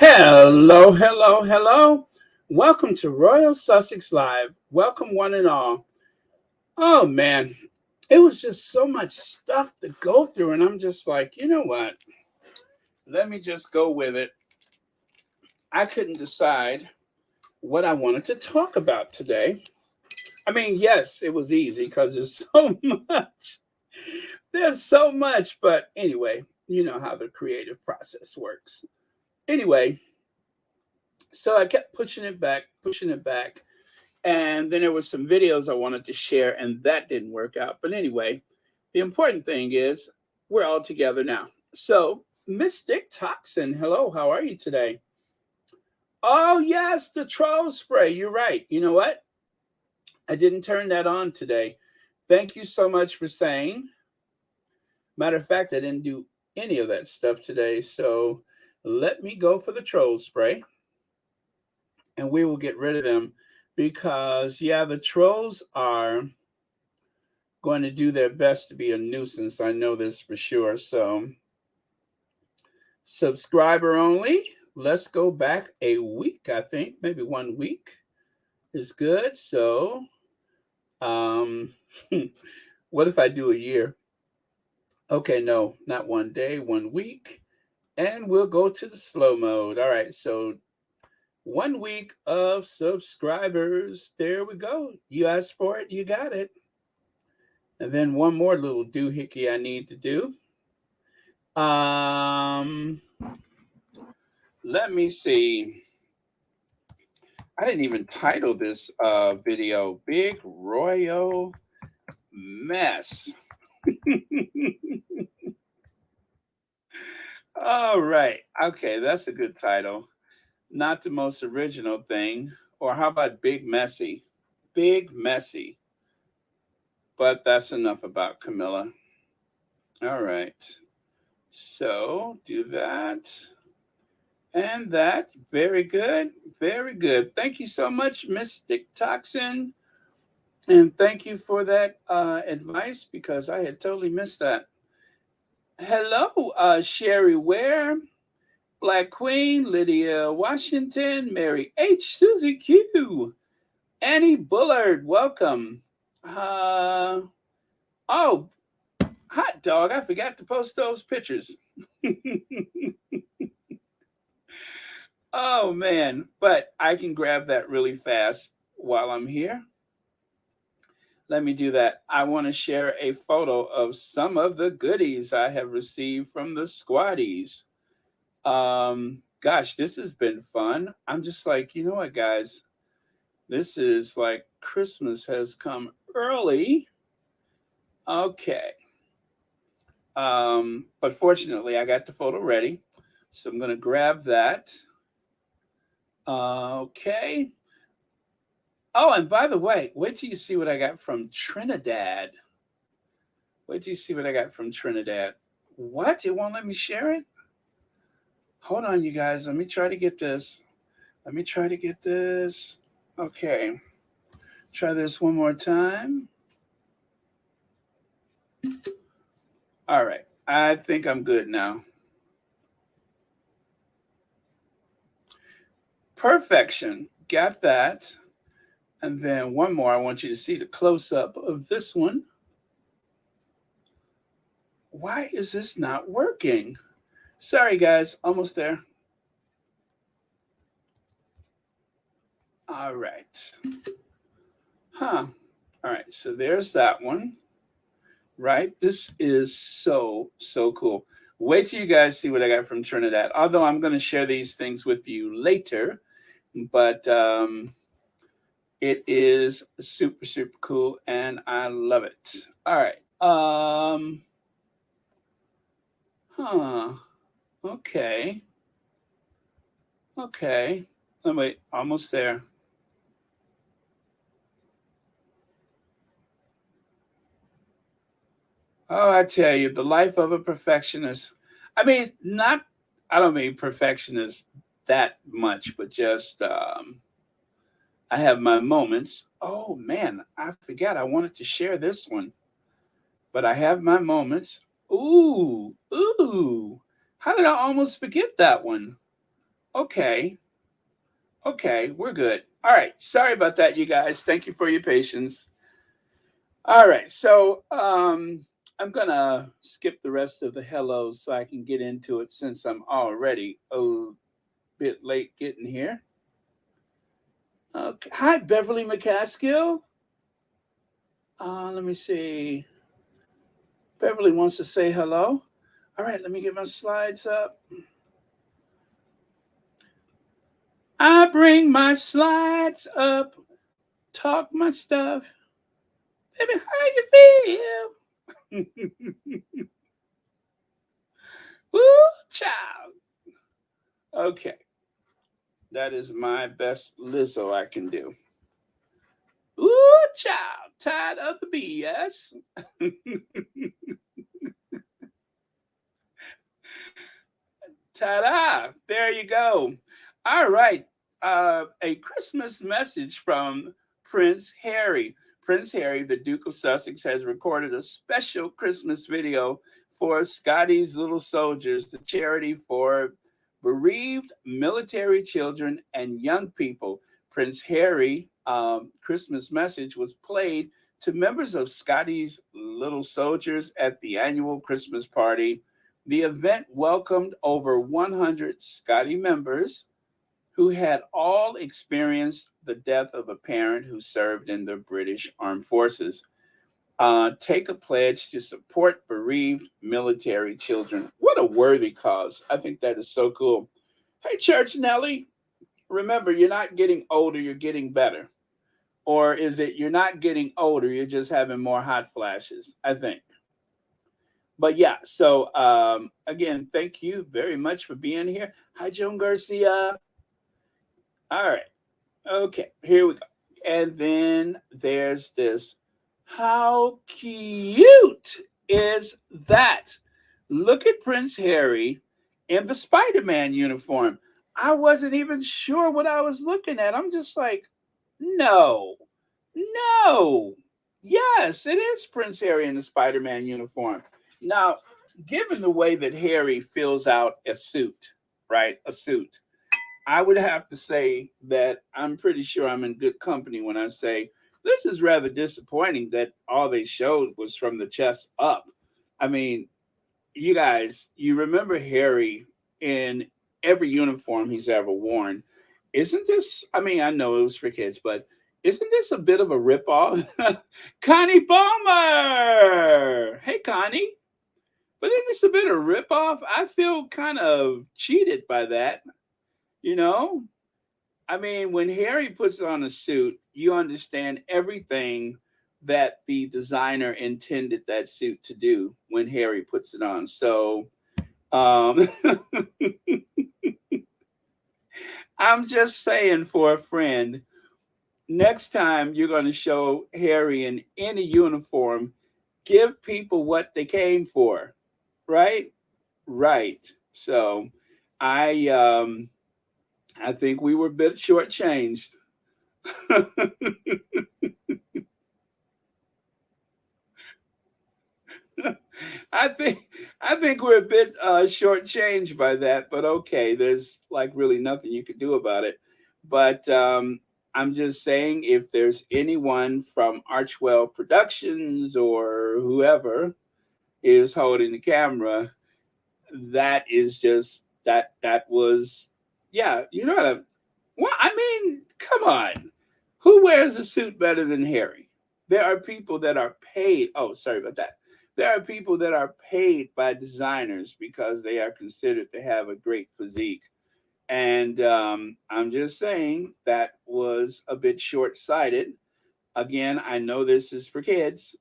Hello, hello, hello. Welcome to Royal Sussex Live. Welcome, one and all. Oh, man. It was just so much stuff to go through. And I'm just like, you know what? Let me just go with it. I couldn't decide what I wanted to talk about today. I mean, yes, it was easy because there's so much. There's so much. But anyway, you know how the creative process works. Anyway, so I kept pushing it back, pushing it back. And then there was some videos I wanted to share, and that didn't work out. But anyway, the important thing is we're all together now. So, Mystic Toxin, hello, how are you today? Oh, yes, the troll spray. You're right. You know what? I didn't turn that on today. Thank you so much for saying. Matter of fact, I didn't do any of that stuff today. So, let me go for the troll spray, and we will get rid of them because, yeah, the trolls are going to do their best to be a nuisance. I know this for sure. So, subscriber only. Let's go back a week, I think. Maybe 1 week is good. So, um, what if I do a year? Okay, no, not 1 day, 1 week. And we'll go to the slow mode. All right. So, 1 week of subscribers. There we go. You asked for it, you got it. And then one more little doohickey I need to do. Let me see. I didn't even title this video Big Royal Mess. All right. Okay, that's a good title. Not the most original thing. Or how about Big Messy? Big Messy. But that's enough about Camilla. All right. So do that. And that. Very good. Very good. Thank you so much, Mystic Toxin. And thank you for that advice because I had totally missed that. Hello, Sherry Ware, Black Queen, Lydia Washington, Mary H, Susie Q, Annie Bullard, welcome. Uh, oh, hot dog, I forgot to post those pictures. Oh, man, but I can grab that really fast while I'm here. Let me do that. I want to share a photo of some of the goodies I have received from the squaddies. Gosh, this has been fun. I'm just like, you know what, guys? This is like Christmas has come early. Okay. But fortunately, I got the photo ready. So I'm going to grab that. Okay. Oh, and by the way, wait till you see what I got from Trinidad. Wait till you see what I got from Trinidad. What? It won't let me share it? Hold on, you guys. Let me try to get this. Let me try to get this. Okay. Try this one more time. All right. I think I'm good now. Perfection. Got that. And then one more. I want you to see the close up of this one. Why is this not working? Sorry, guys. Almost there. All right. Huh. All right. So there's that one. Right? This is so, so cool. Wait till you guys see what I got from Trinidad. Although I'm going to share these things with you later, but it is super, super cool and I love it. All right. Huh. Okay. Okay. Oh, wait, almost there. Oh, I tell you, the life of a perfectionist. I mean, not, I don't mean perfectionist that much, but just I have my moments. Oh man, I forgot I wanted to share this one, but I have my moments. Ooh, ooh. How did I almost forget that one? Okay. Okay, we're good. All right. Sorry about that, you guys. Thank you for your patience. All right. So I'm gonna skip the rest of the hellos so I can get into it since I'm already a bit late getting here. Okay. Hi, Beverly McCaskill. Let me see. Beverly wants to say hello. All right, let me get my slides up. I bring my slides up, talk my stuff. Baby, how you feel? Woo, child. Okay, that is my best Lizzo I can do. Ooh, child, tired of the BS. Ta-da! There you go. All right. A Christmas message from Prince Harry. Prince Harry, the Duke of Sussex, has recorded a special Christmas video for Scotty's Little Soldiers, the charity for bereaved military children and young people. Prince Harry Christmas message was played to members of Scotty's Little Soldiers at the annual Christmas party. The event welcomed over 100 Scotty members who had all experienced the death of a parent who served in the British Armed Forces. Take a pledge to support bereaved military children. What a worthy cause. I think that is so cool. Hey, Church Nelly, remember, you're not getting older, you're getting better. Or is it you're not getting older, you're just having more hot flashes? I think. But yeah, so again, thank you very much for being here. Hi, Joan Garcia. All right. Okay, here we go. And then there's this. How cute is that? Look at Prince Harry in the Spider-Man uniform. I wasn't even sure what I was looking at. I'm just like, no, no. Yes, it is Prince Harry in the Spider-Man uniform. Now, given the way that Harry fills out a suit, right? A suit, I would have to say that I'm pretty sure I'm in good company when I say this is rather disappointing that all they showed was from the chest up. I mean, you guys, you remember Harry in every uniform he's ever worn. Isn't this, I mean, I know it was for kids, but isn't this a bit of a ripoff? Connie Palmer! Hey, Connie. But isn't this a bit of a ripoff? I feel kind of cheated by that, you know? I mean, when Harry puts on a suit, you understand everything that the designer intended that suit to do when Harry puts it on. So, um, I'm just saying for a friend, next time you're going to show Harry in any uniform, give people what they came for, right? Right. So, I um, I think we were a bit shortchanged. I think I think we're a bit shortchanged by that, but okay, there's like really nothing you could do about it. But I'm just saying, if there's anyone from Archwell Productions or whoever is holding the camera, that is just that was yeah, you know what well, I mean, come on. Who wears a suit better than Harry? There are people that are paid. Oh, sorry about that. There are people that are paid by designers because they are considered to have a great physique. And I'm just saying that was a bit short sighted. Again, I know this is for kids,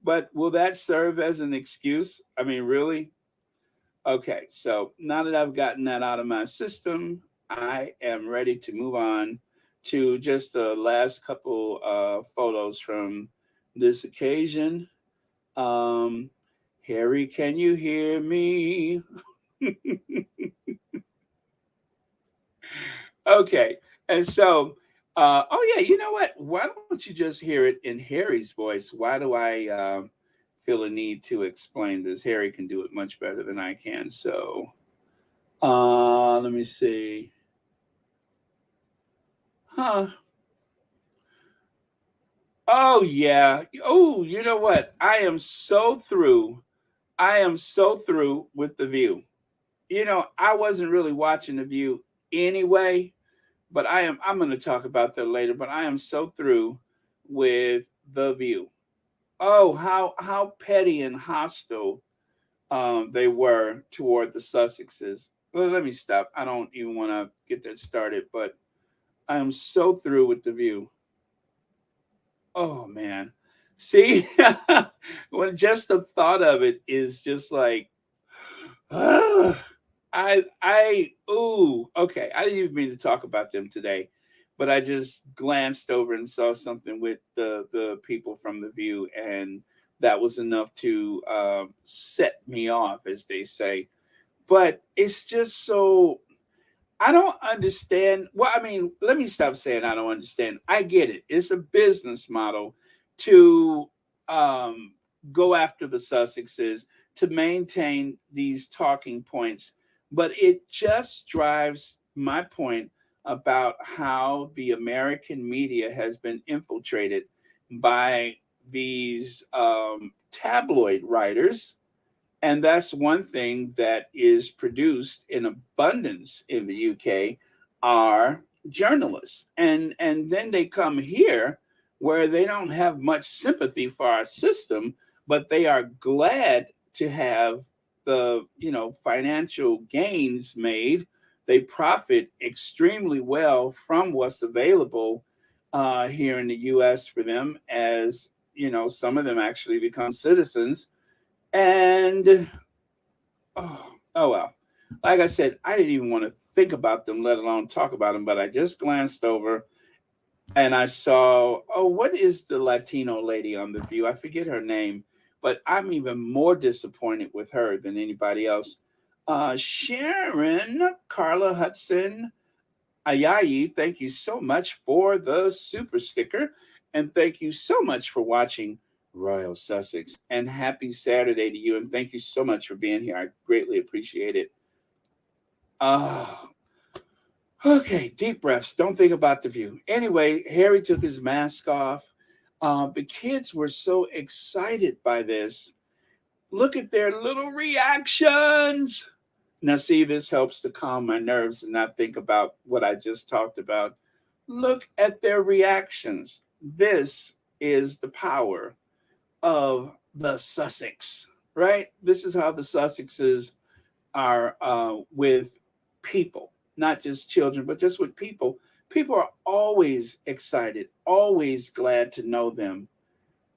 but will that serve as an excuse? I mean, really? Okay, so now that I've gotten that out of my system, I am ready to move on to just the last couple photos from this occasion. Um, Harry, can you hear me? Okay, and so, oh yeah, you know what? Why don't you just hear it in Harry's voice? Why do I feel a need to explain this? Harry can do it much better than I can. So, Let me see. Huh. Oh yeah. Oh, you know what? I am so through. I am so through with The View. I wasn't really watching The View anyway, but I'm going to talk about that later, but I am so through with The View. Oh, how petty and hostile they were toward the Sussexes. Well, let me stop. I don't even want to get that started, but I am so through with The View. Oh man. See, when just the thought of it is just like, ooh, okay. I didn't even mean to talk about them today, but I just glanced over and saw something with the people from The View, and that was enough to set me off, as they say. But it's just so I don't understand. Well, I mean, let me stop saying I don't understand. I get it. It's a business model to um, go after the Sussexes to maintain these talking points, but it just drives my point about how the American media has been infiltrated by these tabloid writers, and that's one thing that is produced in abundance in the UK are journalists. And then they come here where they don't have much sympathy for our system, but they are glad to have the, financial gains made. They profit extremely well from what's available here in the US for them, as some of them actually become citizens. And oh well. Like I said, I didn't even want to think about them, let alone talk about them. But I just glanced over and I saw, oh, what is the Latino lady on The View? I forget her name, but I'm even more disappointed with her than anybody else. Sharon Carla Hudson Ayayi, thank you so much for the super sticker. And thank you so much for watching Royal Sussex. And happy Saturday to you. And thank you so much for being here. I greatly appreciate it. Oh, okay. Deep breaths. Don't think about The View. Anyway, Harry took his mask off. The kids were so excited by this. Look at their little reactions. Now, see, this helps to calm my nerves and not think about what I just talked about. Look at their reactions. This is the power of the Sussex, right? This is how the Sussexes are with people, not just children, but just with people. People are always excited, always glad to know them.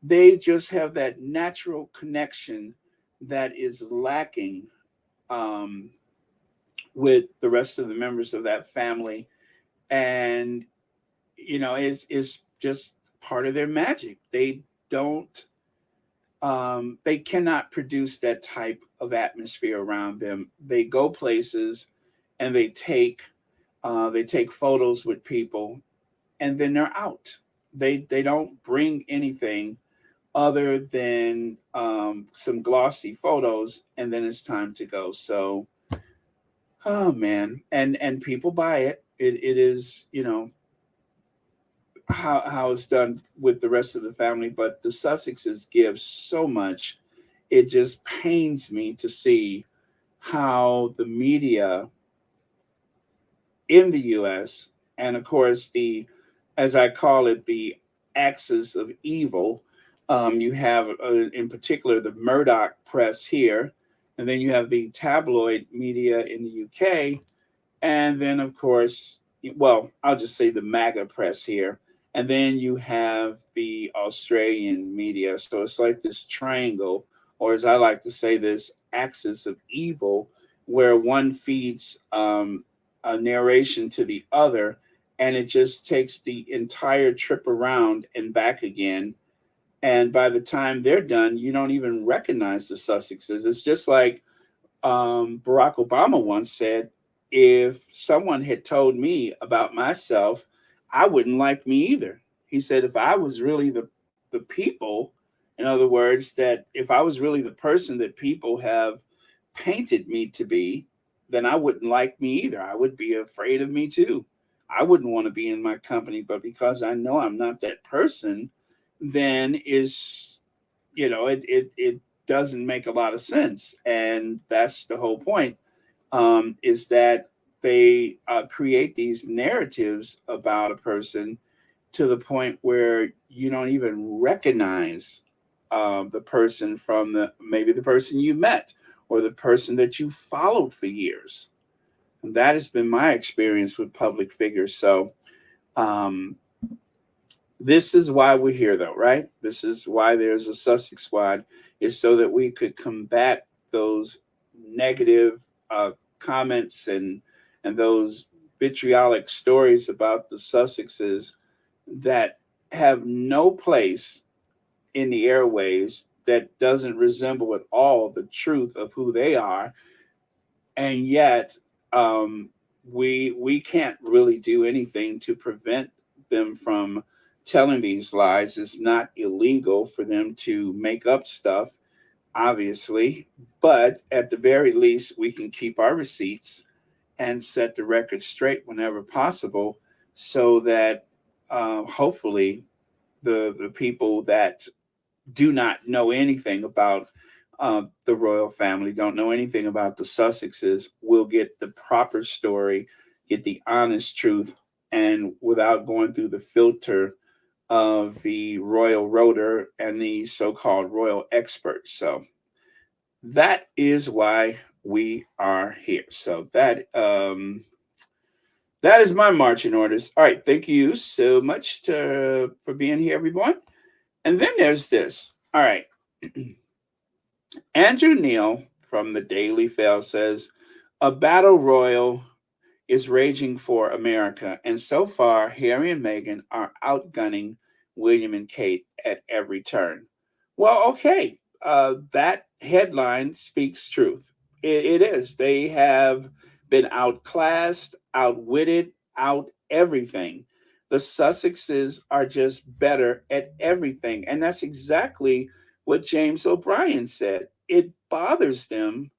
They just have that natural connection that is lacking um, with the rest of the members of that family. And, it's just part of their magic. Don't they cannot produce that type of atmosphere around them. They go places and they take photos with people, and then they're out. They don't bring anything other than some glossy photos, and then it's time to go. So, oh man, and people buy it. It is, how it's done with the rest of the family, but the Sussexes give so much. It just pains me to see how the media in the US, and of course the, as I call it, the axis of evil. You have in particular the Murdoch press here, and then you have the tabloid media in the UK, and then of course, well, I'll just say the MAGA press here, and then you have the Australian media. So it's like this triangle, or as I like to say, this axis of evil, where one feeds a narration to the other, and it just takes the entire trip around and back again. And by the time they're done, you don't even recognize the Sussexes. It's just like Barack Obama once said, if someone had told me about myself, I wouldn't like me either. He said, if I was really the people, in other words, that if I was really the person that people have painted me to be, then I wouldn't like me either. I would be afraid of me too. I wouldn't want to be in my company, but because I know I'm not that person, then is it doesn't make a lot of sense, and that's the whole point. Is that they create these narratives about a person to the point where you don't even recognize the person from maybe the person you met or the person that you followed for years. And that has been my experience with public figures. So um, this is why we're here, though, right? This is why there's a Sussex Squad, is so that we could combat those negative comments and those vitriolic stories about the Sussexes that have no place in the airways, that doesn't resemble at all the truth of who they are, and yet um, we can't really do anything to prevent them from telling these lies. It's not illegal for them to make up stuff, obviously, but at the very least, we can keep our receipts and set the record straight whenever possible, so that hopefully the people that do not know anything about the royal family, don't know anything about the Sussexes, will get the proper story, get the honest truth, and without going through the filter of the royal rotor and the so-called royal experts. So that is why we are here. So that is my marching orders. All right, thank you so much for being here, everyone. And then there's this. All right. Andrew Neal from the Daily Fail says a battle royal is raging for America, and so far, Harry and Meghan are outgunning William and Kate at every turn. Well, okay, that headline speaks truth. It is. They have been outclassed, outwitted, out everything. The Sussexes are just better at everything, and that's exactly what James O'Brien said. It bothers them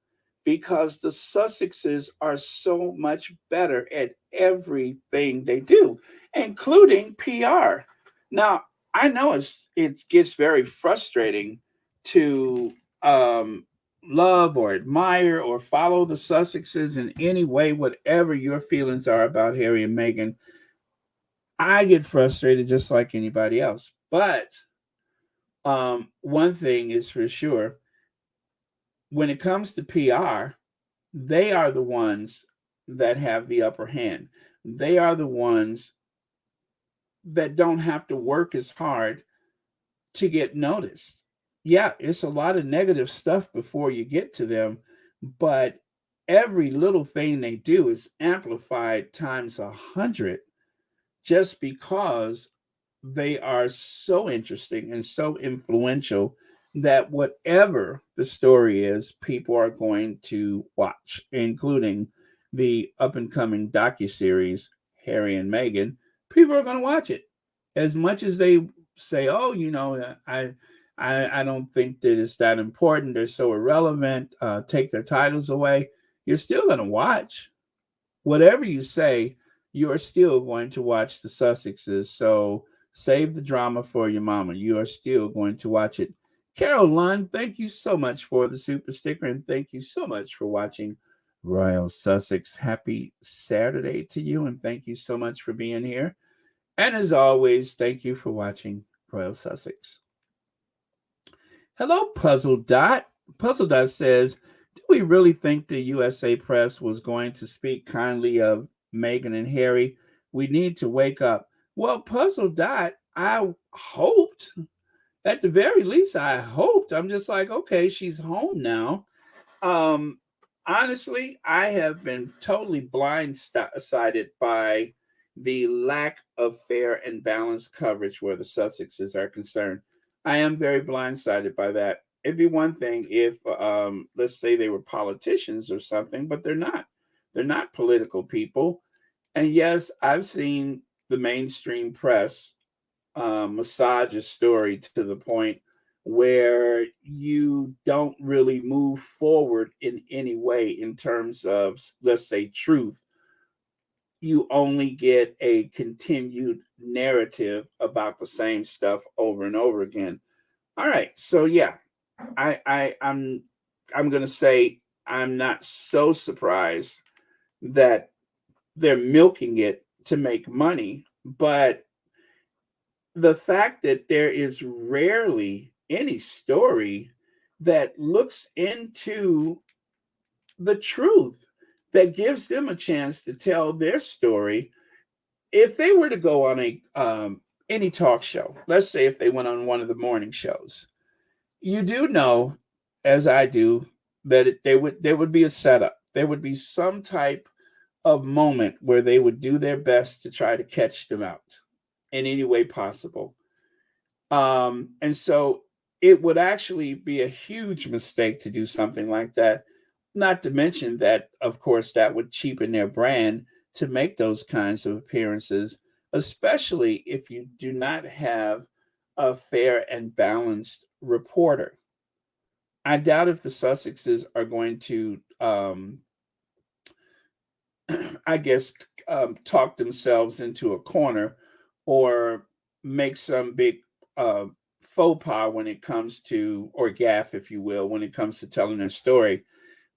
because the Sussexes are so much better at everything they do, including PR. Now, I know it gets very frustrating to um, love or admire or follow the Sussexes in any way, whatever your feelings are about Harry and Meghan. I get frustrated just like anybody else. But one thing is for sure, when it comes to PR, they are the ones that have the upper hand. They are the ones that don't have to work as hard to get noticed. Yeah, it's a lot of negative stuff before you get to them, but every little thing they do is amplified times 100, just because they are so interesting and so influential that whatever the story is, people are going to watch, including the up and coming docuseries Harry and Meghan. People are going to watch it as much as they say, "Oh, I don't think that it's that important. They're so irrelevant. Take their titles away." You're still going to watch. Whatever you say, you are still going to watch the Sussexes. So save the drama for your mama. You are still going to watch it. Carol Lund, thank you so much for the super sticker, and thank you so much for watching Royal Sussex. Happy Saturday to you, and thank you so much for being here. And as always, thank you for watching Royal Sussex. Hello, Puzzle Dot. Puzzle Dot says, do we really think the USA Press was going to speak kindly of Meghan and Harry? We need to wake up. Well, Puzzle Dot, I hoped, at the very least, I hoped. I'm just like, okay, she's home now. Um, Honestly, I have been totally blindsided by the lack of fair and balanced coverage where the Sussexes are concerned. I am very blindsided by that. It'd be one thing if, let's say, they were politicians or something, but they're not. They're not political people. And yes, I've seen the mainstream press massage a story to the point where you don't really move forward in any way in terms of, let's say, truth. You only get a continued narrative about the same stuff over and over again. All right, so yeah, I'm gonna say I'm not so surprised that they're milking it to make money, but the fact that there is rarely any story that looks into the truth, that gives them a chance to tell their story. If they were to go on a any talk show, let's say if they went on one of the morning shows, you do know, as I do, that there would be a setup. There would be some type of moment where they would do their best to try to catch them out in any way possible. And so it would actually be a huge mistake to do something like that. Not to mention that, of course, that would cheapen their brand to make those kinds of appearances, especially if you do not have a fair and balanced reporter. I doubt if the Sussexes are going to, I guess, talk themselves into a corner or make some big uh, faux pas when it comes to, or gaff, if you will, when it comes to telling their story.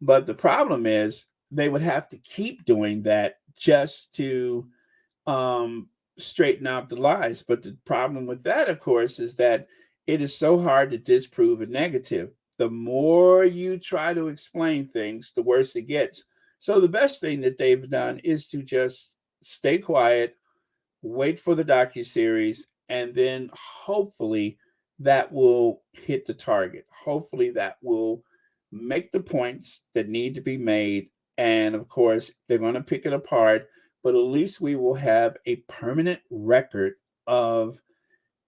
But the problem is they would have to keep doing that just to um, straighten out the lies. But the problem with that, of course, is that it is so hard to disprove a negative. The more you try to explain things, the worse it gets. So the best thing that they've done is to just stay quiet, wait for the docuseries, and then hopefully that will hit the target. Hopefully that will make the points that need to be made. And of course, they're going to pick it apart, but at least we will have a permanent record of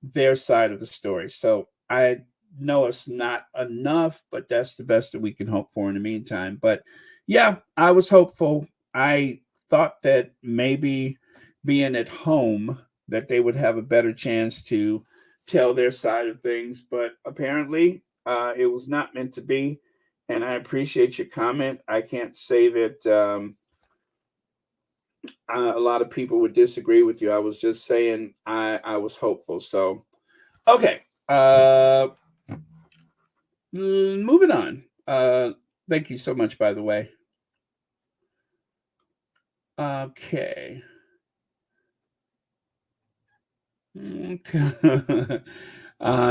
their side of the story. So I know it's not enough, but that's the best that we can hope for in the meantime. But yeah, I was hopeful. I thought that maybe being at home that they would have a better chance to tell their side of things, but apparently it was not meant to be. And I appreciate your comment. I can't say that a lot of people would disagree with you. I was just saying I was hopeful. So okay, moving on. Thank you so much, by the way. Okay. Okay.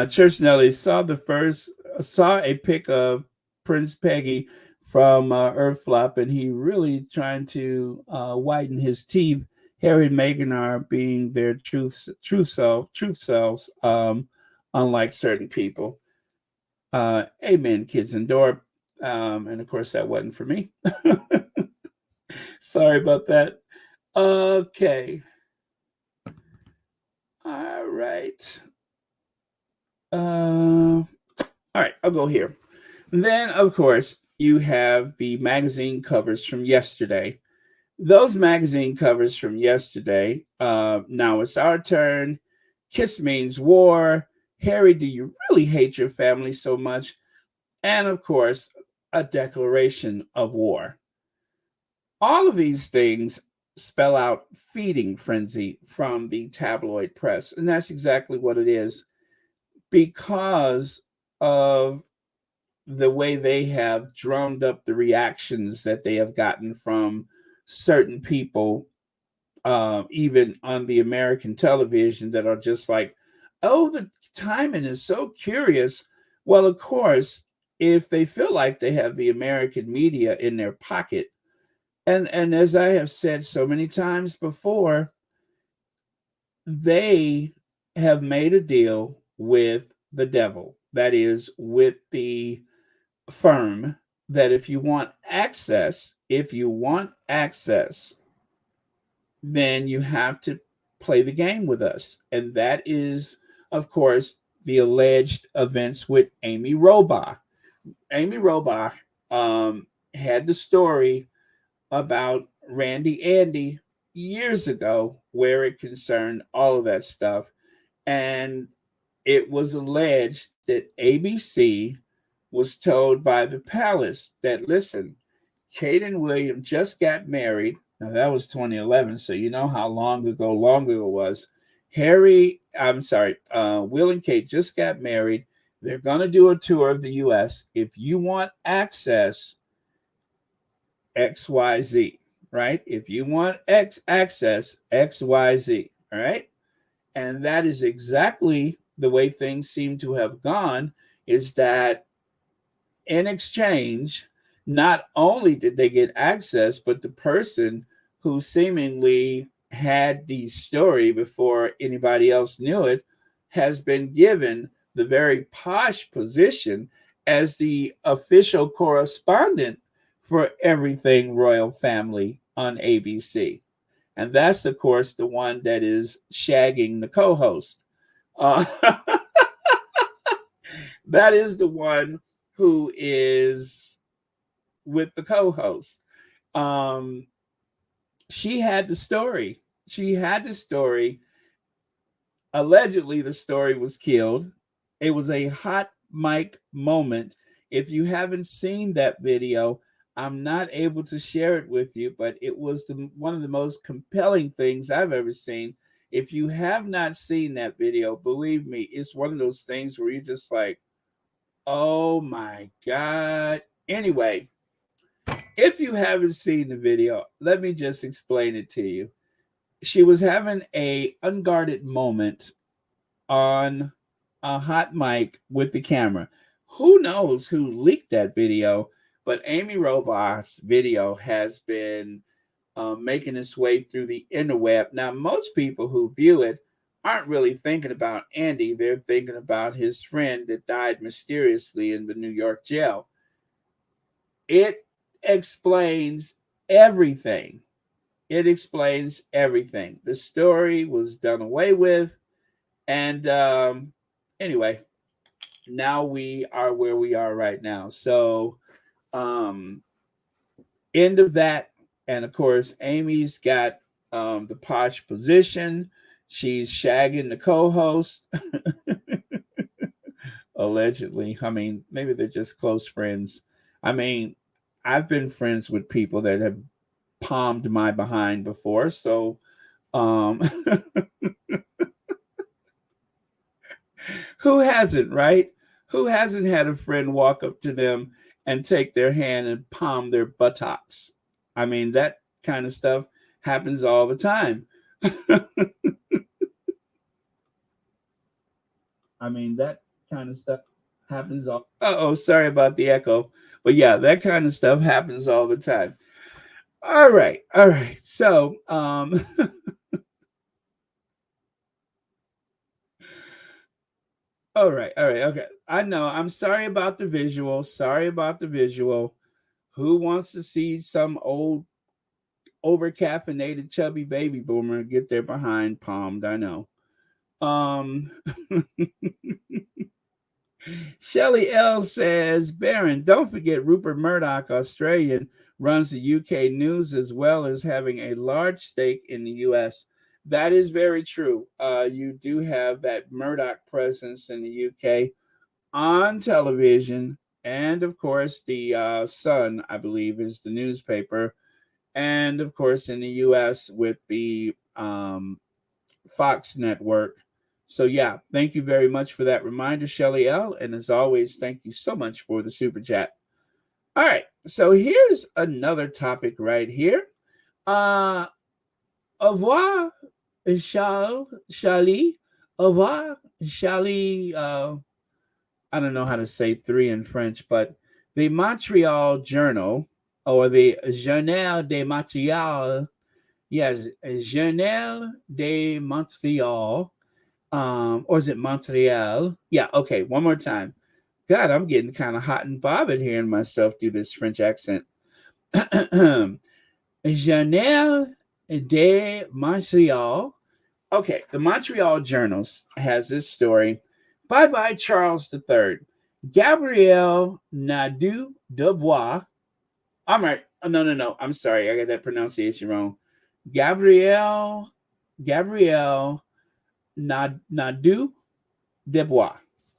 Church Nelly saw a pic of Prince Peggy from Earth Flop, and he really trying to whiten his teeth. Harry and Meghan are being their truth selves, unlike certain people. Amen, kids and door. And of course, that wasn't for me. Sorry about that. Okay. All right. All right, I'll go here. And then, of course, you have the magazine covers from yesterday. Those magazine covers from yesterday. Now it's our turn. Kiss means war. Harry, do you really hate your family so much? And of course, a declaration of war. All of these things spell out feeding frenzy from the tabloid press. And that's exactly what it is, because of the way they have drummed up the reactions that they have gotten from certain people, even on the American television, that are just like, oh, the timing is so curious. Well, of course, if they feel like they have the American media in their pocket, and as I have said so many times before, they have made a deal with the devil. That is, with the firm, that if you want access, then you have to play the game with us. And that is, of course, the alleged events with Amy Robach. Amy Robach had the story about Randy Andy years ago, where it concerned all of that stuff. And it was alleged that ABC was told by the palace that, listen, Kate and William just got married. Now, that was 2011, so you know how long ago it was. Will and Kate just got married. They're going to do a tour of the U.S. If you want access, XYZ, right? If you want access, XYZ, all right? And that is exactly the way things seem to have gone, is that in exchange, not only did they get access, but the person who seemingly had the story before anybody else knew it has been given the very posh position as the official correspondent for everything royal family on ABC. And that's, of course, the one that is shagging the co host. Uh, that is the one who is with the co-host. Um, she had the story. She had the story. Allegedly, the story was killed. It was a hot mic moment. If you haven't seen that video, I'm not able to share it with you, but it was one of the most compelling things I've ever seen. If you have not seen that video, believe me, it's one of those things where you're just like, oh my God. Anyway, if you haven't seen the video, let me just explain it to you. She was having a unguarded moment on a hot mic with the camera. Who knows who leaked that video? But Amy Robach's video has been making its way through the interweb. Now, most people who view it aren't really thinking about Andy. They're thinking about his friend that died mysteriously in the New York jail. It explains everything. It explains everything. The story was done away with. And anyway, now we are where we are right now. So, um, end of that. And of course, Amy's got the posh position. She's shagging the co host, allegedly. I mean, maybe they're just close friends. I mean, I've been friends with people that have palmed my behind before. So, um, who hasn't, right? Who hasn't had a friend walk up to them and take their hand and palm their buttocks? I mean, that kind of stuff happens all the time. I mean, that kind of stuff happens all. Oh, sorry about the echo. But yeah, that kind of stuff happens all the time. All right, all right. So, all right, all right, okay. I know. I'm sorry about the visual. Sorry about the visual. Who wants to see some old over caffeinated chubby baby boomer get their behind palmed? I know. Um Shelly L says, Baron, don't forget Rupert Murdoch, Australian, runs the UK news as well as having a large stake in the US. That is very true. You do have that Murdoch presence in the UK on television. And of course, the Sun, I believe, is the newspaper. And of course, in the US with the Fox network. So, yeah, thank you very much for that reminder, Shelly L. And as always, thank you so much for the super chat. All right, so here's another topic right here. Au revoir, Charlie. Au revoir, Charlie. I don't know how to say three in French, but the Montreal Journal or the Journal de Montréal, yes, Journal de Montréal, or is it Montreal? Yeah, okay, one more time. God, I'm getting kind of hot and bothered hearing myself do this French accent. Journal de Montreal. Okay, the Montreal Journal has this story. Bye bye, Charles III. Gabrielle Nadeau-Dubois. I'm right. Oh, no. I'm sorry. I got that pronunciation wrong. Gabrielle Nadeau Dubois.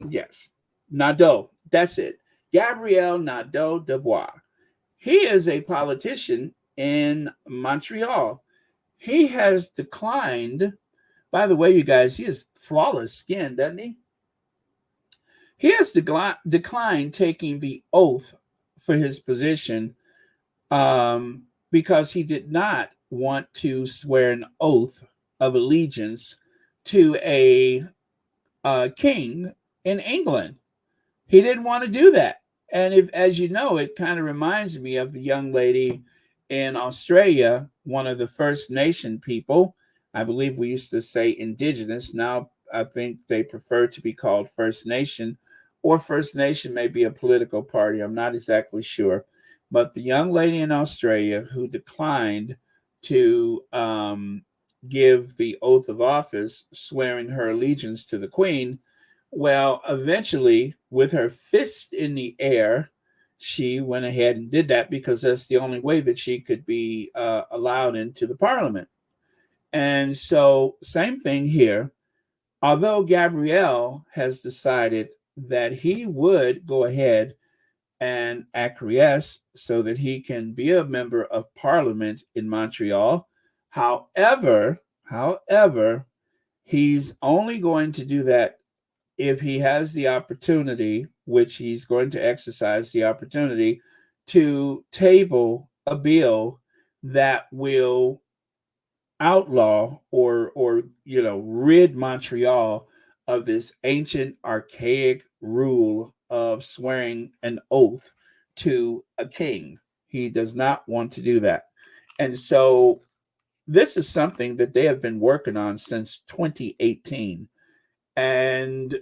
Yes. Nadeau. That's it. Gabriel Nadeau-Dubois. He is a politician in Montreal. He has declined. By the way, you guys, he has flawless skin, doesn't he? He has declined taking the oath for his position because he did not want to swear an oath of allegiance to a king in England. He didn't want to do that. And if, as you know, it kind of reminds me of the young lady in Australia, one of the First Nation people. I believe we used to say indigenous. Now I think they prefer to be called First Nation, or First Nation may be a political party. I'm not exactly sure. But the young lady in Australia who declined to give the oath of office, swearing her allegiance to the Queen, well, eventually, with her fist in the air, she went ahead and did that because that's the only way that she could be allowed into the parliament. And so, same thing here. Although Gabrielle has decided that he would go ahead and acquiesce so that he can be a member of parliament in Montreal. However, he's only going to do that if he has the opportunity, which he's going to exercise the opportunity, to table a bill that will outlaw or rid Montreal of this ancient archaic rule of swearing an oath to a king. He does not want to do that. And so this is something that they have been working on since 2018. And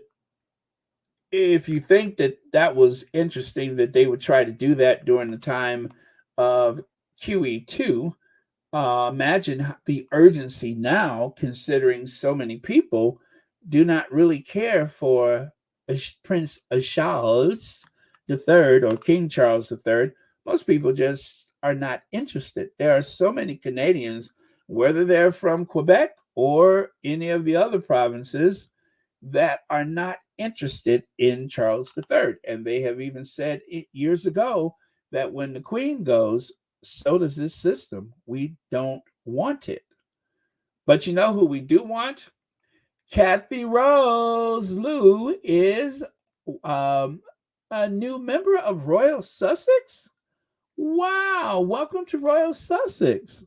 if you think that that was interesting that they would try to do that during the time of QE2, imagine the urgency now, considering so many people do not really care for Prince Charles III or King Charles III. Most people just are not interested. There are so many Canadians, whether they're from Quebec or any of the other provinces, that are not interested in Charles III. And they have even said years ago that when the Queen goes, so does this system. We don't want it. But you know who we do want? Kathy Rose Lou is um, a new member of Royal Sussex. Wow, welcome to Royal Sussex.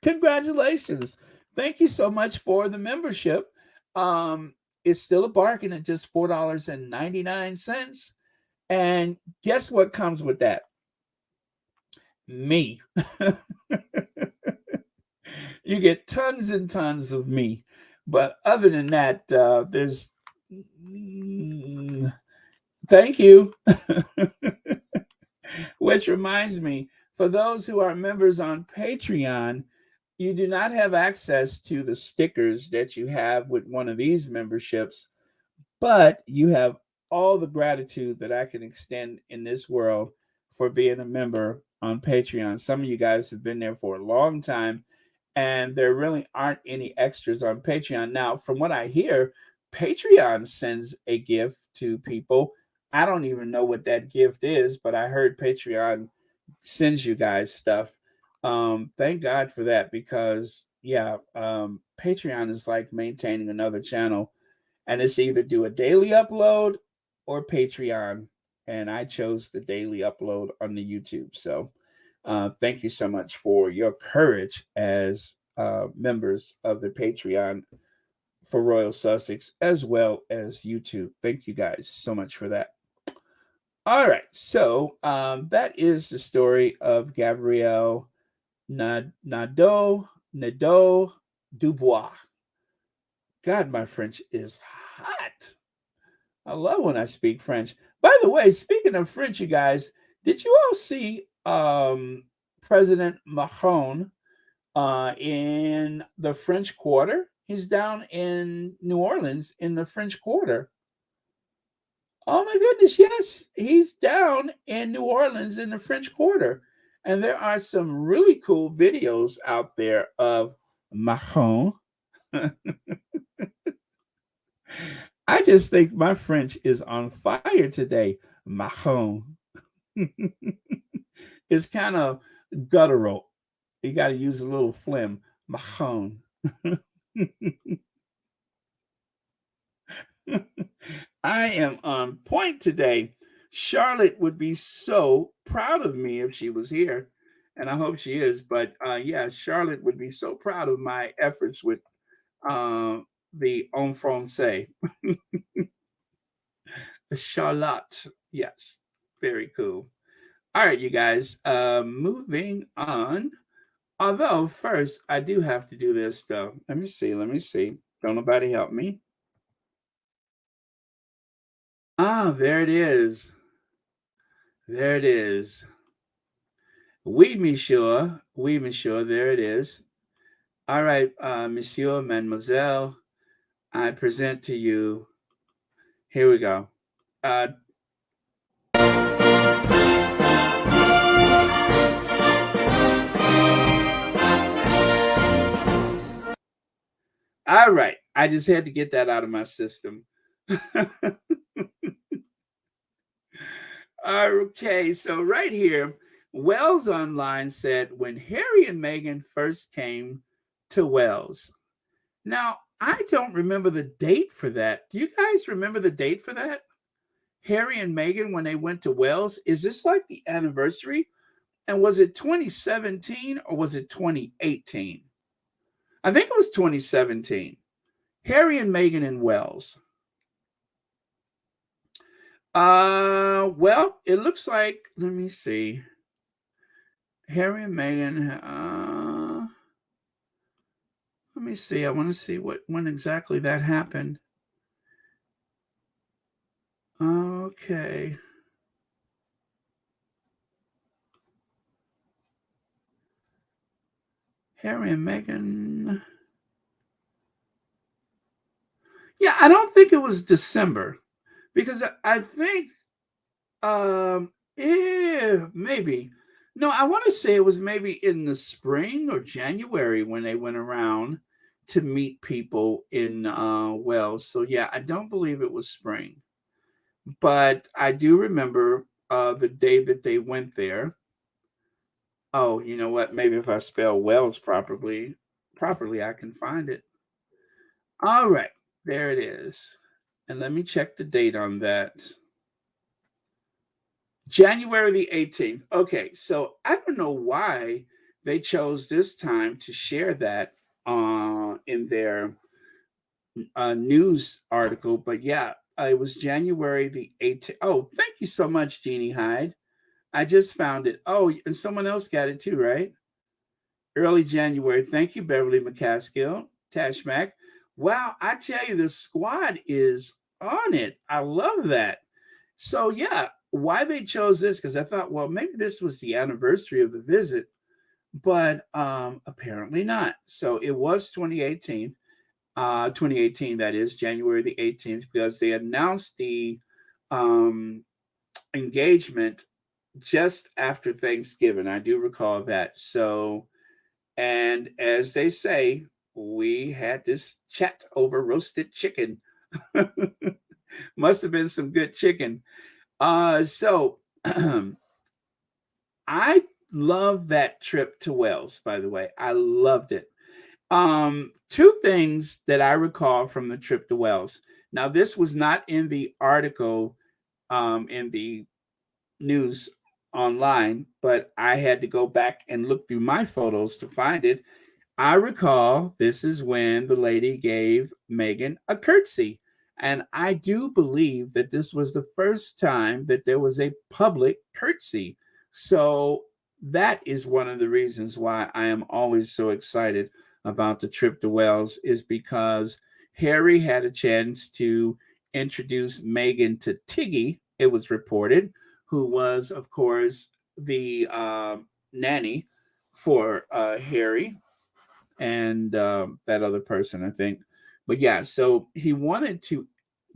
Congratulations. Thank you so much for the membership. Um, it's still a bargain at just $4.99. And guess what comes with that? Me. You get tons and tons of me. But other than that, there's. Thank you. Which reminds me, for those who are members on Patreon, you do not have access to the stickers that you have with one of these memberships, but you have all the gratitude that I can extend in this world for being a member on Patreon. Some of you guys have been there for a long time, and there really aren't any extras on Patreon. Now, from what I hear, Patreon sends a gift to people. I don't even know what that gift is, but I heard Patreon sends you guys stuff. Thank God for that because, yeah, Patreon is like maintaining another channel, and it's either do a daily upload or Patreon. And I chose the daily upload on the YouTube. So thank you so much for your courage as members of the Patreon for Royal Sussex as well as YouTube. Thank you guys so much for that. All right, so that is the story of Gabrielle Nadeau-Dubois. God, my French is hot. I love when I speak French. By the way, speaking of French, you guys, did you all see President Macron in the French Quarter? He's down in New Orleans in the French Quarter. Oh my goodness, yes, he's down in New Orleans in the French Quarter. And there are some really cool videos out there of Macron I just think my French is on fire today. Mahon. It's kind of guttural. You got to use a little phlegm. Mahon. I am on point today. Charlotte would be so proud of me if she was here, and I hope she is. But yeah, Charlotte would be so proud of my efforts with uh, the en français. Charlotte, yes, very cool. All right, you guys, moving on. Although first, I do have to do this though. Let me see. Let me see. Don't nobody help me. Ah, there it is. There it is. Oui, monsieur. Oui, monsieur. There it is. All right, monsieur, mademoiselle, I present to you. Here we go. Uh, all right. I just had to get that out of my system. Okay, so right here, Wells Online said when Harry and Meghan first came to Wells. Now, I don't remember the date for that. Do you guys remember the date for that? Harry and Meghan when they went to Wells? Is this like the anniversary? And was it 2017 or was it 2018? I think it was 2017. Harry and Meghan in Wells. Well, it looks like, let me see. Harry and Meghan, let me see. I want to see when exactly that happened. Okay. Harry and Meghan. Yeah, I don't think it was December because I think maybe. No, I want to say it was maybe in the spring or January when they went around to meet people in Wales. So yeah, I don't believe it was spring. But I do remember the day that they went there. Oh, you know what? Maybe if I spell Wales properly, I can find it. All right, there it is. And let me check the date on that. January the 18th. Okay, so I don't know why they chose this time to share that in their news article, but yeah, it was January the 18th. Oh, thank you so much, Jeannie Hyde. I just found it. Oh, and someone else got it too, right? Early January. Thank you, Beverly McCaskill, Tashmac. Wow, I tell you, the squad is on it. I love that. So yeah, why they chose this? Because I thought, well, maybe this was the anniversary of the visit, but apparently not. So it was 2018, that is January the 18th, because they announced the um, engagement just after Thanksgiving. I do recall that. So, and as they say, we had this chat over roasted chicken. Must have been some good chicken. So I love that trip to Wales, by the way. I loved it. Two things that I recall from the trip to Wales. Now, this was not in the article in the news online, but I had to go back and look through my photos to find it. I recall this is when the lady gave Meghan a curtsy. And I do believe that this was the first time that there was a public curtsy. So that is one of the reasons why I am always so excited about the trip to Wales, is because Harry had a chance to introduce Meghan to Tiggy, it was reported, who was, of course, the nanny for Harry and that other person, I think. But yeah, so he wanted to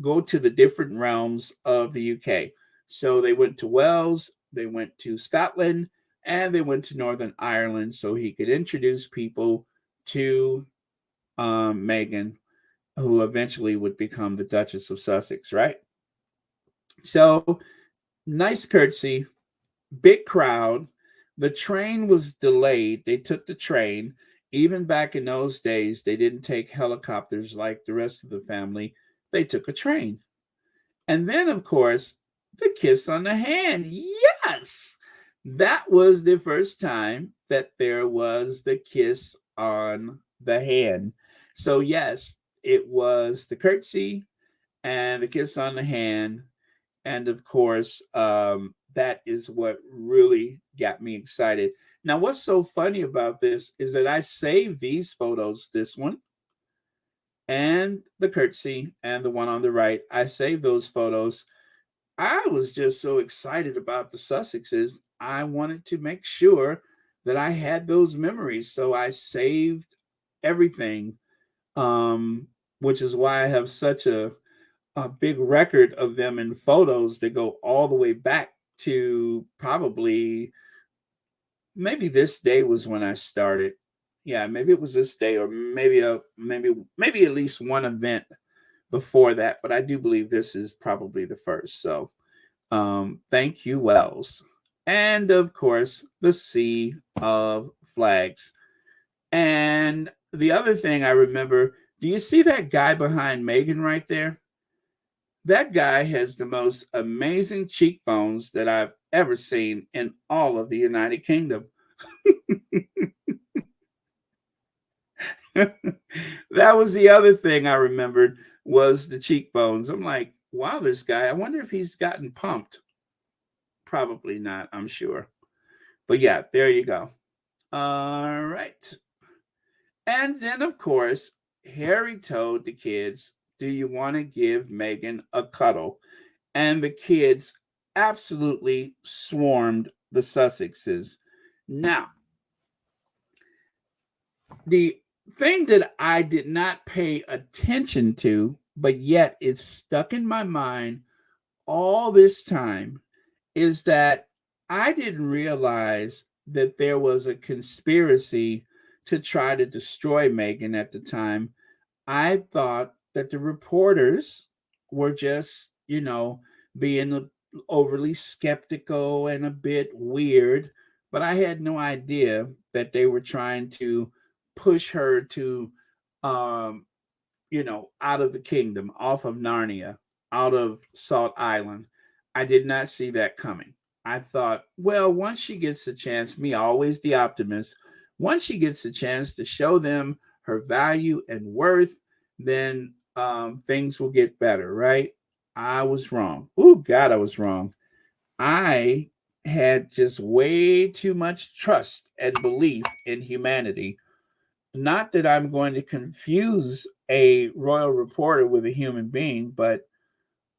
go to the different realms of the UK. So they went to Wales, they went to Scotland, and they went to Northern Ireland so he could introduce people to Meghan. who eventually would become the Duchess of Sussex, right? So, nice curtsy, big crowd. The train was delayed. They took the train. Even back in those days, they didn't take helicopters like the rest of the family. They took a train. And then, of course, the kiss on the hand. Yes, that was the first time that there was the kiss on the hand. So, yes, it was the curtsy and the kiss on the hand. And of course, that is what really got me excited. Now, what's so funny about this is that I saved these photos, this one and the curtsy and the one on the right. I saved those photos. I was just so excited about the Sussexes. I wanted to make sure that I had those memories. So I saved everything, um, which is why I have such a big record of them in photos that go all the way back to probably maybe this day was when I started. Yeah, maybe it was this day, or maybe at least one event before that. But I do believe this is probably the first. So thank you, Wells. And of course, the Sea of Flags. And the other thing I remember, do you see that guy behind Meghan right there? That guy has the most amazing cheekbones that I've ever seen in all of the United Kingdom. That was the other thing I remembered was the cheekbones. I'm like, wow, this guy, I wonder if he's gotten pumped. Probably not, I'm sure. But yeah, there you go. All right. And then, of course, Harry told the kids, do you want to give Meghan a cuddle? And the kids absolutely swarmed the Sussexes. Now, the thing that I did not pay attention to, but yet it's stuck in my mind all this time, is that I didn't realize that there was a conspiracy to try to destroy Meghan at the time. I thought that the reporters were just, being overly skeptical and a bit weird, but I had no idea that they were trying to push her to, um, out of the kingdom, off of Narnia, out of Salt Island. I did not see that coming. I thought, well, once she gets the chance, me always the optimist, once she gets the chance to show them her value and worth, then things will get better, right? I was wrong. Oh, God, I was wrong. I had just way too much trust and belief in humanity. Not that I'm going to confuse a royal reporter with a human being, but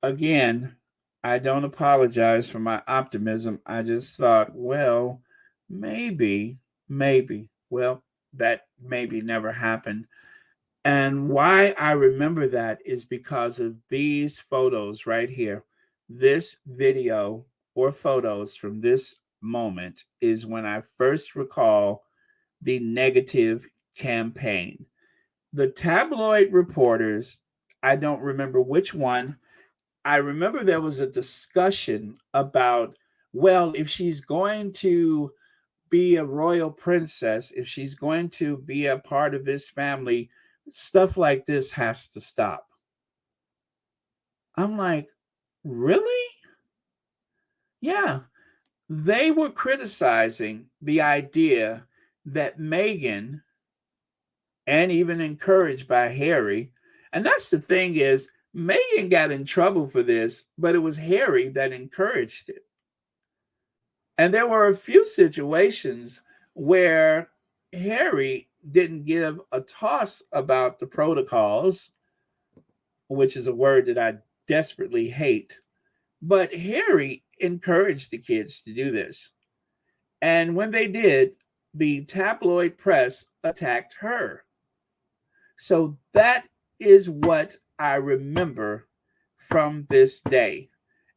again, I don't apologize for my optimism. I just thought, well, maybe. Well, that maybe never happened. And why I remember that is because of these photos right here. This video or photos from this moment is when I first recall the negative campaign. The tabloid reporters, I don't remember which one. I remember there was a discussion about, well, if she's going to be a royal princess, if she's going to be a part of this family, stuff like this has to stop. I'm like, really? Yeah. They were criticizing the idea that Meghan, and even encouraged by Harry, and that's the thing is, Meghan got in trouble for this, but it was Harry that encouraged it. And there were a few situations where Harry didn't give a toss about the protocols, which is a word that I desperately hate. But Harry encouraged the kids to do this. And when they did, the tabloid press attacked her. So that is what I remember from this day.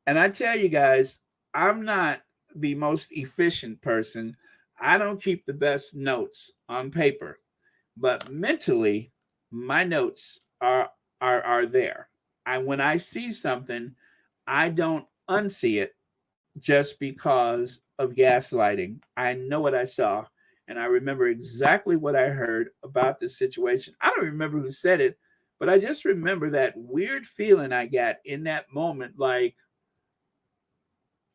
And I tell you guys, I'm not the most efficient person. I don't keep the best notes on paper, but mentally, my notes are are there. When I see something, I don't unsee it just because of gaslighting. I know what I saw, and I remember exactly what I heard about the situation. I don't remember who said it, but I just remember that weird feeling I got in that moment, like,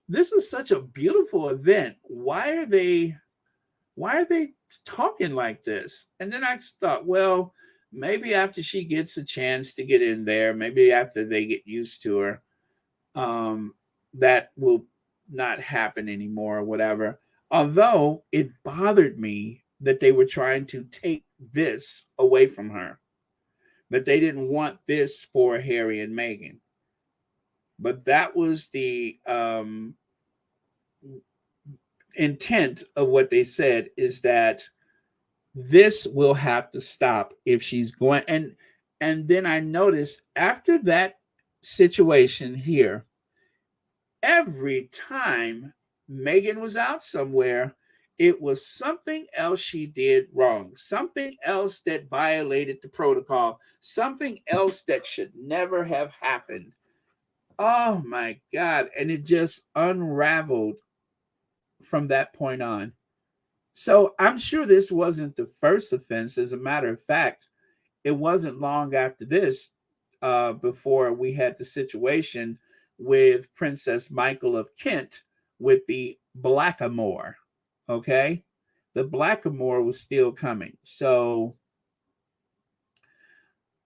this is such a beautiful event. Why are they talking like this? And then I thought, well, maybe after she gets a chance to get in there, maybe after they get used to her, that will not happen anymore or whatever. Although it bothered me that they were trying to take this away from her, that they didn't want this for Harry and Meghan. But that was the intent of what they said, is that this will have to stop if she's going. And then I noticed after that situation here, every time Meghan was out somewhere, it was something else she did wrong, something else that violated the protocol, something else that should never have happened. Oh my God. And it just unraveled from that point on. So I'm sure this wasn't the first offense. As a matter of fact, it wasn't long after this before we had the situation with Princess Michael of Kent with the blackamoor. Okay, the blackamoor was still coming. So,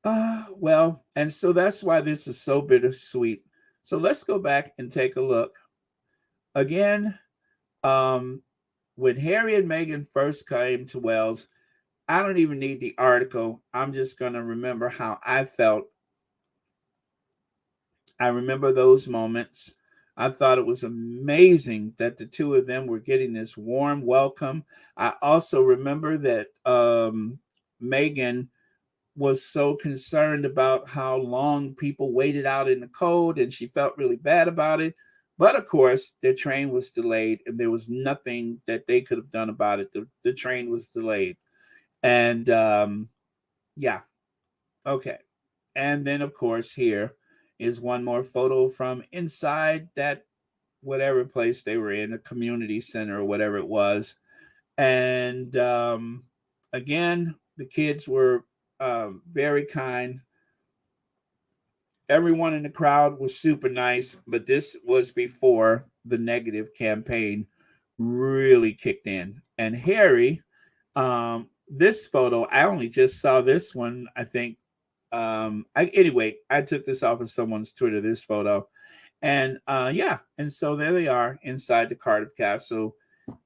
well, and so that's why this is so bittersweet. So let's go back and take a look again. When Harry and Meghan first came to Wales, I don't even need the article. I'm just going to remember how I felt. I remember those moments. I thought it was amazing that the two of them were getting this warm welcome. I also remember that Meghan was so concerned about how long people waited out in the cold, and she felt really bad about it. But of course, their train was delayed, and there was nothing that they could have done about it. The train was delayed. And yeah, okay. And then, of course, here is one more photo from inside that whatever place they were in, a community center or whatever it was. And again, the kids were very kind. Everyone in the crowd was super nice, but this was before the negative campaign really kicked in. And Harry, this photo, I only just saw this one, I think. Anyway, I took this off of someone's Twitter, this photo. And yeah, and so there they are inside the Cardiff Castle,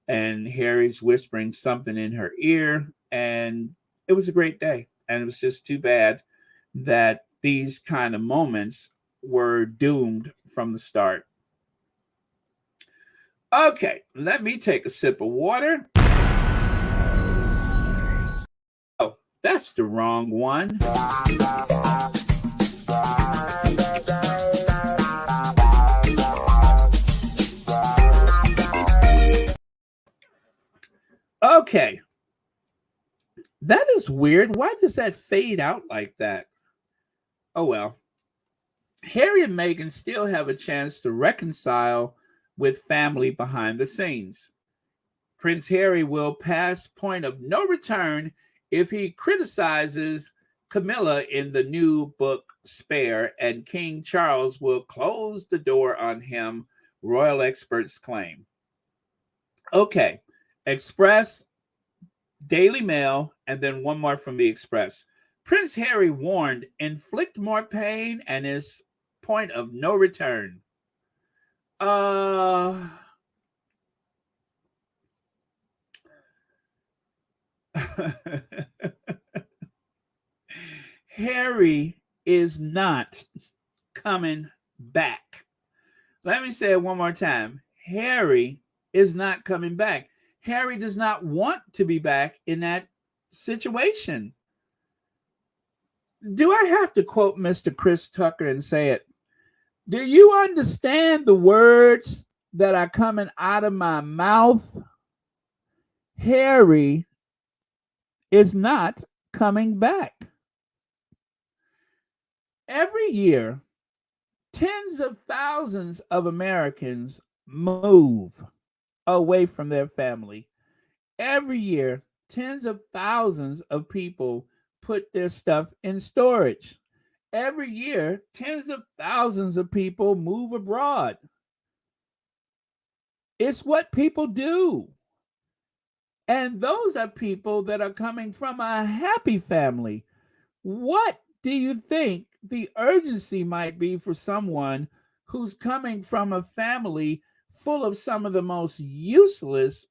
and Harry's whispering something in her ear, and it was a great day. And it was just too bad that these kind of moments were doomed from the start. Okay, let me take a sip of water. Oh, that's the wrong one. Okay. That is weird. Why does that fade out like that? Oh, well. Harry and Meghan still have a chance to reconcile with family behind the scenes. Prince Harry will pass point of no return if he criticizes Camilla in the new book Spare, and King Charles will close the door on him, royal experts claim. Okay, Express, Daily Mail, and then one more from the Express. Prince Harry warned, inflict more pain and his point of no return. Harry is not coming back. Let me say it one more time. Harry is not coming back. Harry does not want to be back in that situation. Do I have to quote Mr. Chris Tucker and say it? Do you understand the words that are coming out of my mouth? Harry is not coming back. Every year, tens of thousands of Americans move away from their family. Every year, tens of thousands of people put their stuff in storage. Every year, tens of thousands of people move abroad. It's what people do. And those are people that are coming from a happy family. What do you think the urgency might be for someone who's coming from a family full of some of the most useless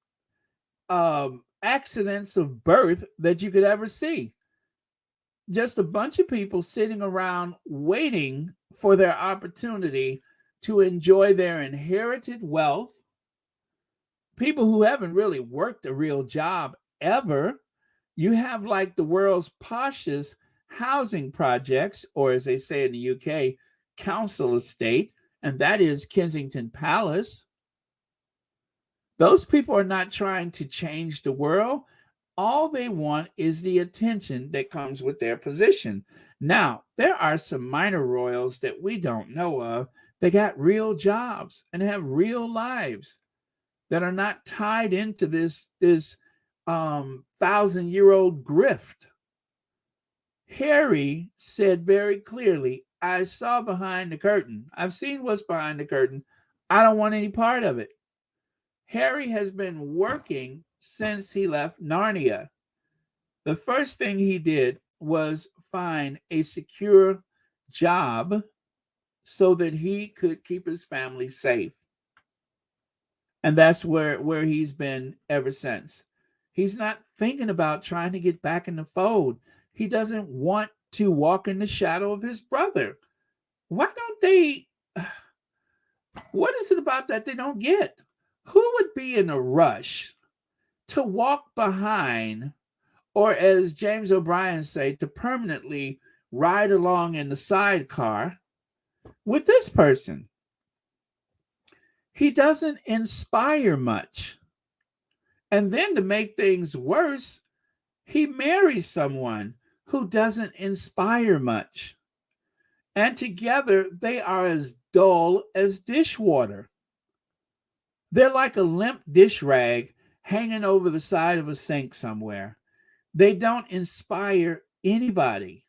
accidents of birth that you could ever see? Just a bunch of people sitting around waiting for their opportunity to enjoy their inherited wealth, people who haven't really worked a real job ever. You have like the world's poshest housing projects, or as they say in the UK, council estate, and that is Kensington Palace. Those people are not trying to change the world. All they want is the attention that comes with their position. Now, there are some minor royals that we don't know of that got real jobs and have real lives that are not tied into this 1,000-year-old grift. Harry said very clearly, I saw behind the curtain. I've seen what's behind the curtain. I don't want any part of it. Harry has been working since he left Narnia. The first thing he did was find a secure job so that he could keep his family safe. And that's where he's been ever since. He's not thinking about trying to get back in the fold. He doesn't want to walk in the shadow of his brother. Why don't they? What is it about that they don't get? Who would be in a rush to walk behind, or as James O'Brien say, to permanently ride along in the sidecar with this person? He doesn't inspire much. And then to make things worse, he marries someone who doesn't inspire much. And together they are as dull as dishwater. They're like a limp dish rag hanging over the side of a sink somewhere. They don't inspire anybody.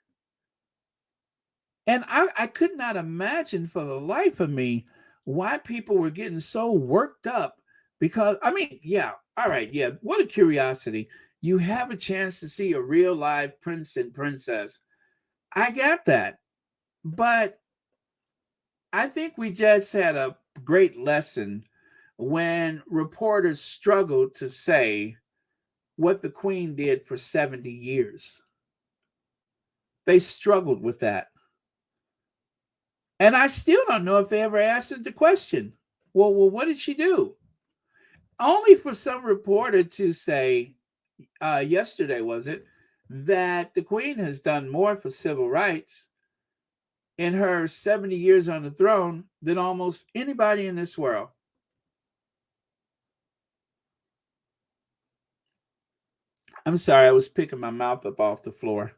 And I could not imagine for the life of me why people were getting so worked up because, I mean, yeah, all right, yeah, what a curiosity. You have a chance to see a real live prince and princess. I get that. But I think we just had a great lesson when reporters struggled to say what the Queen did for 70 years. They struggled with that. And I still don't know if they ever answered the question. Well, what did she do? Only for some reporter to say, yesterday was it, that the Queen has done more for civil rights in her 70 years on the throne than almost anybody in this world. I'm sorry, I was picking my mouth up off the floor.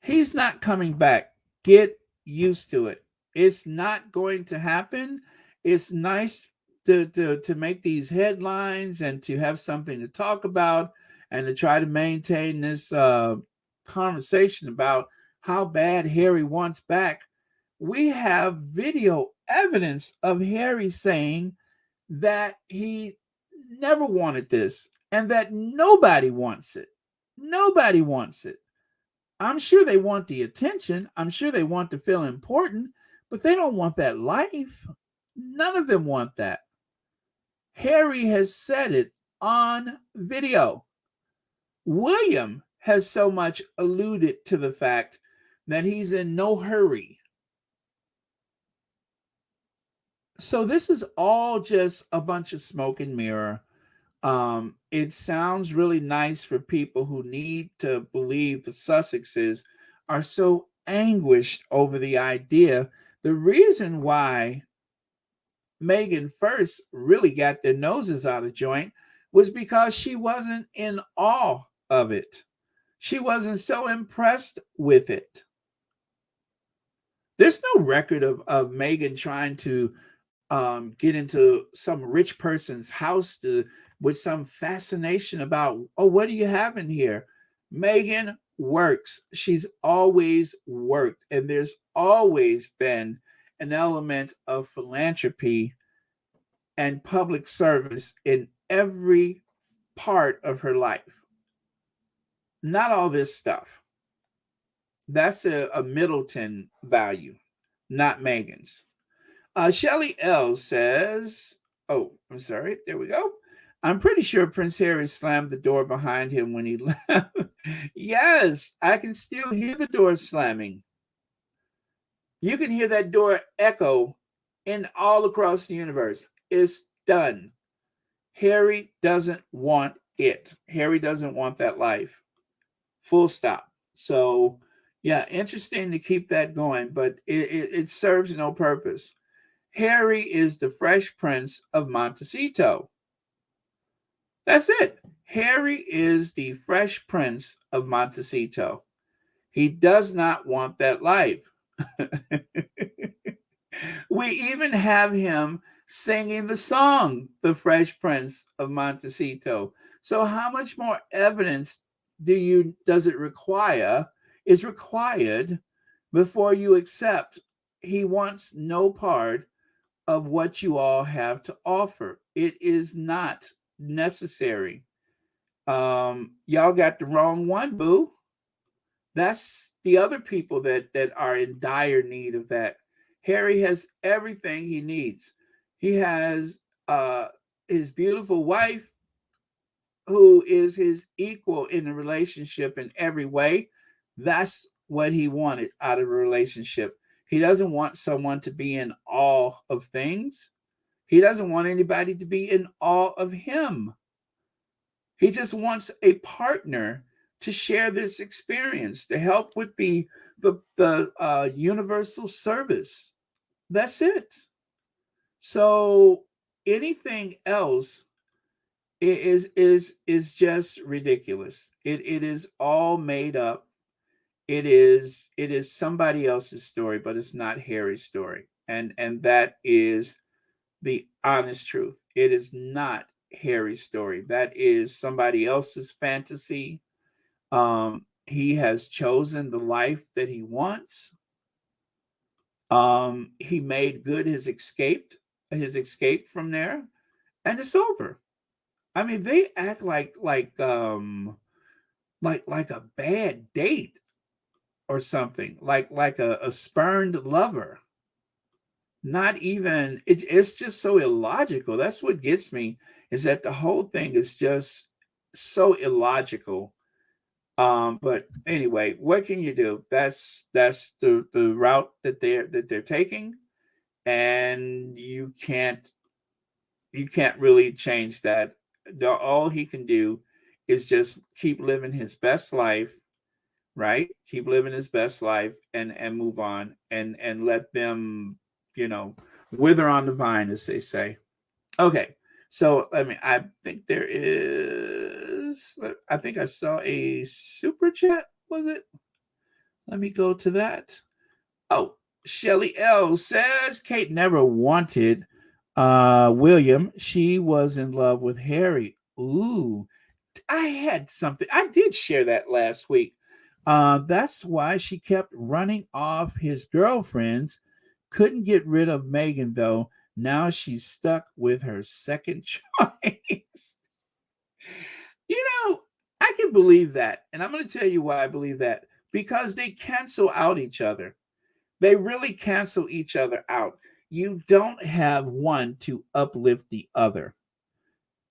He's not coming back. Get used to it. It's not going to happen. It's nice to make these headlines and to have something to talk about and to try to maintain this conversation about how bad Harry wants back. We have video evidence of Harry saying that he never wanted this and that nobody wants it. Nobody wants it. I'm sure they want the attention. I'm sure they want to feel important, but they don't want that life. None of them want that. Harry has said it on video. William has so much alluded to the fact that he's in no hurry. So this is all just a bunch of smoke and mirror. It sounds really nice for people who need to believe the Sussexes are so anguished over the idea. The reason why Meghan first really got their noses out of joint was because she wasn't in awe of it. She wasn't so impressed with it. There's no record of Meghan trying to get into some rich person's house with some fascination about, oh, what do you have in here? Meghan works. She's always worked, and there's always been an element of philanthropy and public service in every part of her life. Not all this stuff. That's a Middleton value, not Meghan's. Shelly L says, oh, I'm sorry. There we go. I'm pretty sure Prince Harry slammed the door behind him when he left. Yes, I can still hear the door slamming. You can hear that door echo in all across the universe. It's done. Harry doesn't want it. Harry doesn't want that life. Full stop. So, yeah, interesting to keep that going, but it serves no purpose. Harry is the Fresh Prince of Montecito. That's it. Harry is the Fresh Prince of Montecito. He does not want that life. We even have him singing the song, The Fresh Prince of Montecito. So how much more evidence does it is required before you accept he wants no part of what you all have to offer? It is not necessary. Y'all got the wrong one, boo. That's the other people that are in dire need of that. Harry has everything he needs. He has his beautiful wife, who is his equal in the relationship in every way. That's what he wanted out of a relationship. He doesn't want someone to be in awe of things. He doesn't want anybody to be in awe of him. He just wants a partner to share this experience, to help with the universal service. That's it. So anything else is just ridiculous. It is all made up. It is somebody else's story, but it's not Harry's story. And that is the honest truth. It is not Harry's story. That is somebody else's fantasy. He has chosen the life that he wants. He made good his escape from there, and it's over. I mean, they act like a bad date or something, like a spurned lover. Not even it's just so illogical. That's what gets me, is that the whole thing is just so illogical. But anyway, what can you do? That's the route that they're taking, and you can't really change that. All he can do is just keep living his best life, right? Keep living his best life and move on, and let them, wither on the vine, as they say. Okay. So, I think there is, I think I saw a super chat, was it? Let me go to that. Oh, Shelly L says Kate never wanted William. She was in love with Harry. Ooh, I had something. I did share that last week. That's why she kept running off his girlfriends. Couldn't get rid of Meghan, though. Now she's stuck with her second choice. I can believe that. And I'm going to tell you why I believe that. Because they cancel out each other. They really cancel each other out. You don't have one to uplift the other.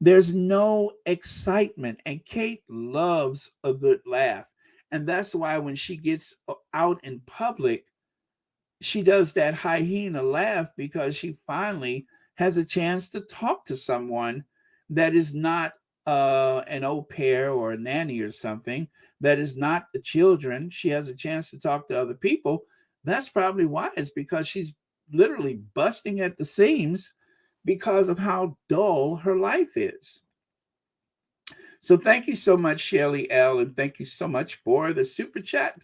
There's no excitement. And Kate loves a good laugh. And that's why when she gets out in public, she does that hyena laugh, because she finally has a chance to talk to someone that is not an au pair or a nanny or something, that is not the children. She has a chance to talk to other people. That's probably why. It's because she's literally busting at the seams because of how dull her life is. So thank you so much, Shelly L, and thank you so much for the super chat.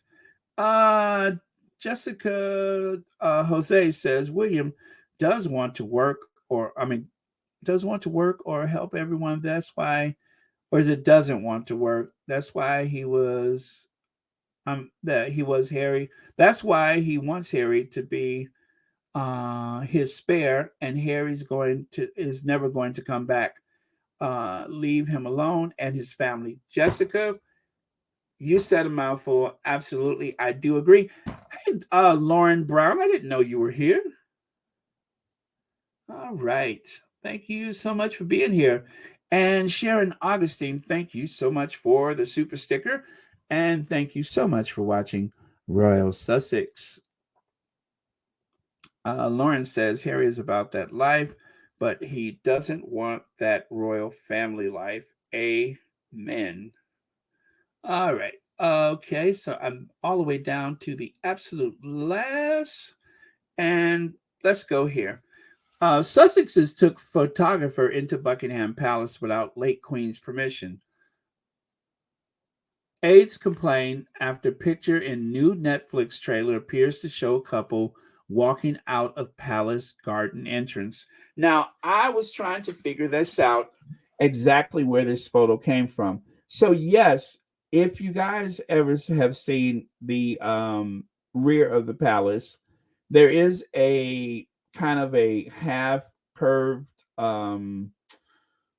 Uh, Jessica Jose says William does want to work, or I mean, does want to work or help everyone. That's why, or is it doesn't want to work? That's why he was Harry. That's why he wants Harry to be his spare, and Harry's going to is never going to come back. Leave him alone and his family. Jessica, you said a mouthful. Absolutely, I do agree. Hey, Lauren Brown, I didn't know you were here. All right. Thank you so much for being here. And Sharon Augustine, thank you so much for the super sticker. And thank you so much for watching Royal Sussex. Lauren says Harry is about that life, but he doesn't want that royal family life. Amen. All right. Okay, so I'm all the way down to the absolute last. And let's go here. Sussex's took photographer into Buckingham Palace without late Queen's permission. Aides complain after picture in new Netflix trailer appears to show couple walking out of palace garden entrance. Now, I was trying to figure this out exactly where this photo came from. So, yes, if you guys ever have seen the rear of the palace, there is a kind of a half curved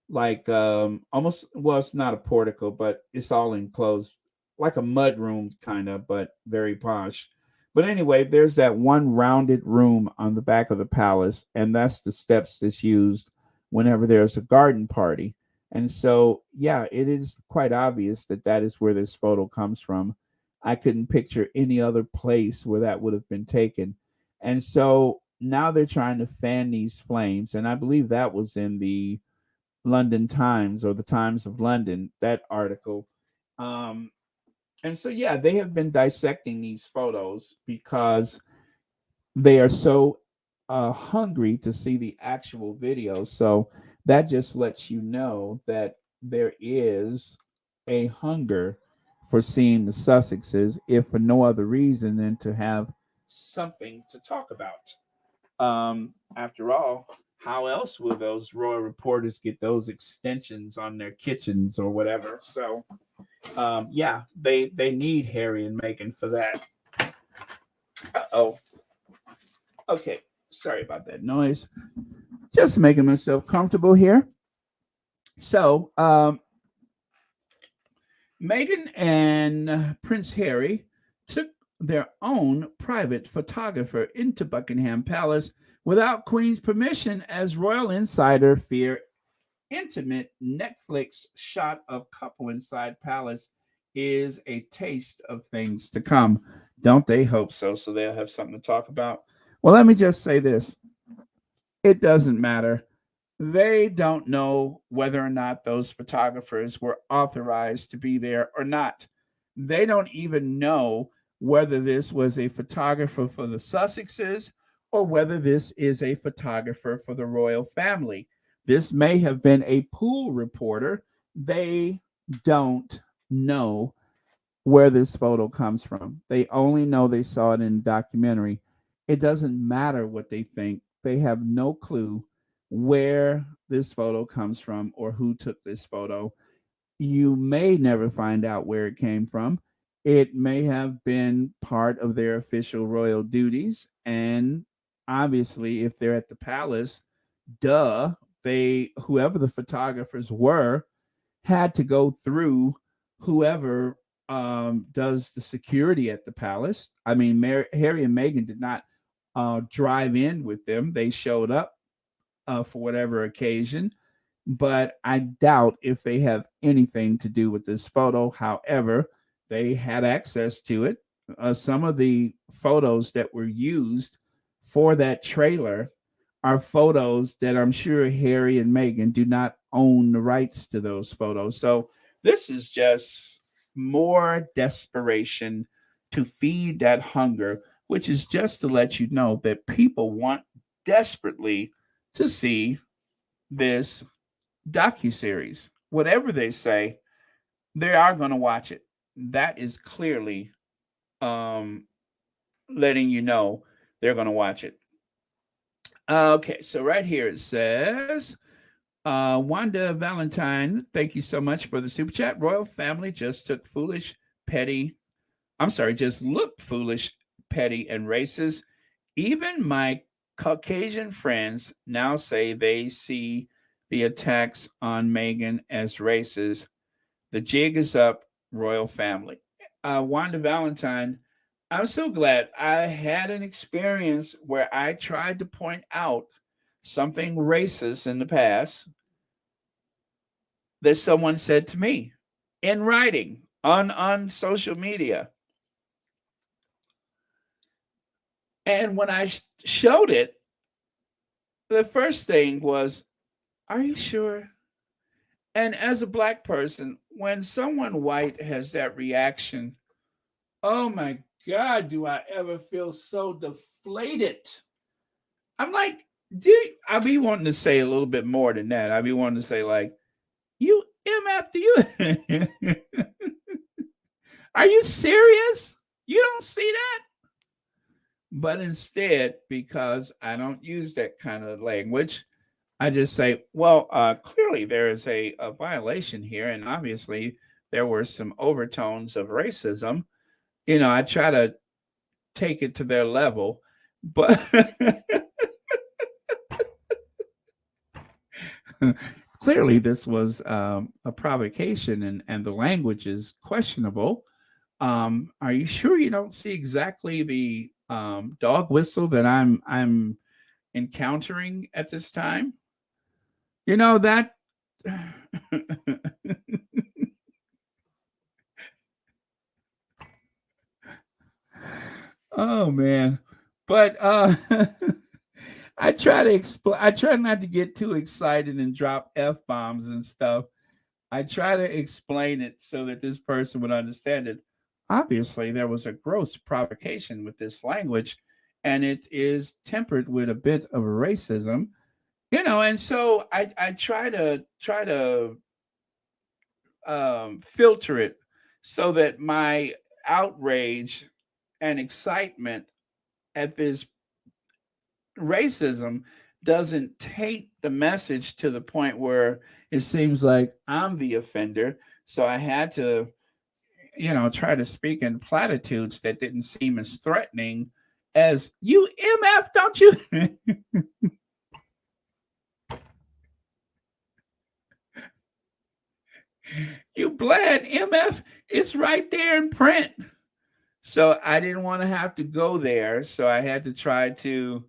like almost, well, it's not a portico, but it's all enclosed, like a mud room kind of, but very posh. But anyway, there's that one rounded room on the back of the palace, and that's the steps that's used whenever there's a garden party. And so, yeah, it is quite obvious that that is where this photo comes from. I couldn't picture any other place where that would have been taken. And so now they're trying to fan these flames, and I believe that was in the London Times or the Times of London, that article. Um, and so, yeah, they have been dissecting these photos because they are so hungry to see the actual video. So that just lets you know that there is a hunger for seeing the Sussexes, if for no other reason than to have something to talk about. After all, how else will those royal reporters get those extensions on their kitchens or whatever? So, yeah, they need Harry and Meghan for that. Oh, okay. Sorry about that noise. Just making myself comfortable here. So, Meghan and Prince Harry took their own private photographer into Buckingham Palace without Queen's permission, as royal insider fear intimate Netflix shot of couple inside palace is a taste of things to come. Don't they hope so? So they'll have something to talk about. Well, let me just say this: it doesn't matter. They don't know whether or not those photographers were authorized to be there or not. They don't even know whether this was a photographer for the Sussexes or whether this is a photographer for the royal family. This may have been a pool reporter. They don't know where this photo comes from. They only know they saw it in a documentary. It doesn't matter what they think. They have no clue where this photo comes from or who took this photo. You may never find out where it came from. It may have been part of their official royal duties. And obviously, if they're at the palace, duh, they, whoever the photographers were, had to go through whoever does the security at the palace. I mean, Harry and Meghan did not drive in with them. They showed up for whatever occasion, but I doubt if they have anything to do with this photo. However, they had access to it. Some of the photos that were used for that trailer are photos that I'm sure Harry and Meghan do not own the rights to those photos. So this is just more desperation to feed that hunger, which is just to let you know that people want desperately to see this docuseries. Whatever they say, they are going to watch it. That is clearly um, letting you know they're going to watch it. Okay, so right here it says, Wanda Valentine, thank you so much for the super chat. Royal family just took foolish, petty, I'm sorry, just looked foolish, petty, and racist. Even my Caucasian friends now say they see the attacks on Meghan as racist. The jig is up, royal family. Wanda Valentine, I'm so glad I had an experience where I tried to point out something racist in the past that someone said to me in writing on social media. And when I showed it, the first thing was, "Are you sure?" And as a black person, when someone white has that reaction, oh my God, do I ever feel so deflated? I'm like, dude, I be wanting to say a little bit more than that. I be wanting to say, like, you MF, do you? Are you serious? You don't see that? But instead, because I don't use that kind of language, I just say, well, clearly there is a violation here, and obviously there were some overtones of racism. I try to take it to their level, but clearly this was a provocation, and the language is questionable. Are you sure you don't see exactly the dog whistle that I'm encountering at this time? That oh man. But I try not to get too excited and drop F bombs and stuff. I try to explain it so that this person would understand it. Obviously, there was a gross provocation with this language, and it is tempered with a bit of racism. And so I try to filter it so that my outrage and excitement at this racism doesn't take the message to the point where it seems like I'm the offender. So I had to, try to speak in platitudes that didn't seem as threatening as you MF, don't you? You bled MF, it's right there in print. So I didn't want to have to go there. So I had to try to,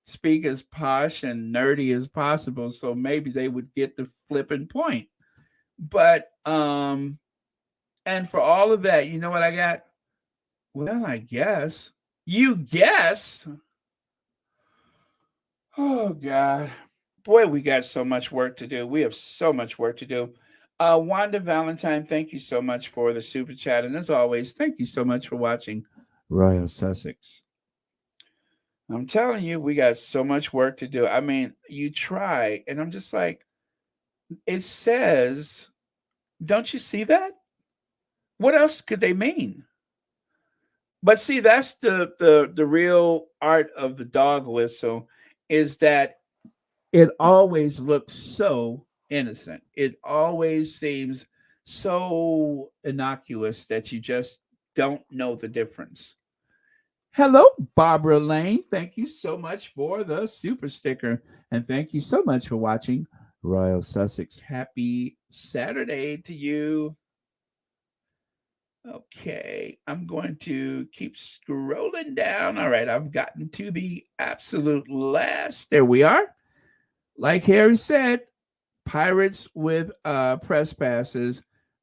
speak as posh and nerdy as possible. So maybe they would get the flipping point. But and for all of that, you know what I got? Well, I guess. You guess? Oh God. Boy, we got so much work to do. We have so much work to do. Wanda Valentine, thank you so much for the super chat. And as always, thank you so much for watching Royal Sussex. I'm telling you, we got so much work to do. I mean, you try, and I'm just like, it says, don't you see that? What else could they mean? But see, that's the real art of the dog whistle, is that it always looks so innocent. It always seems so innocuous that you just don't know the difference. Hello, Barbara Lane. Thank you so much for the super sticker. And thank you so much for watching Royal Sussex. Happy Saturday to you. Okay, I'm going to keep scrolling down. All right, I've gotten to the absolute last. There we are. Like Harry said, pirates with press passes,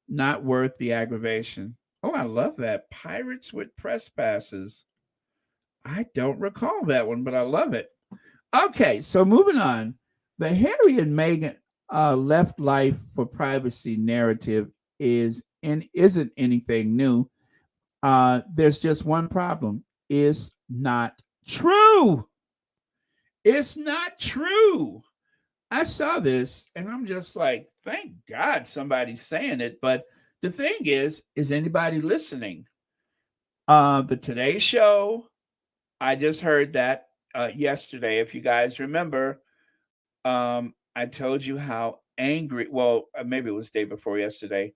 not worth the aggravation. Oh, I love that. Pirates with press passes. I don't recall that one, but I love it. Okay, so moving on. The Harry and Meghan left life for privacy narrative isn't anything new. There's just one problem. It's not true. It's not true. I saw this and I'm just like, thank God somebody's saying it. But the thing is anybody listening? The Today Show, I just heard that yesterday. If you guys remember, I told you how angry, well, maybe it was the day before yesterday.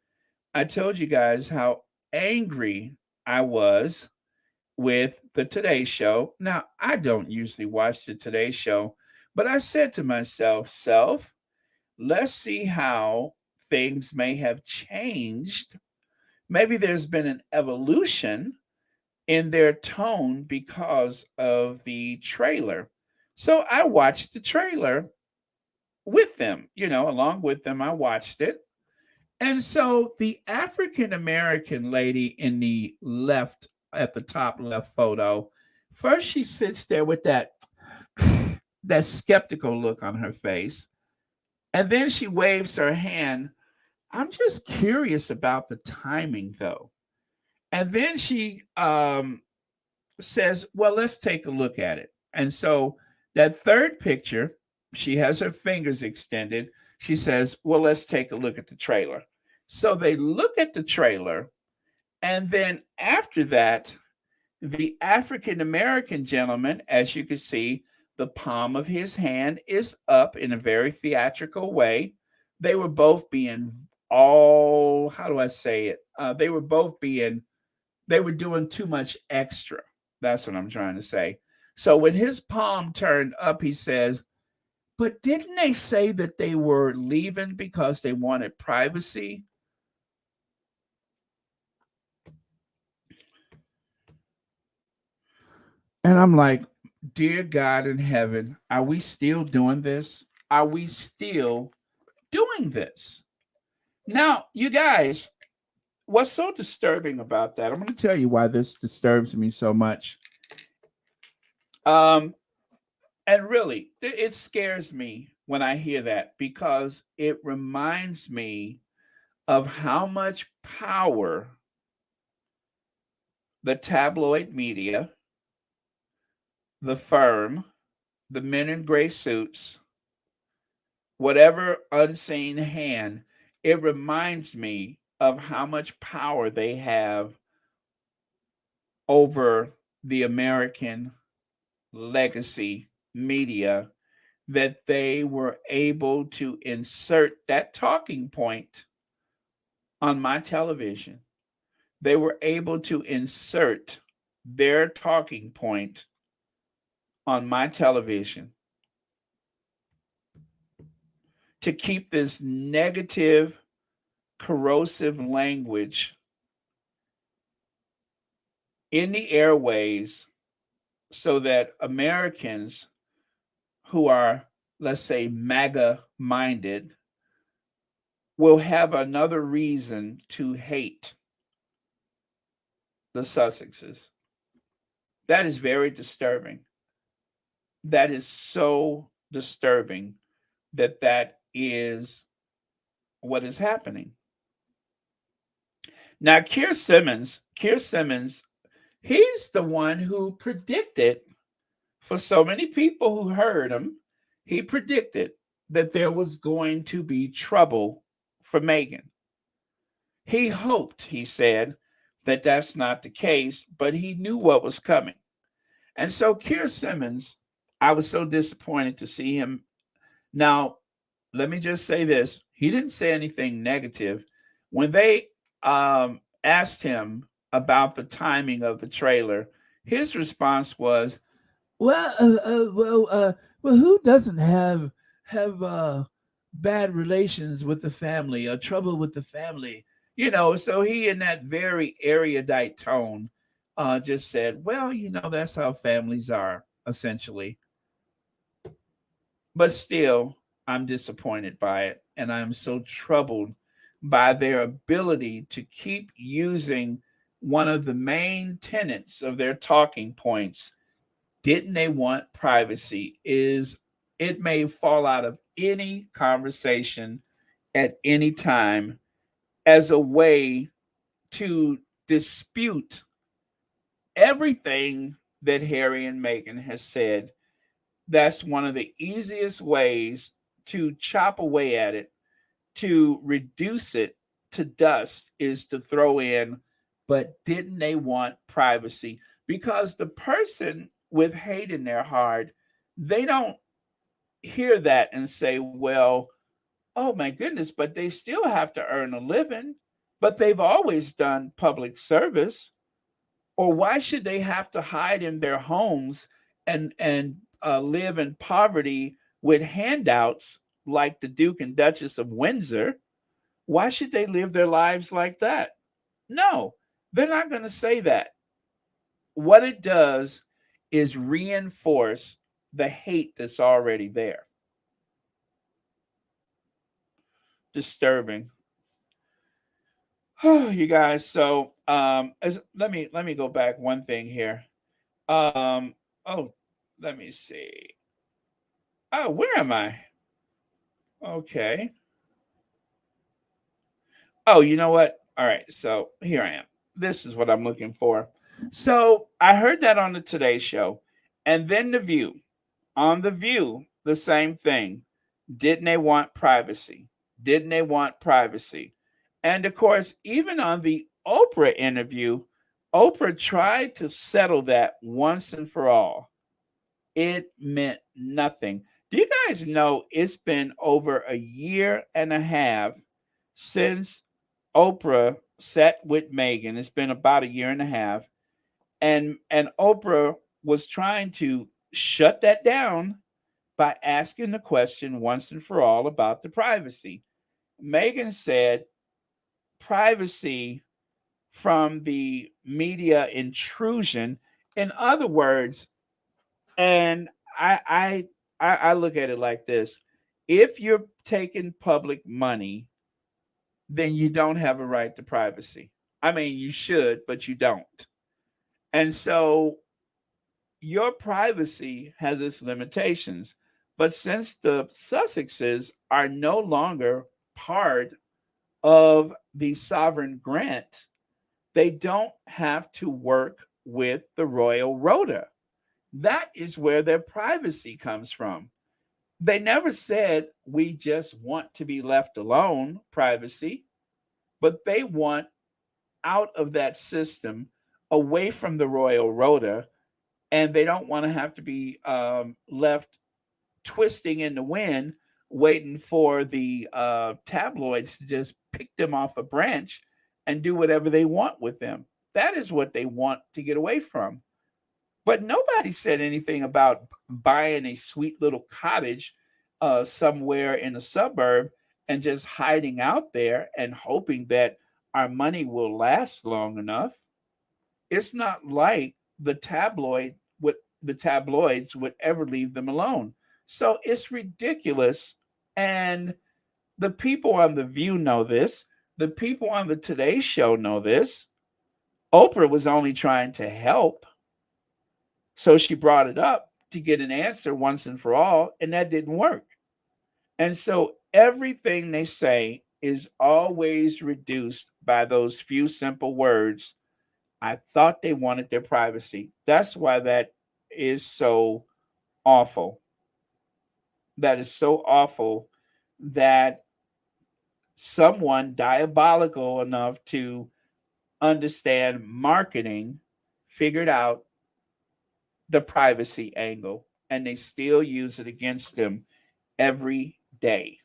I told you guys how angry I was with the Today Show. Now, I don't usually watch the Today Show, but I said to myself, let's see how things may have changed. Maybe there's been an evolution in their tone because of the trailer. So I watched the trailer with them, along with them. I watched it. And so the African American lady in the left, at the top left photo, first she sits there with that skeptical look on her face, and then she waves her hand. I'm just curious about the timing though. And then she says, "Well, let's take a look at it." And so that third picture, she has her fingers extended. She says, "Well, let's take a look at the trailer." So they look at the trailer, and then after that, the African American gentleman, as you can see, the palm of his hand is up in a very theatrical way. They were both being all, how do I say it? They were doing too much extra. That's what I'm trying to say. So when his palm turned up, he says, "But didn't they say that they were leaving because they wanted privacy?" And I'm like, dear God in heaven, are we still doing this? Are we still doing this? Now, you guys, what's so disturbing about that? I'm going to tell you why this disturbs me so much. Um, and really, it scares me when I hear that because it reminds me of how much power the tabloid media, the firm, the men in gray suits, whatever unseen hand, it reminds me of how much power they have over the American legacy media, that they were able to insert that talking point on my television. They were able to insert their talking point on my television to keep this negative, corrosive language in the airways so that Americans who are, let's say, MAGA minded will have another reason to hate the Sussexes. That is very disturbing. That is so disturbing that is what is happening. Now, Keir Simmons, he's the one who predicted, for so many people who heard him, he predicted that there was going to be trouble for Meghan. He hoped, he said, that that's not the case, but he knew what was coming. And so Keir Simmons, I was so disappointed to see him. Now, let me just say this. He didn't say anything negative. When they asked him about the timing of the trailer, his response was, well, who doesn't have bad relations with the family or trouble with the family? So he, in that very erudite tone, just said, "Well, that's how families are, essentially." But still, I'm disappointed by it, and I'm so troubled by their ability to keep using one of the main tenets of their talking points. Didn't they want privacy? Is it may fall out of any conversation at any time as a way to dispute everything that Harry and Meghan has said. That's one of the easiest ways to chop away at it, to reduce it to dust, is to throw in, but didn't they want privacy? Because the person with hate in their heart, they don't hear that and say, well, oh my goodness, but they still have to earn a living, but they've always done public service. Or why should they have to hide in their homes and live in poverty with handouts like the Duke and Duchess of Windsor? Why should they live their lives like that? No, they're not going to say that. What it does is reinforce the hate that's already there. Disturbing. Oh, you guys. So, let me go back one thing here. Um, oh, let me see. Oh, where am I? Okay. Oh, you know what? All right. So here I am. This is what I'm looking for. So I heard that on the Today Show, and then the View. On the View, the same thing. Didn't they want privacy? Didn't they want privacy? And of course, even on the Oprah interview, Oprah tried to settle that once and for all. It meant nothing. Do you guys know it's been over a year and a half since Oprah sat with Meghan? It's been about a year and a half, and Oprah was trying to shut that down by asking the question once and for all about the privacy. Meghan said privacy from the media intrusion. In other words, and I look at it like this: if you're taking public money, then you don't have a right to privacy. I mean, you should, but you don't. And so your privacy has its limitations. But since the Sussexes are no longer part of the sovereign grant, they don't have to work with the royal rota. That is where their privacy comes from. They never said we just want to be left alone, privacy, but they want out of that system, away from the royal rota, and they don't want to have to be left twisting in the wind, waiting for the tabloids to just pick them off a branch and do whatever they want with them. That is what they want to get away from. But nobody said anything about buying a sweet little cottage somewhere in a suburb and just hiding out there and hoping that our money will last long enough. It's not like the tabloids would ever leave them alone. So it's ridiculous. And the people on the View know this. The people on the Today Show know this. Oprah was only trying to help. So she brought it up to get an answer once and for all, and that didn't work. And so everything they say is always reduced by those few simple words. I thought they wanted their privacy. That's why that is so awful. That is so awful that someone diabolical enough to understand marketing figured out the privacy angle, and they still use it against them every day.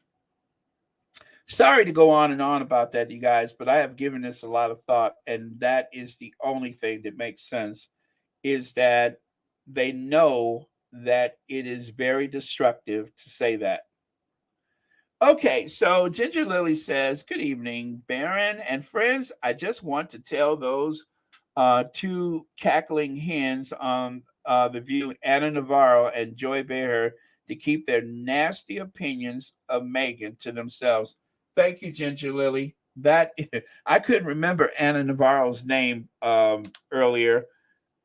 Sorry to go on and on about that, you guys, but I have given this a lot of thought, and that is the only thing that makes sense is that they know that it is very destructive to say that. Okay, so Ginger Lily says, good evening, Baron and friends. I just want to tell those two cackling hens on The View, Anna Navarro and Joy Behar, to keep their nasty opinions of Meghan to themselves. Thank you, Ginger Lily. That I couldn't remember Anna Navarro's name earlier,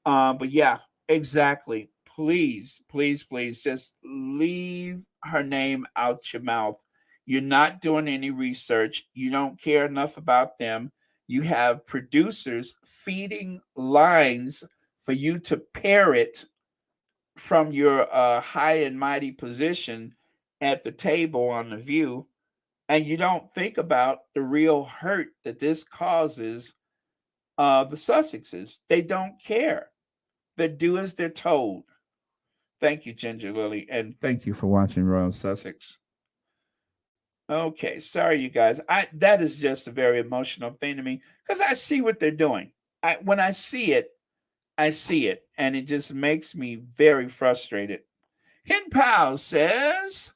but yeah, exactly. Please, please, please just leave her name out your mouth. You're not doing any research. You don't care enough about them. You have producers feeding lines for you to parrot from your high and mighty position, at the table on the View, and you don't think about the real hurt that this causes the Sussexes. They don't care. They do as they're told. Thank you, Ginger Lily, and thank you for watching Royal Sussex. Okay, sorry, you guys. I That is just a very emotional thing to me because I see what they're doing. When I see it, and it just makes me very frustrated. Hin Pao says,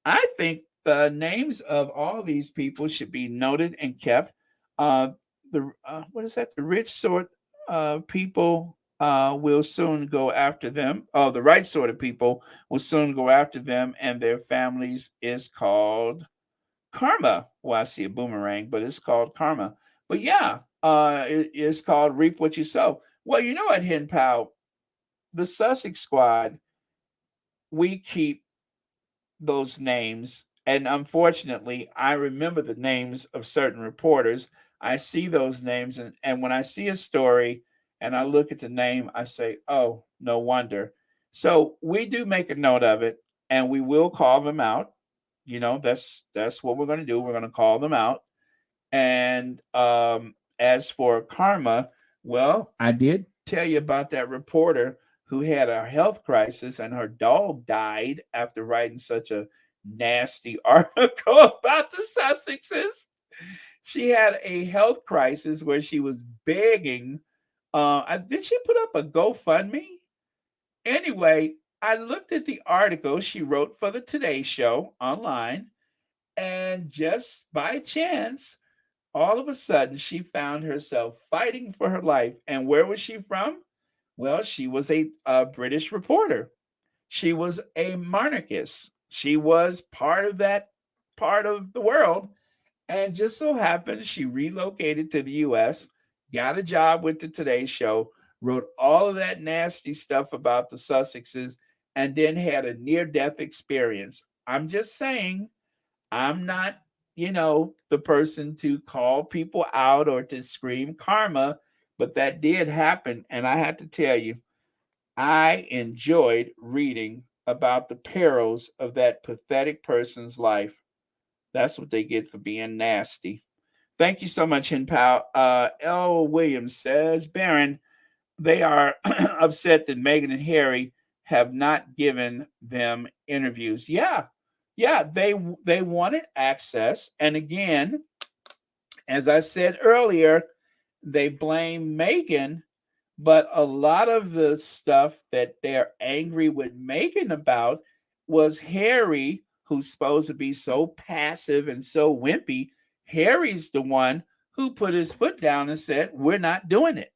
I think the names of all these people should be noted and kept. The What is that? The rich sort of people will soon go after them. Oh, the right sort of people will soon go after them and their families. Is called karma. Well, I see a boomerang, but it's called karma. But yeah, it's called reap what you sow. Well, you know what, Hen Pal, the Sussex squad, we keep those names. And unfortunately, I remember the names of certain reporters. I see those names, and when I see a story and I look at the name, I say, oh, no wonder. So we do make a note of it, and we will call them out. You know, that's what we're going to do. We're going to call them out. And as for karma, well, I did tell you about that reporter who had a health crisis and her dog died after writing such a nasty article about the Sussexes. She had a health crisis where she was begging. Did she put up a GoFundMe? Anyway, I looked at the article she wrote for the Today Show online, and just by chance, all of a sudden she found herself fighting for her life. And where was she from? Well, she was a British reporter. She was a monarchist. She was part of that part of the world. And just so happened she relocated to the US, got a job with the Today Show, wrote all of that nasty stuff about the Sussexes, and then had a near death experience. I'm just saying, I'm not, the person to call people out or to scream karma, but that did happen. And I have to tell you, I enjoyed reading about the perils of that pathetic person's life. That's what they get for being nasty. Thank you so much, Hin Pao. L. Williams says, Baron, they are upset that Meghan and Harry have not given them interviews. Yeah, yeah, they wanted access, and again, as I said earlier, they blame Meghan, but a lot of the stuff that they're angry with Meghan about was Harry, who's supposed to be so passive and so wimpy. Harry's the one who put his foot down and said, we're not doing it.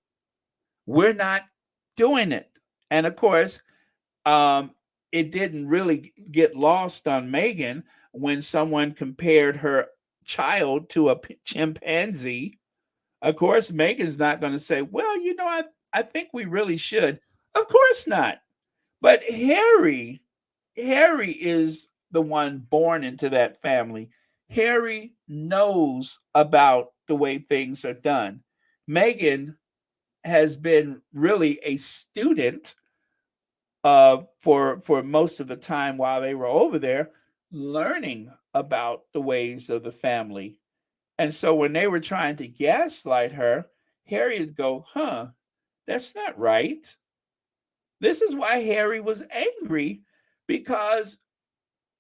We're not doing it. And of course, um, it didn't really get lost on Meghan when someone compared her child to a chimpanzee. Of course, Meghan's not going to say, well, I think we really should. Of course not. But Harry is the one born into that family. Harry knows about the way things are done. Meghan has been really a student for most of the time while they were over there, learning about the ways of the family. And so when they were trying to gaslight her, Harry would go, huh, that's not right. This is why Harry was angry, because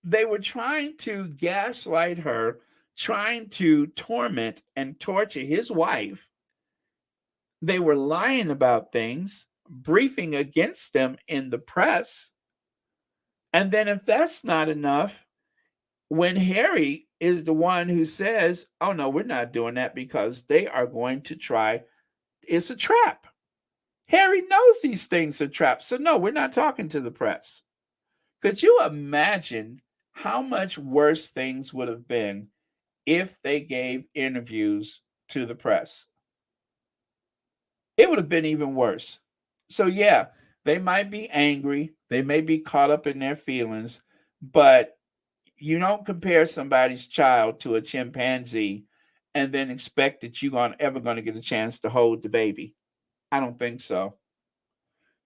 they were trying to gaslight her, trying to torment and torture his wife. They were lying about things, briefing against them in the press. And then, if that's not enough, when Harry is the one who says, oh, no, we're not doing that because they are going to try, it's a trap. Harry knows these things are traps. So, no, we're not talking to the press. Could you imagine how much worse things would have been if they gave interviews to the press? It would have been even worse. So, yeah, they might be angry, they may be caught up in their feelings, but you don't compare somebody's child to a chimpanzee and then expect that you're ever going to get a chance to hold the baby. I don't think so.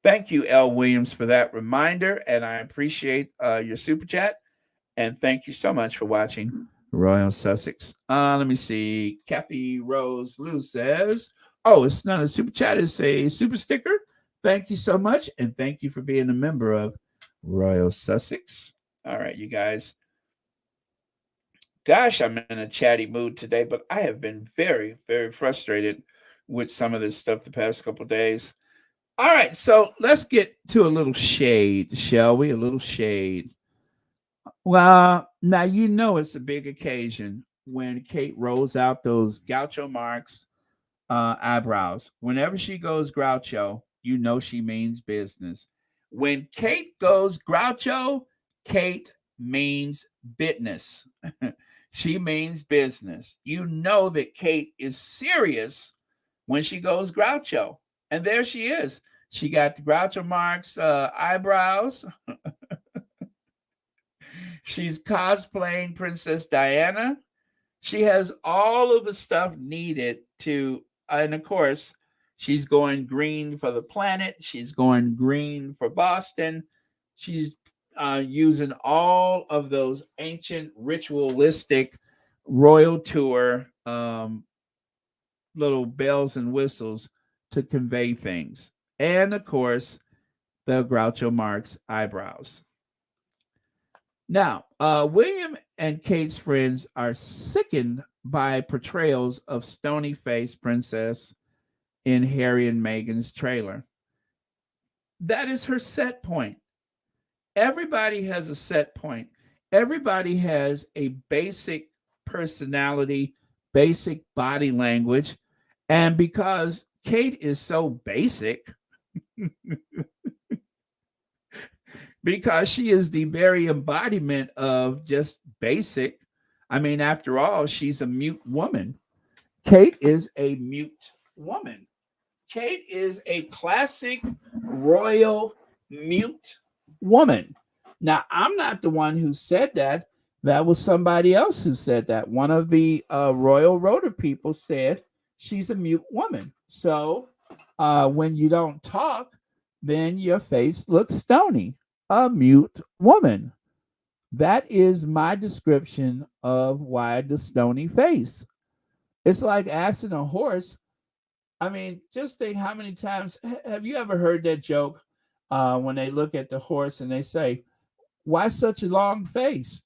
Thank you, L. Williams, for that reminder, and I appreciate your super chat. And thank you so much for watching Royal Sussex. Let me see. Kathy Rose Lou says, oh, it's not a super chat, it's a super sticker. Thank you so much. And thank you for being a member of Royal Sussex. All right, you guys. Gosh, I'm in a chatty mood today, but I have been very, very frustrated with some of this stuff the past couple days. All right, so let's get to a little shade, shall we? A little shade. Well, now you know it's a big occasion when Kate rolls out those groucho marks eyebrows. Whenever she goes groucho, you know she means business. When Kate goes groucho, Kate means business. She means business. You know that Kate is serious when she goes groucho. And there she is. She got the groucho marks eyebrows. She's cosplaying Princess Diana. She has all of the stuff needed to, and of course, she's going green for the planet. She's going green for Boston. She's using all of those ancient ritualistic royal tour little bells and whistles to convey things. And of course, the Groucho Marx eyebrows. Now, William and Kate's friends are sickened by portrayals of stony faced princess in Harry and Meghan's trailer. That is her set point. Everybody has a set point. Everybody has a basic personality, basic body language. And because Kate is so basic, because she is the very embodiment of just basic. I mean, after all, she's a mute woman. Kate is a mute woman. Kate is a classic royal mute woman. Now, I'm not the one who said that. That was somebody else who said that. One of the royal rotor people said she's a mute woman. So when you don't talk, then your face looks stony. A mute woman. That is my description of why the stony face. It's like asking a horse. I mean, just think how many times have you ever heard that joke when they look at the horse and they say, why such a long face?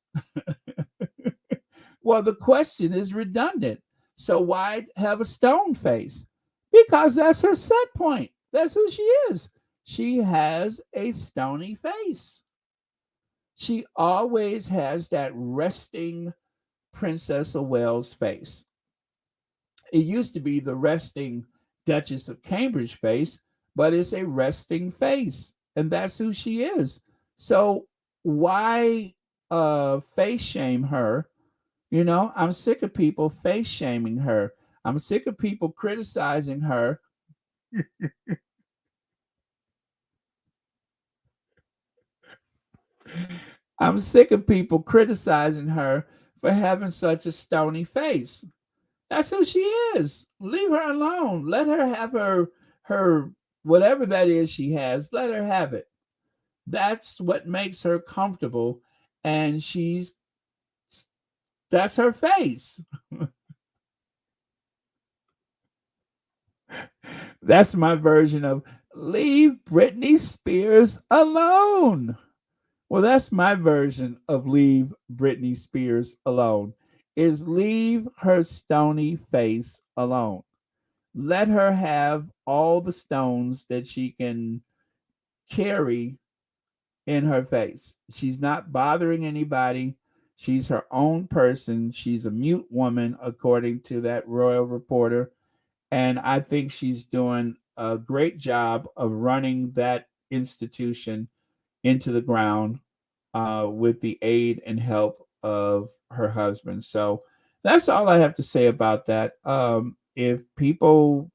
Well, the question is redundant. So why have a stone face? Because that's her set point. That's who she is. She has a stony face. She always has that resting Princess of Wales face. It used to be the resting Duchess of Cambridge face, but it's a resting face. And that's who she is. So why face shame her? You know, I'm sick of people face shaming her. I'm sick of people criticizing her. I'm sick of people criticizing her for having such a stony face. That's who she is. Leave her alone. Let her have her whatever that is she has. Let her have it. That's what makes her comfortable, and that's her face. That's my version of leave Britney Spears alone. Well, that's my version of leave Britney Spears alone. Is leave her stony face alone. Let her have all the stones that she can carry in her face. She's not bothering anybody. She's her own person. She's a mute woman, according to that royal reporter. And I think she's doing a great job of running that institution into the ground with the aid and help of her husband. So that's all I have to say about that. If people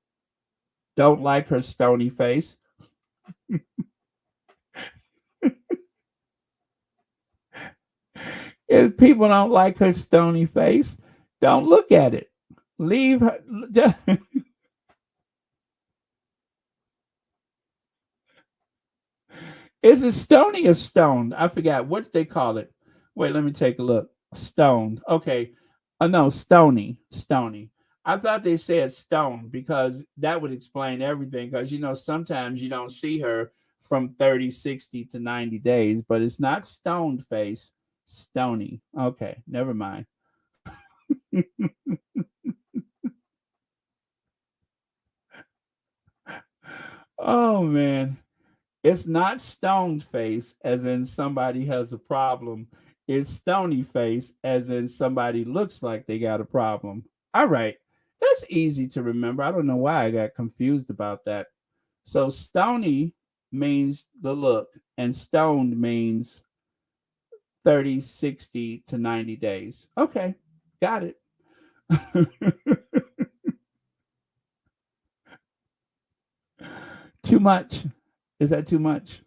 don't like her stony face, if people don't like her stony face, don't look at it. Leave her. Is it stony or stoned? I forgot what they call it. Wait, let me take a look. Stoned. Okay. No, stony. Stony. I thought they said stone because that would explain everything. Because, sometimes you don't see her from 30, 60 to 90 days, but it's not stoned face, stony. Okay. Never mind. Oh, man. It's not stoned face, as in somebody has a problem. It's stony face, as in somebody looks like they got a problem. All right. That's easy to remember. I don't know why I got confused about that. So, stony means the look, and stoned means 30, 60 to 90 days. Okay. Got it. Too much. Is that too much?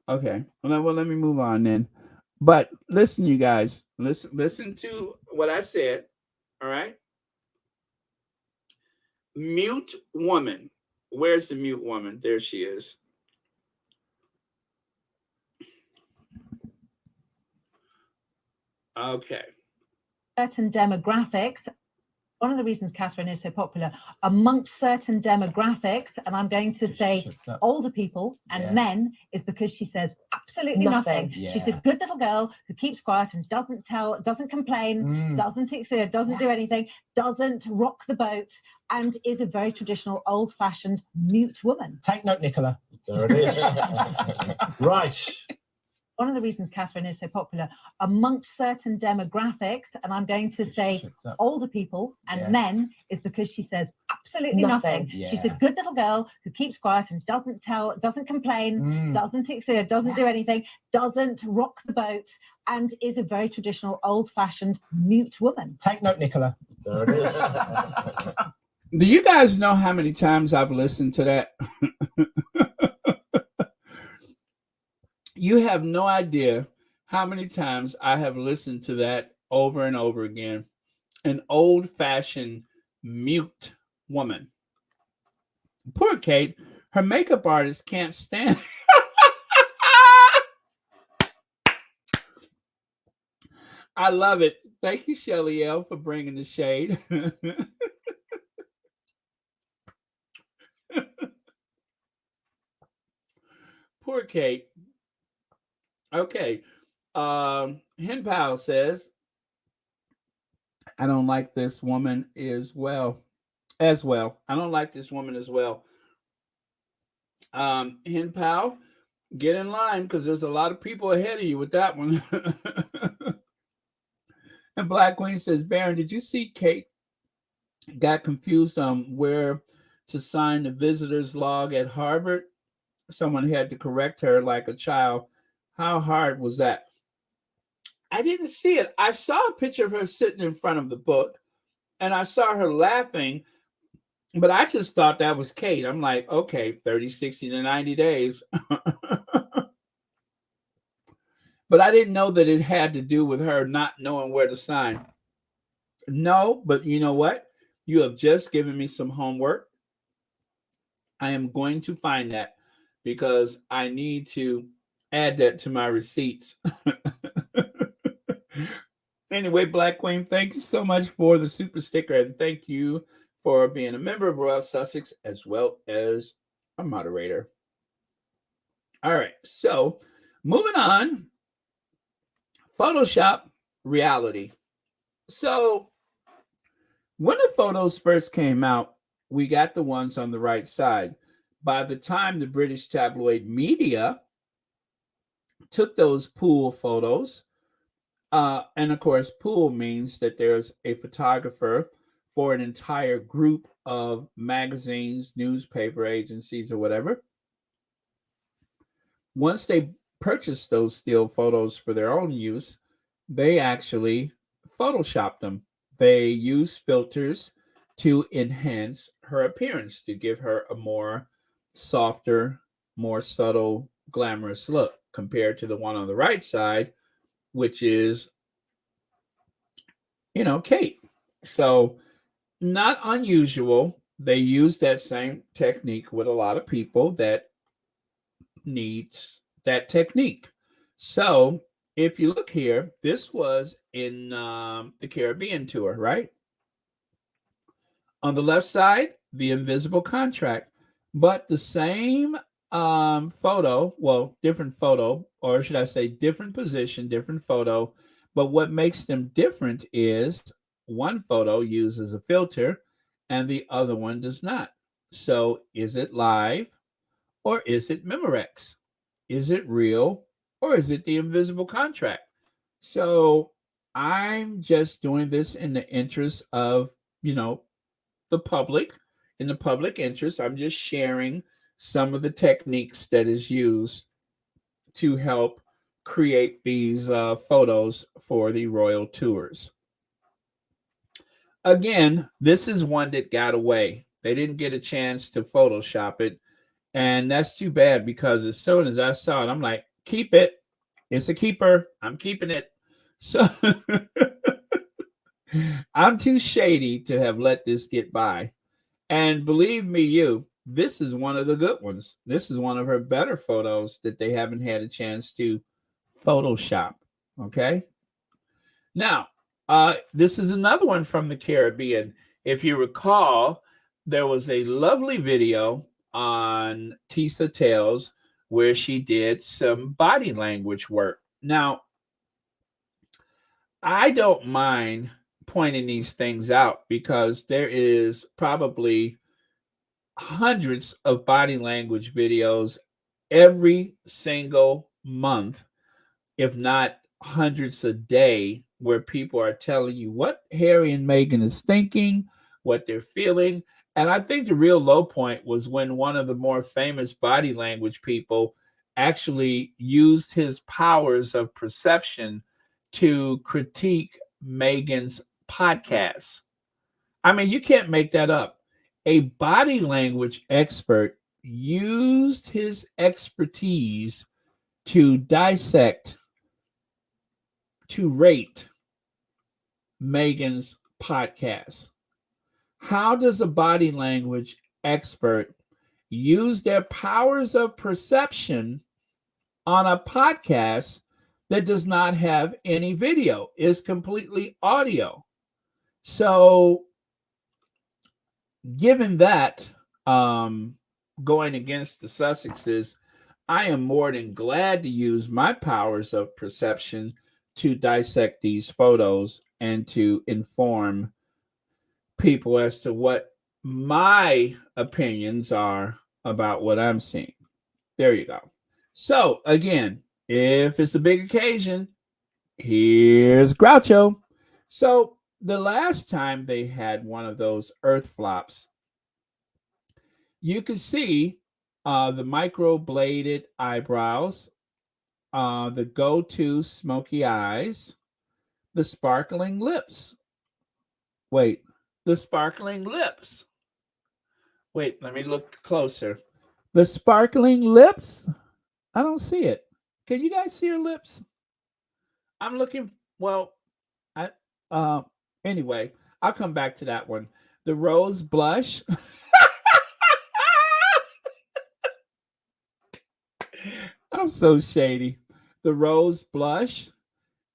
Okay. Well, let me move on then. But listen, you guys, listen to what I said. All right. Mute woman. Where's the mute woman? There she is. Okay. Certain demographics. One of the reasons Catherine is so popular amongst certain demographics, and I'm going to say older people and men, is because she says absolutely nothing. Yeah. She's a good little girl who keeps quiet and doesn't complain, doesn't do anything, doesn't rock the boat, and is a very traditional, old-fashioned mute woman. Take note, Nicola. There it is. Right. One of the reasons Catherine is so popular amongst certain demographics, and I'm going to say older people and men, is because she says absolutely nothing. Yeah. She's a good little girl who keeps quiet and doesn't complain, doesn't do anything, doesn't rock the boat, and is a very traditional, old-fashioned mute woman. Take note, Nicola. There it is. Do you guys know how many times I've listened to that? You have no idea how many times I have listened to that over and over again. An old-fashioned mute woman. Poor Kate. Her makeup artist can't stand. I love it. Thank you, Shelly L, for bringing the shade. Poor Kate. Okay. Hen Pal says, I don't like this woman as well. I don't like this woman as well. Hen Pal, get in line because there's a lot of people ahead of you with that one. And Black Queen says, Baron, did you see Kate got confused on where to sign the visitor's log at Harvard? Someone had to correct her like a child. How hard was that? I didn't see it. I saw a picture of her sitting in front of the book, and I saw her laughing, but I just thought that was Kate. I'm like, okay, 30, 60 to 90 days. But I didn't know that it had to do with her not knowing where to sign. No, but you know what? You have just given me some homework. I am going to find that because I need to add that to my receipts. Anyway, Black Queen, thank you so much for the super sticker, and thank you for being a member of Royal Sussex as well as a moderator. All right, so moving on. Photoshop reality. So when the photos first came out, we got the ones on the right side. By the time the British tabloid media took those pool photos, and of course, pool means that there's a photographer for an entire group of magazines, newspaper agencies, or whatever. Once they purchased those still photos for their own use, they actually photoshopped them. They used filters to enhance her appearance, to give her a more softer, more subtle, glamorous look compared to the one on the right side, which is, Kate. So not unusual. They use that same technique with a lot of people that needs that technique. So if you look here, this was in the Caribbean tour, right? On the left side, the invisible contract, but the same photo, well, different photo, or should I say different position, different photo. But what makes them different is one photo uses a filter and the other one does not. So is it live or is it Memorex? Is it real or is it the invisible contract? So I'm just doing this in the interest of, the public, in the public interest. I'm just sharing some of the techniques that is used to help create these photos for the royal tours. Again, this is one that got away. They didn't get a chance to Photoshop it. And that's too bad because as soon as I saw it, I'm like, keep it. It's a keeper. I'm keeping it. So I'm too shady to have let this get by. And believe me, this is one of the good ones. This is one of her better photos that they haven't had a chance to Photoshop. Okay. Now, this is another one from the Caribbean. If you recall, there was a lovely video on Tisa Tales where she did some body language work. Now, I don't mind pointing these things out because there is probably hundreds of body language videos every single month, if not hundreds a day, where people are telling you what Harry and Meghan is thinking, what they're feeling. And I think the real low point was when one of the more famous body language people actually used his powers of perception to critique Meghan's podcast. I mean, you can't make that up. A body language expert used his expertise to dissect, to rate Meghan's podcast. How does a body language expert use their powers of perception on a podcast that does not have any video, is completely audio? So, given that, going against the Sussexes, I am more than glad to use my powers of perception to dissect these photos and to inform people as to what my opinions are about what I'm seeing. There you go. So, again, if it's a big occasion, here's Groucho. So, the last time they had one of those earth flops, you could see the micro-bladed eyebrows, the go-to smoky eyes, the sparkling lips. Wait, the sparkling lips. Wait, let me look closer. The sparkling lips? I don't see it. Can you guys see her lips? I'm looking, well, anyway, I'll come back to that one. The rose blush. I'm so shady. The rose blush.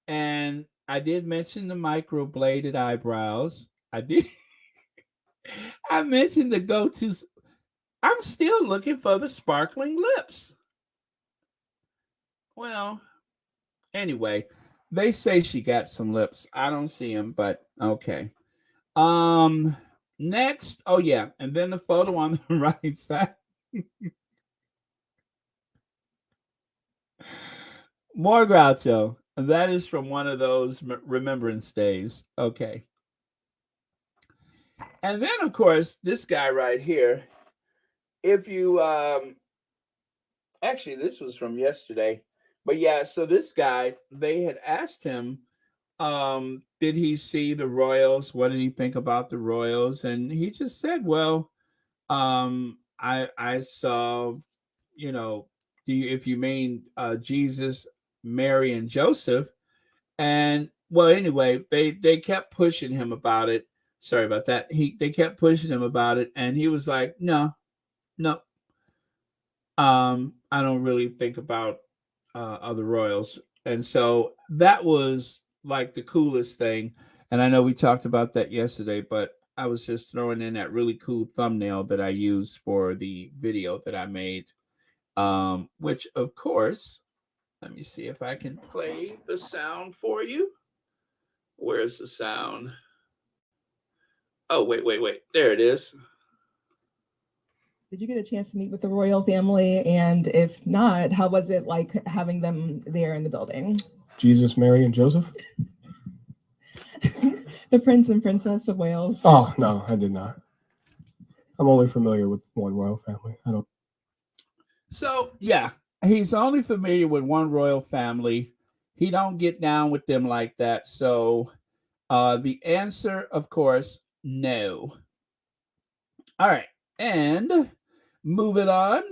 And I did mention the microbladed eyebrows. I did. I mentioned the go-to. I'm still looking for the sparkling lips. Well, anyway, they say she got some lips. I don't see them, but okay. Next, oh yeah, and then the photo on the right side. More Groucho. That is from one of those remembrance days. Okay. And then, of course, this guy right here. If you actually, this was from yesterday, but yeah. So this guy, they had asked him, did he see the Royals? What did he think about the Royals? And he just said, well, I saw, if you mean Jesus, Mary, and Joseph. And well, anyway, they kept pushing him about it. Sorry about that. They kept pushing him about it, and he was like, no. I don't really think about other royals. And so that was like the coolest thing. And I know we talked about that yesterday, but I was just throwing in that really cool thumbnail that I used for the video that I made. Which of course, let me see if I can play the sound for you. Where's the sound? Oh, wait. There it is. Did you get a chance to meet with the royal family? And if not, how was it like having them there in the building? Jesus, Mary, and Joseph? The Prince and Princess of Wales. Oh, no, I did not. I'm only familiar with one royal family. I don't. So, yeah, he's only familiar with one royal family. He don't get down with them like that. So, the answer, of course, no. All right, and move it on.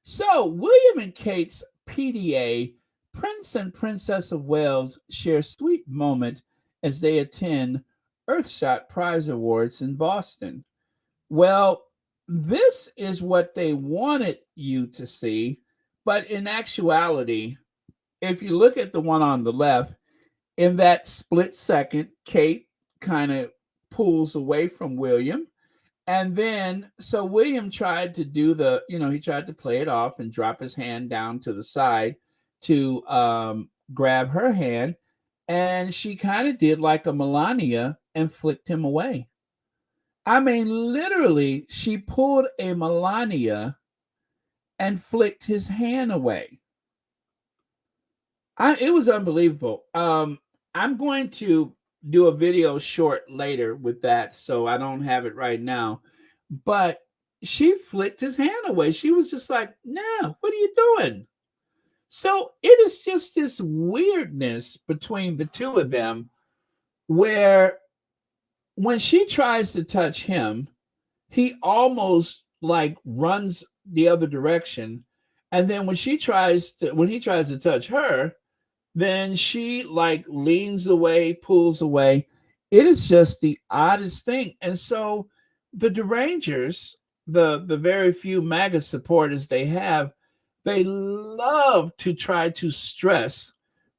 So, William and Kate's PDA, Prince and Princess of Wales, share sweet moment as they attend Earthshot Prize Awards in Boston. Well, this is what they wanted you to see, but in actuality, if you look at the one on the left, in that split second, Kate kind of pulls away from William. And then, so William tried to do he tried to play it off and drop his hand down to the side to grab her hand. And she kind of did like a Melania and flicked him away. I mean, literally, she pulled a Melania and flicked his hand away. It was unbelievable. I'm going to do a video short later with that, so I don't have it right now. But she flicked his hand away. She was just like, "No, what are you doing?" So it is just this weirdness between the two of them, where when she tries to touch him, he almost like runs the other direction, and then when he tries to touch her, then she like leans away, pulls away. It is just the oddest thing. And so the derangers, the very few MAGA supporters they have, they love to try to stress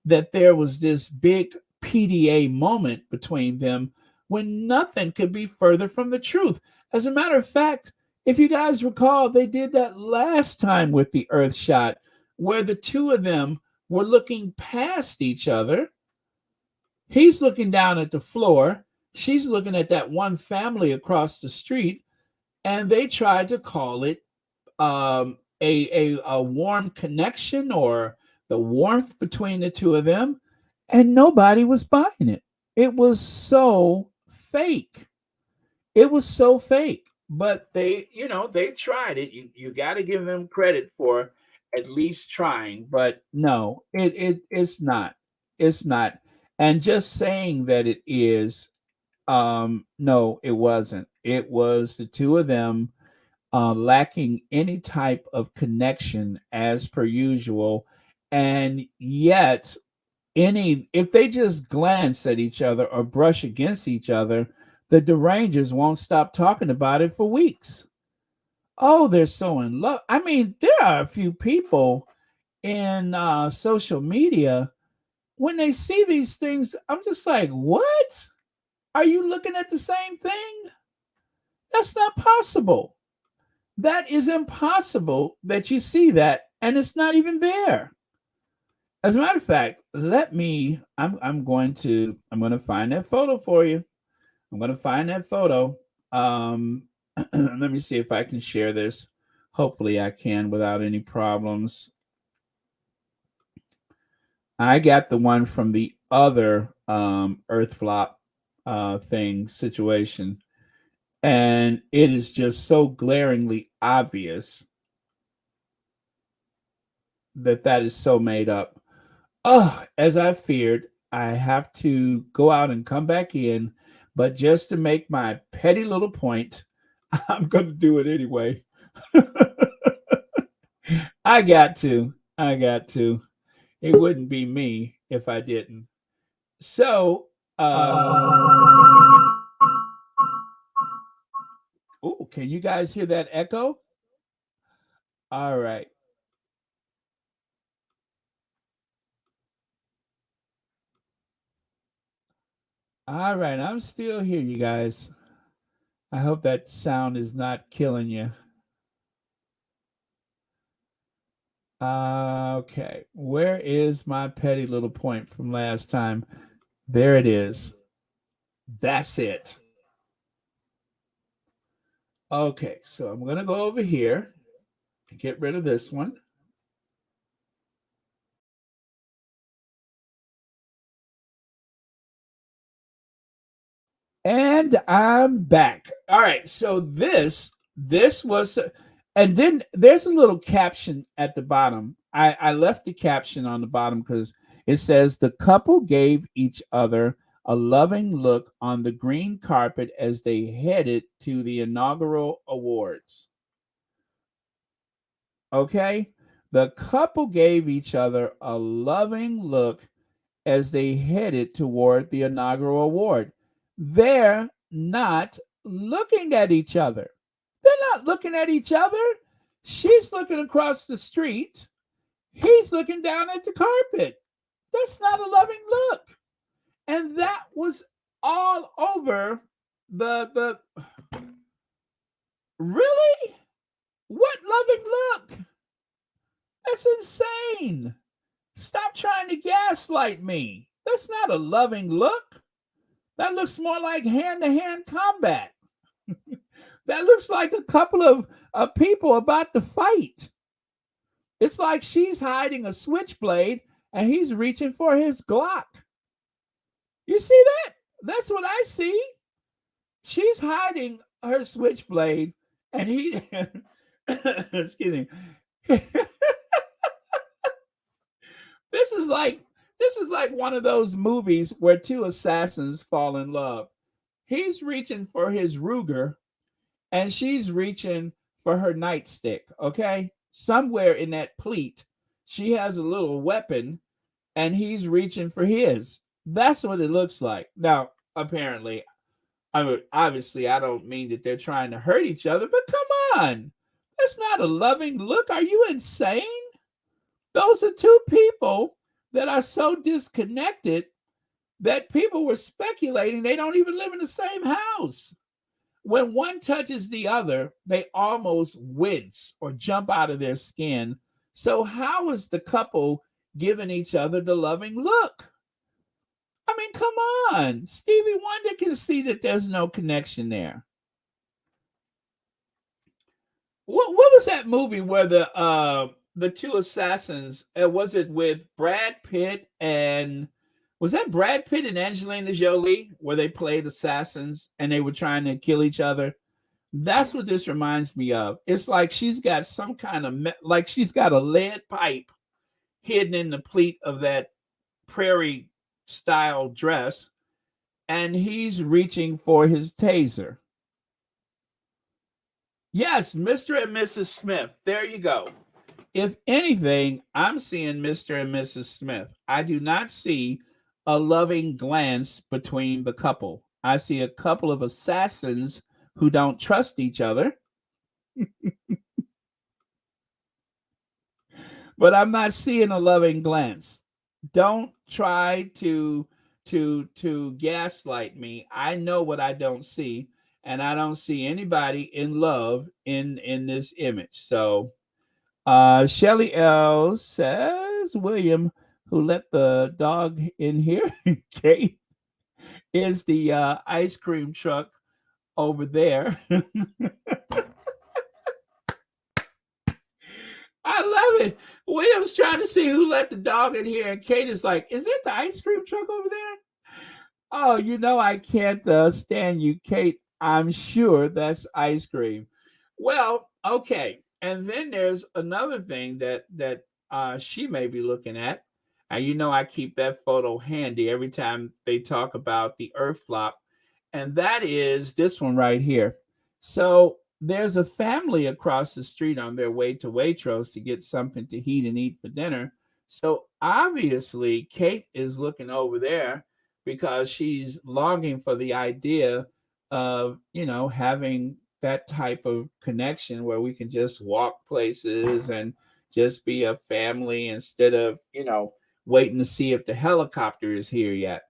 that there was this big PDA moment between them when nothing could be further from the truth. As a matter of fact, if you guys recall, they did that last time with the Earth shot, where the two of them were looking past each other. He's looking down at the floor. She's looking at that one family across the street, and they tried to call it a warm connection or the warmth between the two of them, and nobody was buying it. It was so fake. It was so fake. But they tried it. You got to give them credit for at least trying. But no, it's not. It's not. And just saying that it is, no, it wasn't. It was the two of them lacking any type of connection as per usual. And yet, if they just glance at each other or brush against each other, the derangers won't stop talking about it for weeks. Oh, they're so in love. I mean, there are a few people in social media, when they see these things, I'm just like, what? Are you looking at the same thing? That's not possible. That is impossible that you see that, and it's not even there. As a matter of fact, I'm going to find that photo for you. I'm going to find that photo. Let me see if I can share this. Hopefully I can without any problems. I got the one from the other Earth flop situation. And it is just so glaringly obvious that is so made up. Oh, as I feared, I have to go out and come back in. But just to make my petty little point, I'm going to do it anyway. I got to. It wouldn't be me if I didn't. So, can you guys hear that echo? All right. All right, I'm still here, you guys. I hope that sound is not killing you. Okay, where is my petty little point from last time? There it is. That's it. Okay, so I'm going to go over here and get rid of this one. And I'm back. All right, so this was, and then there's a little caption at the bottom. I left the caption on the bottom because it says the couple gave each other a loving look on the green carpet as they headed to the inaugural awards. Okay, the couple gave each other a loving look as they headed toward the inaugural award. They're not looking at each other. They're not looking at each other. She's looking across the street. He's looking down at the carpet. That's not a loving look. And that was all over the really? What loving look? That's insane. Stop trying to gaslight me. That's not a loving look. That looks more like hand-to-hand combat. That looks like a couple of people about to fight. It's like she's hiding a switchblade and he's reaching for his Glock. You see that? That's what I see. She's hiding her switchblade and he excuse me. This is like one of those movies where two assassins fall in love. He's reaching for his Ruger and she's reaching for her nightstick, okay? Somewhere in that pleat, she has a little weapon and he's reaching for his. That's what it looks like. Now, apparently, obviously, I don't mean that they're trying to hurt each other, but come on. That's not a loving look. Are you insane? Those are two people that are so disconnected that people were speculating they don't even live in the same house. When one touches the other, they almost wince or jump out of their skin. So how is the couple giving each other the loving look? I mean, come on. Stevie Wonder can see that there's no connection there. What was that movie where the two assassins, was it with Brad Pitt and was that Brad Pitt and Angelina Jolie where they played assassins and they were trying to kill each other? That's what this reminds me of. It's like she's got some kind of like she's got a lead pipe hidden in the pleat of that prairie style dress and he's reaching for his taser. Yes, Mr. and Mrs. Smith. There you go. If anything, I'm seeing Mr. and Mrs. Smith. I do not see a loving glance between the couple. I see a couple of assassins who don't trust each other. But I'm not seeing a loving glance. Don't try to gaslight me. I know what I don't see, and I don't see anybody in love in this image. So Shelly L says William, who let the dog in here, Kate, is the ice cream truck over there. I love it. William's trying to see who let the dog in here, and Kate is like, "Is it the ice cream truck over there?" Oh, you know I can't stand you, Kate. I'm sure that's ice cream. Well, okay. And then there's another thing that she may be looking at. And you know I keep that photo handy every time they talk about the Earth flop. And that is this one right here. So there's a family across the street on their way to Waitrose to get something to heat and eat for dinner. So obviously Kate is looking over there because she's longing for the idea of, having that type of connection where we can just walk places and just be a family instead of, waiting to see if the helicopter is here yet.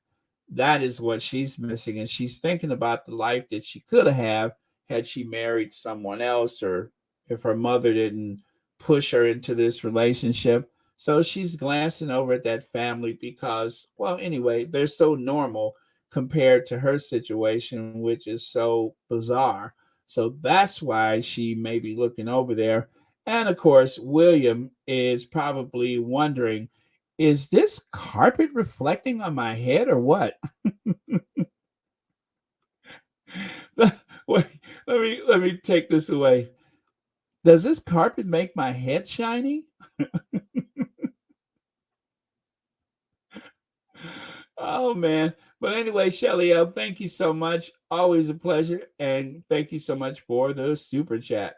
That is what she's missing. And she's thinking about the life that she could have had she married someone else, or if her mother didn't push her into this relationship. So she's glancing over at that family because, well, anyway, they're so normal compared to her situation, which is so bizarre. So that's why she may be looking over there. And of course, William is probably wondering, is this carpet reflecting on my head or what? Wait, let me take this away. Does this carpet make my head shiny? Oh man. But anyway, Shelly, thank you so much. Always a pleasure. And thank you so much for the super chat.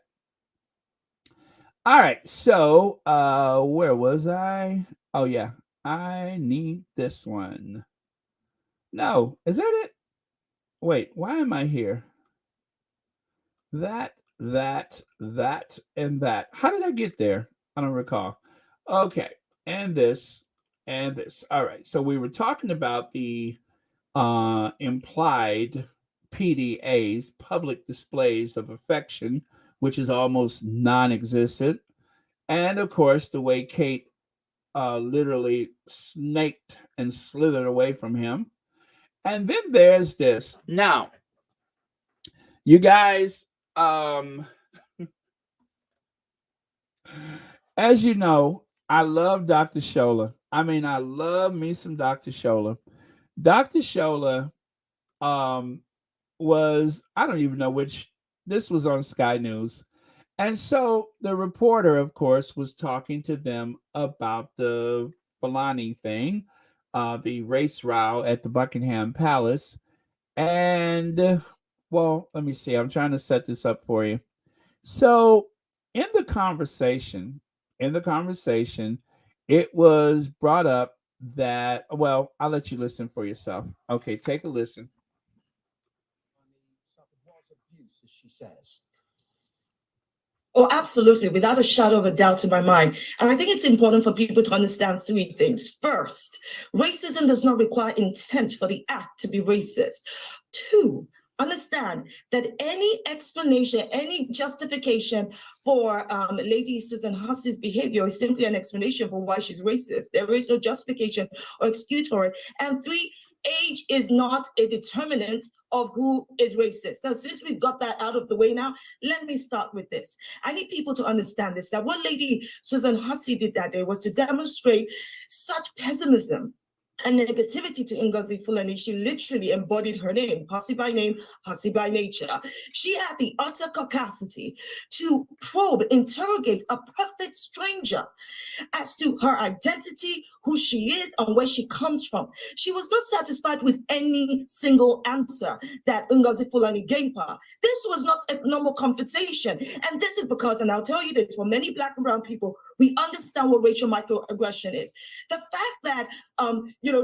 All right. So where was I? Oh yeah. I need this one. No, is that it? Wait, why am I here? That, and that. How did I get there? I don't recall. Okay. And this, and this. All right. So we were talking about the implied PDAs, public displays of affection, which is almost non-existent. And of course, the way Kate literally snaked and slithered away from him. And then there's this. Now, you guys, as you know, I love Dr. Shola. I mean, I love me some Dr. Shola. Dr. Shola was, I don't even know which, this was on Sky News. And so the reporter, of course, was talking to them about the Fulani thing, the race row at the Buckingham Palace. And, well, let me see. I'm trying to set this up for you. So in the conversation, it was brought up that, well, I'll let you listen for yourself. Okay, take a listen. As she says. Oh, absolutely, without a shadow of a doubt in my mind. And I think it's important for people to understand three things. First, racism does not require intent for the act to be racist. Two, understand that any explanation, any justification for Lady Susan Hussey's behavior is simply an explanation for why she's racist. There is no justification or excuse for it. And three, age is not a determinant of who is racist. Now, since we've got that out of the way now, let me start with this. I need people to understand this, that what Lady Susan Hussey did that day was to demonstrate such pessimism and negativity to Ngozi Fulani. She literally embodied her name, Hussey by name, Hussey by nature. She had the utter capacity to probe, interrogate a perfect stranger as to her identity, who she is, and where she comes from. She was not satisfied with any single answer that Ngozi Fulani gave her. This was not a normal conversation. And this is because, and I'll tell you this, for many Black and brown people, we understand what racial microaggression is. The fact that,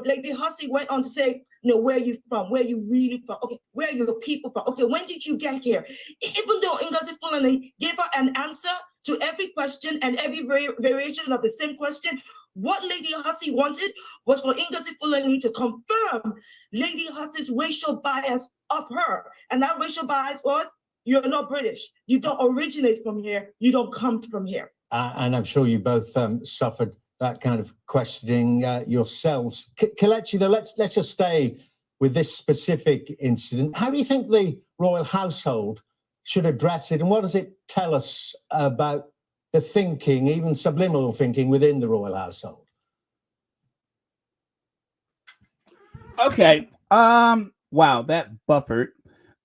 Lady Hussey went on to say, where are you from? Where are you really from? Okay, where are your people from? Okay, when did you get here? Even though Ngozi Fulani gave her an answer to every question and every variation of the same question, what Lady Hussey wanted was for Ngozi Fulani to confirm Lady Hussey's racial bias of her. And that racial bias was, you're not British. You don't originate from here. You don't come from here. And I'm sure you both suffered that kind of questioning yourselves. Kelechi, though, let's just stay with this specific incident. How do you think the royal household should address it, and what does it tell us about the thinking, even subliminal thinking, within the royal household? Okay. Wow, that buffered.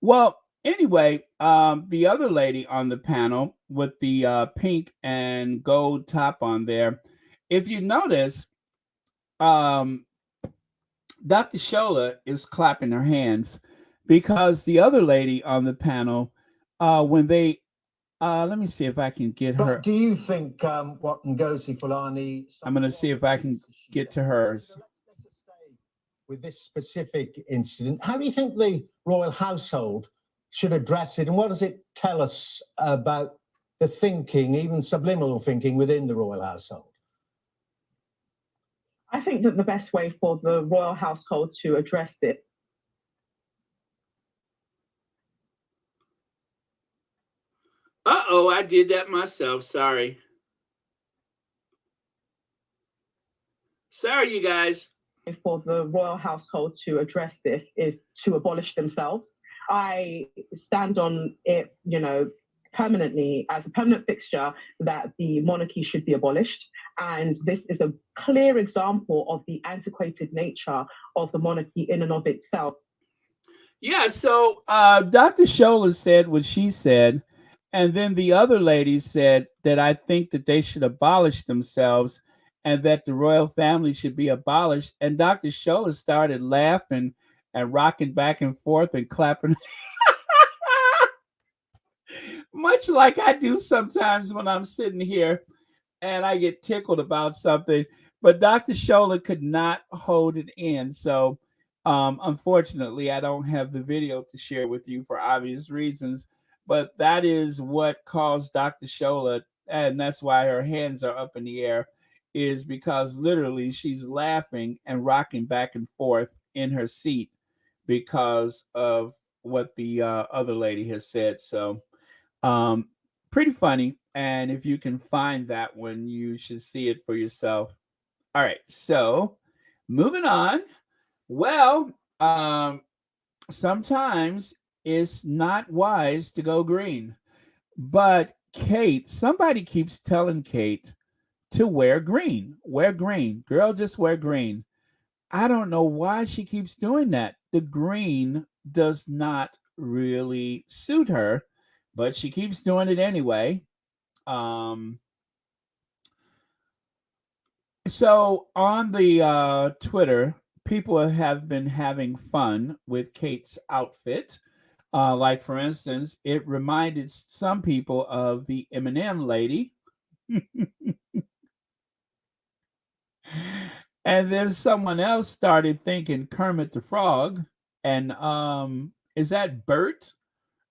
Well, anyway, the other lady on the panel with the pink and gold top on there, if you notice, Dr. Shola is clapping her hands because the other lady on the panel, when they, let me see if I can get her. But do you think what Ngozi Fulani... I'm going to see if I can get to hers. Let's just stay with this specific incident. How do you think the royal household should address it, and what does it tell us about the thinking, even subliminal thinking, within the royal household? I think that the best way for the royal household to address it. Uh-oh, I did that myself. Sorry. Sorry, you guys. For the royal household to address this is to abolish themselves. I stand on it, permanently as a permanent fixture that the monarchy should be abolished. And this is a clear example of the antiquated nature of the monarchy in and of itself. Yeah, so Dr. Shola said what she said, and then the other lady said that I think that they should abolish themselves and that the royal family should be abolished. And Dr. Shola started laughing and rocking back and forth and clapping, much like I do sometimes when I'm sitting here and I get tickled about something. But Dr. Shola could not hold it in. So unfortunately, I don't have the video to share with you for obvious reasons. But that is what caused Dr. Shola, and that's why her hands are up in the air, is because literally she's laughing and rocking back and forth in her seat because of what the other lady has said. So um, pretty funny. And if you can find that one, you should see it for yourself. All right. So moving on. Well, sometimes it's not wise to go green. But Kate, somebody keeps telling Kate to wear green. Wear green. Girl, just wear green. I don't know why she keeps doing that. The green does not really suit her, but she keeps doing it anyway. Um, so on the Twitter, people have been having fun with Kate's outfit. Like for instance, it reminded some people of the Eminem lady. And then someone else started thinking Kermit the Frog. And is that Bert?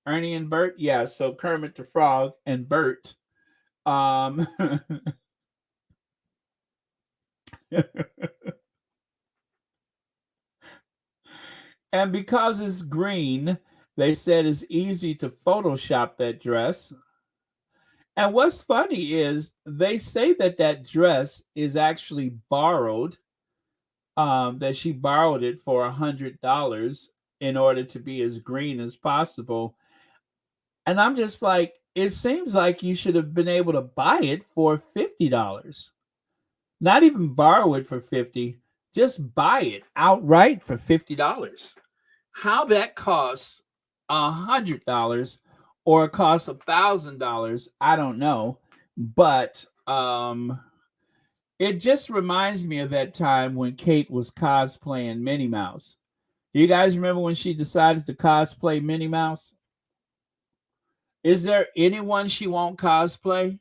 Ernie and Bert? Yeah, so Kermit the Frog and Bert. Um and because it's green, they said it's easy to Photoshop that dress. And what's funny is they say that that dress is actually borrowed, that she borrowed it for $100 in order to be as green as possible. And I'm just like, it seems like you should have been able to buy it for $50. Not even borrow it for 50, just buy it outright for $50. How that costs $100 or it costs $1,000, I don't know. But it just reminds me of that time when Kate was cosplaying Minnie Mouse. You guys remember when she decided to cosplay Minnie Mouse? Is there anyone she won't cosplay?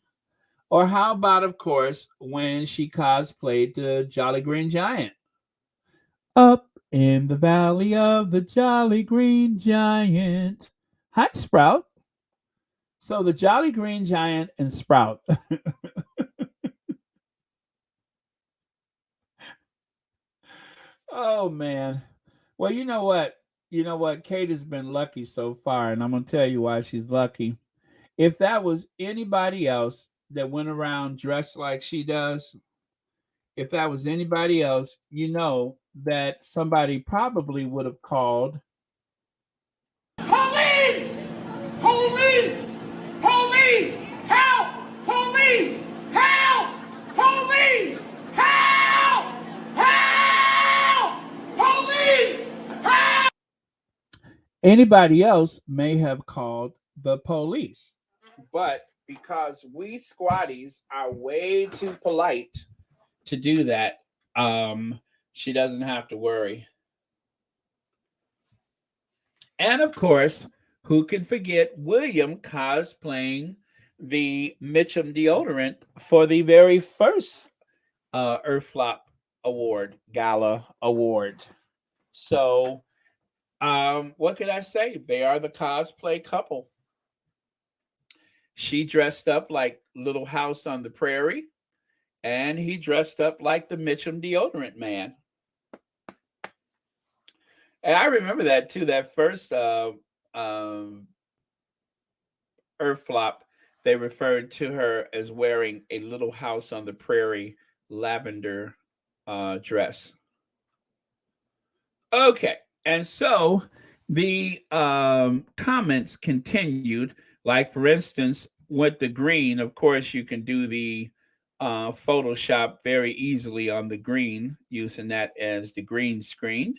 Or how about, of course, when she cosplayed the Jolly Green Giant? Up in the valley of the Jolly Green Giant. Hi, Sprout. So the Jolly Green Giant and Sprout. Oh, man. Well, you know what? You know what? Kate has been lucky so far, and I'm going to tell you why she's lucky. If that was anybody else that went around dressed like she does, if that was anybody else, you know that somebody probably would have called. Police! Police! Police! Help! Police! Help! Police! Help! Help! Police! Help! Anybody else may have called the police. But because we squatties are way too polite to do that, she doesn't have to worry. And of course, who can forget William cosplaying the Mitchum deodorant for the very first Earthflop Award, Gala Award. So, what could I say? They are the cosplay couple. She dressed up like Little House on the Prairie, And he dressed up like the Mitchum deodorant man. And I remember that too, that first Earth flop, they referred to her as wearing a Little House on the Prairie lavender dress. Okay, and so the comments continued. Like, for instance, with the green, of course, you can do the Photoshop very easily on the green, using that as the green screen.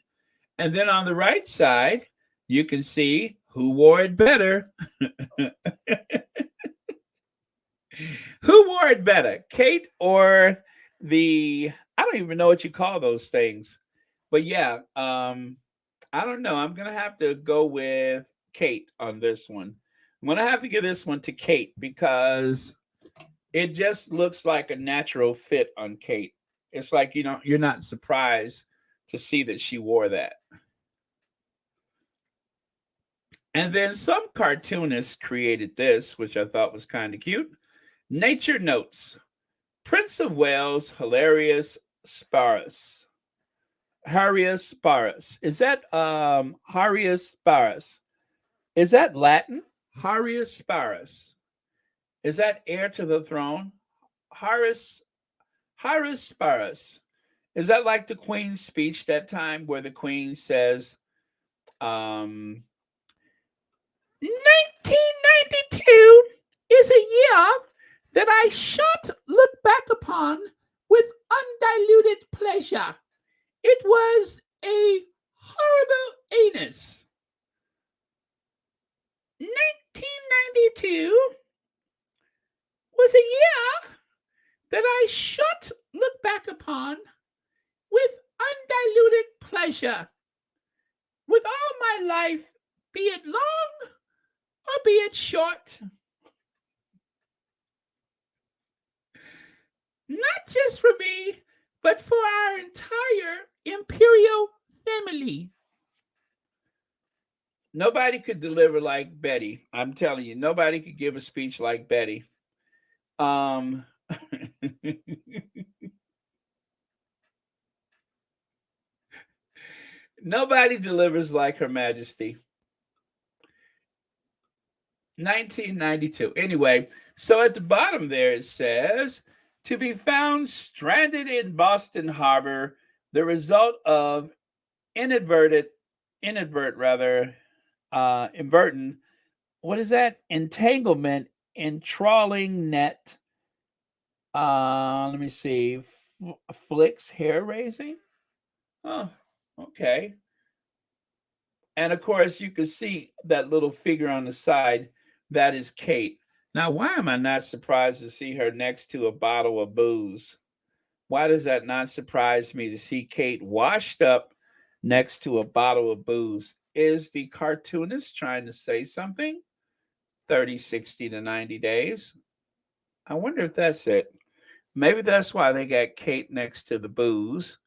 And then on the right side, you can see who wore it better. Who wore it better, Kate or the, I don't even know what you call those things. But yeah, I don't know. I'm going to have to go with Kate on this one. I'm going to have to give this one to Kate because it just looks like a natural fit on Kate. It's like, you know, you're not surprised to see that she wore that. And then some cartoonists created this, which I thought was kind of cute. Nature Notes. Prince of Wales, Hilarious Sparus. Harius Sparus. Is that Harius Sparus? Is that Latin? Harius Sparus. Is that heir to the throne? Harius Sparus. Is that like the Queen's speech that time where the Queen says, 1992 is a year that I shan't look back upon with undiluted pleasure. It was a horrible anus. 1992 was a year that I shan't look back upon with undiluted pleasure. With all my life, be it long or be it short. Not just for me, but for our entire imperial family. Nobody could deliver like Betty. I'm telling you, nobody could give a speech like Betty. Nobody delivers like Her Majesty. 1992. Anyway, so at the bottom there it says, to be found stranded in Boston Harbor, the result of inadvertent, what is that? Entanglement in trawling net. Let me see. Flicks hair raising. Oh, okay. And of course, you can see that little figure on the side. That is Kate. Now, why am I not surprised to see her next to a bottle of booze? Why does that not surprise me to see Kate washed up next to a bottle of booze? Is the cartoonist trying to say something? 30, 60 to 90 days. I wonder if that's it. Maybe that's why they got Kate next to the booze.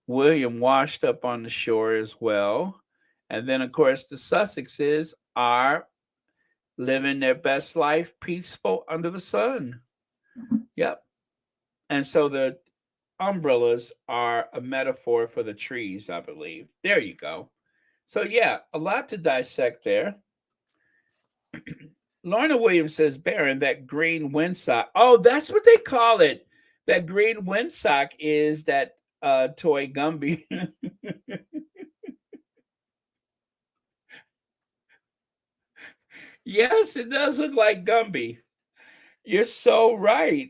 William washed up on the shore as well. And then, of course, the Sussexes are living their best life peaceful under the sun. Yep. And so the umbrellas are a metaphor for the trees, I believe. There you go. So, yeah, a lot to dissect there. Lorna Williams says, Baron, that green windsock. Oh, that's what they call it. That green windsock is that toy Gumby. Yes, it does look like Gumby. You're so right.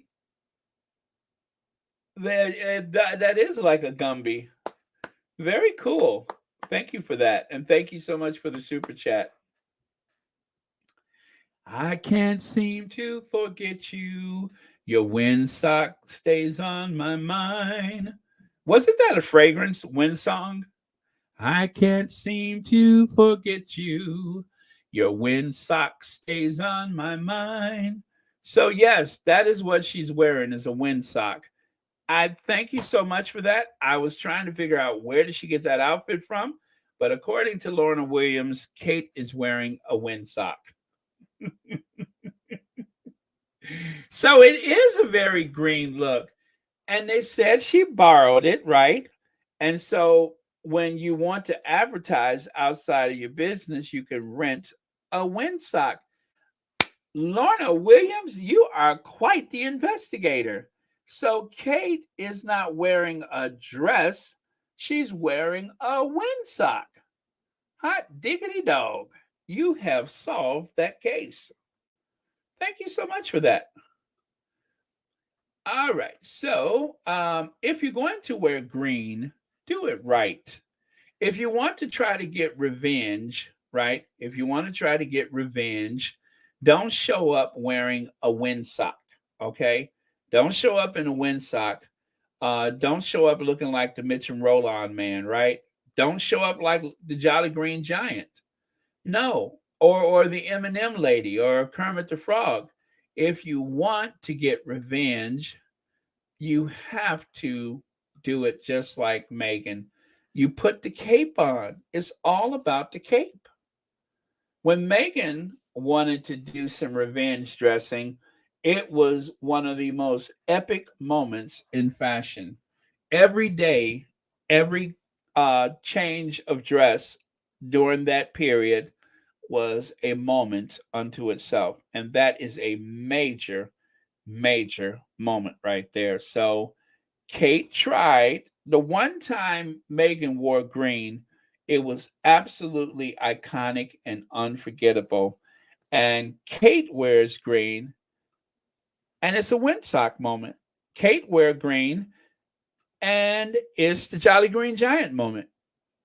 That is like a Gumby. Very cool. Thank you for that. And thank you so much for the super chat. I can't seem to forget you. Your windsock stays on my mind. Wasn't that a Fragrance wind song? I can't seem to forget you. Your windsock stays on my mind. So yes, that is what she's wearing, is a windsock. I thank you so much for that. I was trying to figure out where did she get that outfit from, but according to Lorna Williams, Kate is wearing a windsock. So it is a very green look. And they said she borrowed it, right? And so when you want to advertise outside of your business, you can rent a windsock. Lorna Williams, you are quite the investigator. So Kate is not wearing a dress, she's wearing a windsock. Hot diggity dog. You have solved that case. Thank you so much for that. All right. So, if you're going to wear green, do it right. If you want to try to get revenge, right? If you want to try to get revenge, don't show up wearing a windsock. Okay. Don't show up in a windsock. Don't show up looking like the Mitch and Roll-On man, right? Don't show up like the Jolly Green Giant. No, or the M&M lady or Kermit the Frog. If you want to get revenge, you have to do it just like Meghan. You put the cape on. It's all about the cape. When Meghan wanted to do some revenge dressing, it was one of the most epic moments in fashion. Every day, every change of dress during that period was a moment unto itself. And that is a major, major moment right there. So Kate tried. The one time Meghan wore green, it was absolutely iconic and unforgettable. And Kate wears green, and it's a windsock moment. Kate wear green, and it's the Jolly Green Giant moment.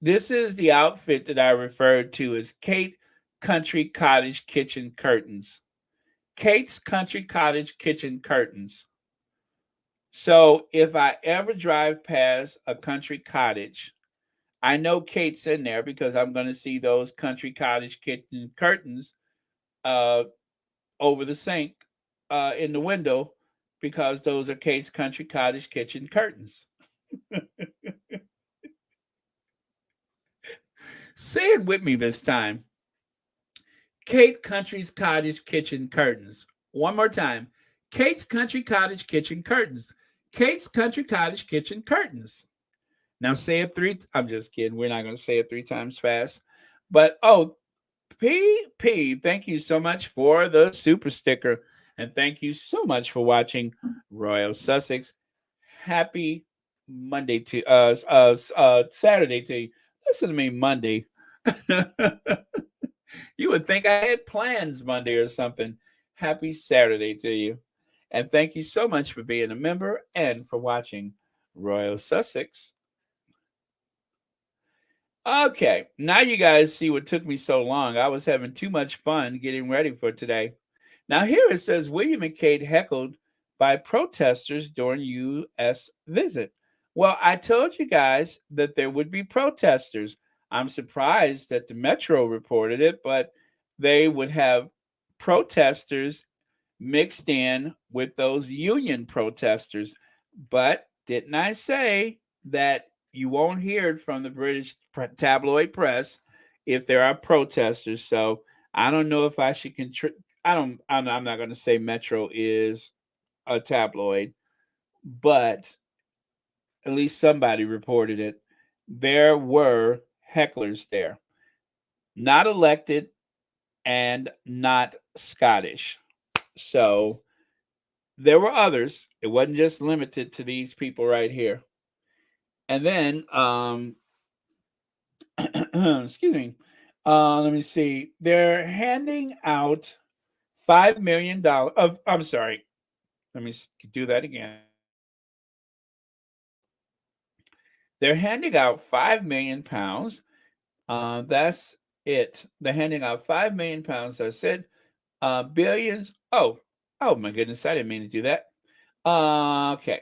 This is the outfit that I referred to as Kate Country Cottage Kitchen Curtains. Kate's Country Cottage Kitchen Curtains. So if I ever drive past a country cottage, I know Kate's in there because I'm going to see those country cottage kitchen curtains uh, over the sink in the window because those are Kate's Country Cottage Kitchen curtains. Say it with me this time. Kate Country's Cottage Kitchen Curtains. One more time. Kate's Country Cottage Kitchen Curtains. Kate's Country Cottage Kitchen Curtains. Now say it three. I'm just kidding. We're not going to say it 3 times fast. But PP, thank you so much for the super sticker. And thank you so much for watching Royal Sussex. Happy Monday to Saturday to you. Listen to me, Monday. You would think I had plans Monday or something. Happy Saturday to you. And thank you so much for being a member and for watching Royal Sussex. Okay, now you guys see what took me so long. I was having too much fun getting ready for today. Now here it says William and Kate heckled by protesters during U.S. visit. Well, I told you guys that there would be protesters. I'm surprised that the Metro reported it, but they would have protesters mixed in with those union protesters. But didn't I say that you won't hear it from the British tabloid press if there are protesters? So I don't know if I should I'm not going to say Metro is a tabloid, but at least somebody reported it. There were hecklers there, not elected and not Scottish. So there were others. It wasn't just limited to these people right here. And then, excuse me. Let me see. They're handing out $5 million. I'm sorry. Let me do that again. They're handing out £5 million. That's it. They're handing out £5 million. That's it. Billions. Oh my goodness! I didn't mean to do that. Okay.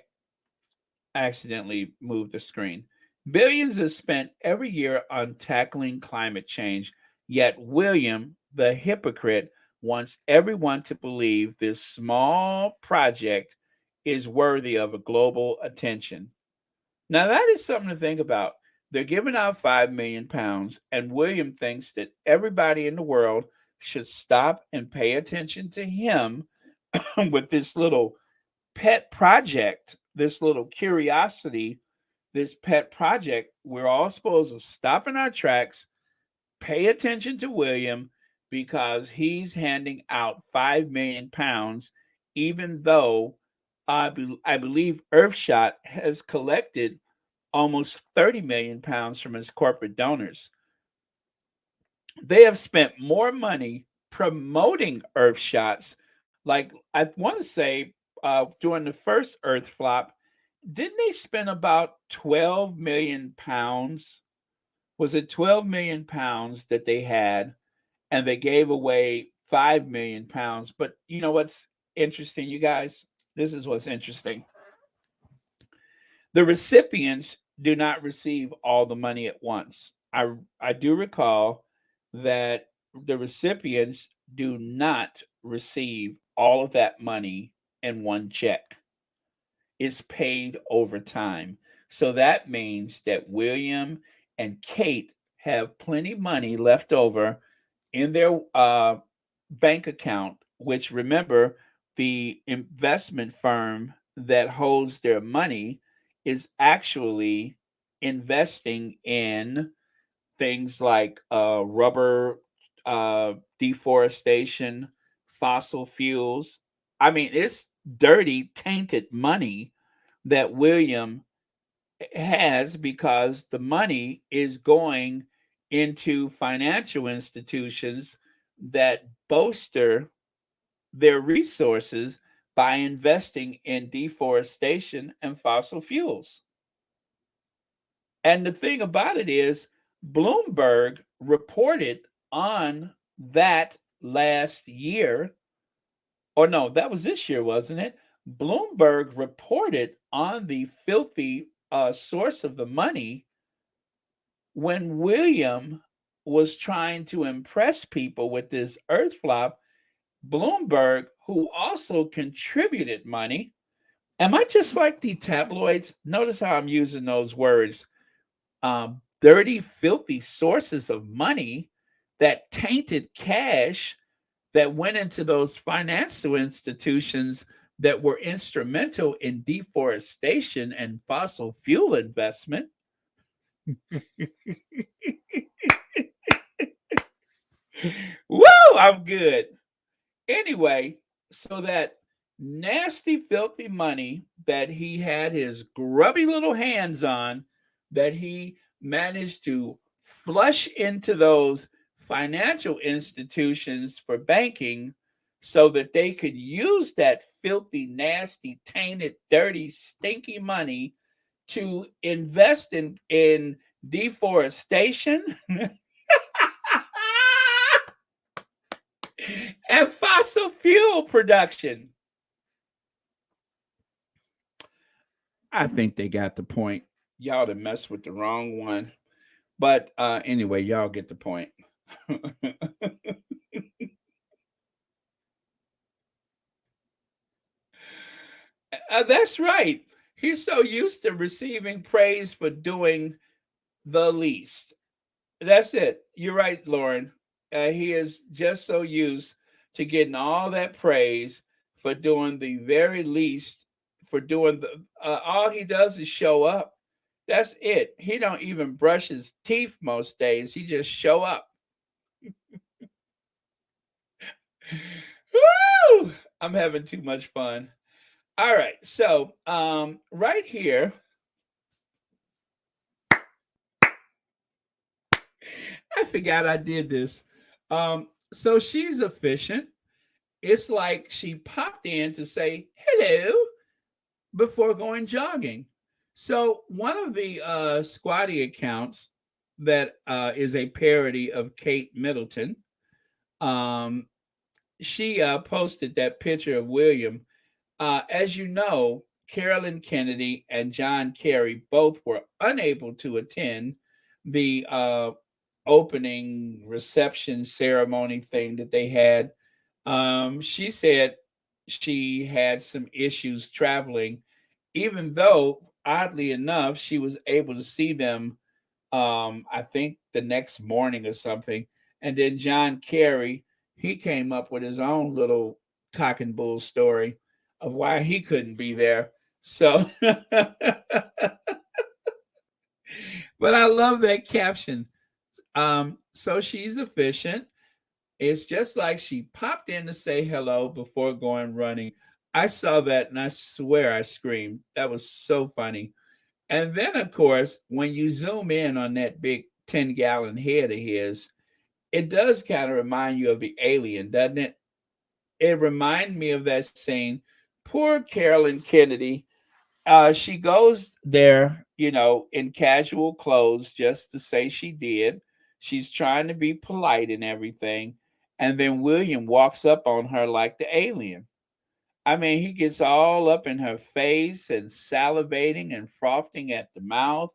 I accidentally moved the screen. Billions is spent every year on tackling climate change. Yet William, the hypocrite, wants everyone to believe this small project is worthy of a global attention. Now, that is something to think about. They're giving out £5 million, and William thinks that everybody in the world should stop and pay attention to him with this little pet project, this little curiosity, this pet project, we're all supposed to stop in our tracks, pay attention to William, because he's handing out £5 million, even though I believe Earthshot has collected almost £30 million from his corporate donors. They have spent more money promoting Earthshots. Like, I want to say, during the first Earth flop, didn't they spend about £12 million? Was it £12 million that they had, and they gave away £5 million? But you know what's interesting, you guys? This is what's interesting. The recipients do not receive all the money at once. I do recall that the recipients do not receive all of that money in one check. It's paid over time. So that means that William and Kate have plenty money left over in their bank account, which, remember, the investment firm that holds their money is actually investing in things like rubber, deforestation, fossil fuels. I mean, it's dirty, tainted money that William has, because the money is going into financial institutions that bolster their resources by investing in deforestation and fossil fuels. And the thing about it is, Bloomberg reported on that last year, or no, that was this year, wasn't it? Bloomberg reported on the filthy source of the money when William was trying to impress people with this Earth flop. Bloomberg, who also contributed money. Am I just like the tabloids? Notice how I'm using those words. Dirty, filthy sources of money, that tainted cash that went into those financial institutions that were instrumental in deforestation and fossil fuel investment. Woo, I'm good. Anyway, so that nasty, filthy money that he had his grubby little hands on, that he managed to flush into those financial institutions for banking, so that they could use that filthy, nasty, tainted, dirty, stinky money to invest in deforestation and fossil fuel production. I think they got the point. Y'all to mess with the wrong one. But anyway, y'all get the point. That's right. He's so used to receiving praise for doing the least. That's it. You're right, Lauren. He is just so used to getting all that praise for doing the very least, for doing the all he does is show up. That's it. He don't even brush his teeth most days. He just show up. Woo! I'm having too much fun. All right. So, right here, I forgot I did this. So she's efficient. It's like she popped in to say hello before going jogging. So one of the squatty accounts that is a parody of Kate Middleton, she posted that picture of William. As you know, Carolyn Kennedy and John Kerry both were unable to attend the opening reception ceremony thing that they had. She said she had some issues traveling, even though, oddly enough, she was able to see them, I think the next morning or something. And then John Kerry, he came up with his own little cock and bull story. of why he couldn't be there. So, but I love that caption. So she's efficient. It's just like she popped in to say hello before going running. I saw that and I swear I screamed. That was so funny. And then, of course, when you zoom in on that big 10-gallon head of his, it does kind of remind you of the alien, doesn't it? It reminded me of that scene. Poor Carolyn Kennedy. She goes there, in casual clothes just to say she did. She's trying to be polite and everything. And then William walks up on her like the alien. I mean, he gets all up in her face and salivating and frothing at the mouth.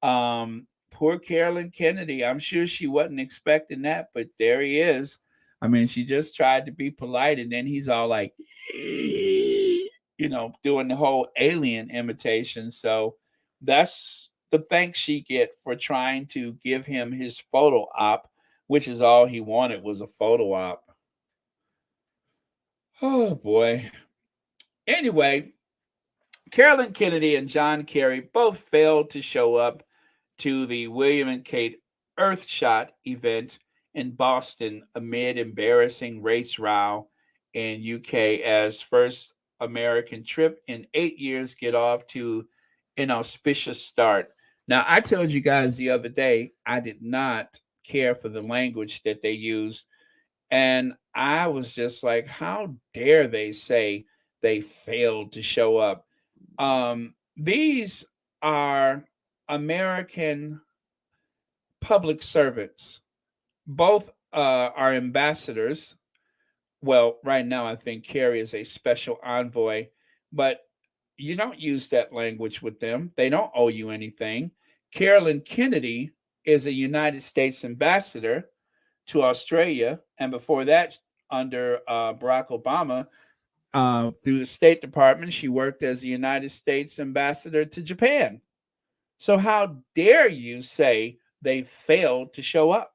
Poor Carolyn Kennedy. I'm sure she wasn't expecting that, but there he is. I mean, she just tried to be polite, and then he's all like, doing the whole alien imitation. So that's the thanks she get for trying to give him his photo op, which is all he wanted was a photo op. Oh boy. Anyway, Carolyn Kennedy and John Kerry both failed to show up to the William and Kate Earthshot event in Boston amid embarrassing race row in UK as first American trip in 8 years get off to an auspicious start. Now, I told you guys the other day I did not care for the language that they used, and I was just like, how dare they say they failed to show up? These are American public servants. Both are ambassadors. Well, right now, I think Kerry is a special envoy, but you don't use that language with them. They don't owe you anything. Carolyn Kennedy is a United States ambassador to Australia, and before that, under Barack Obama, through the State Department, she worked as the United States ambassador to Japan. So, how dare you say they failed to show up?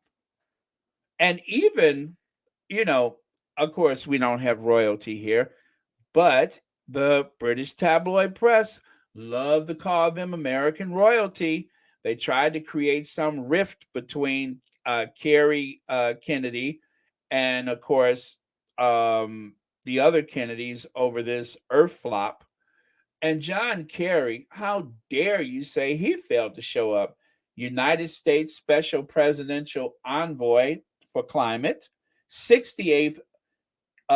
And even, you know, of course, we don't have royalty here, but the British tabloid press love to call them American royalty. They tried to create some rift between Kerry Kennedy and, of course, the other Kennedys over this earth flop. And John Kerry, how dare you say he failed to show up? United States Special Presidential Envoy for Climate, 68th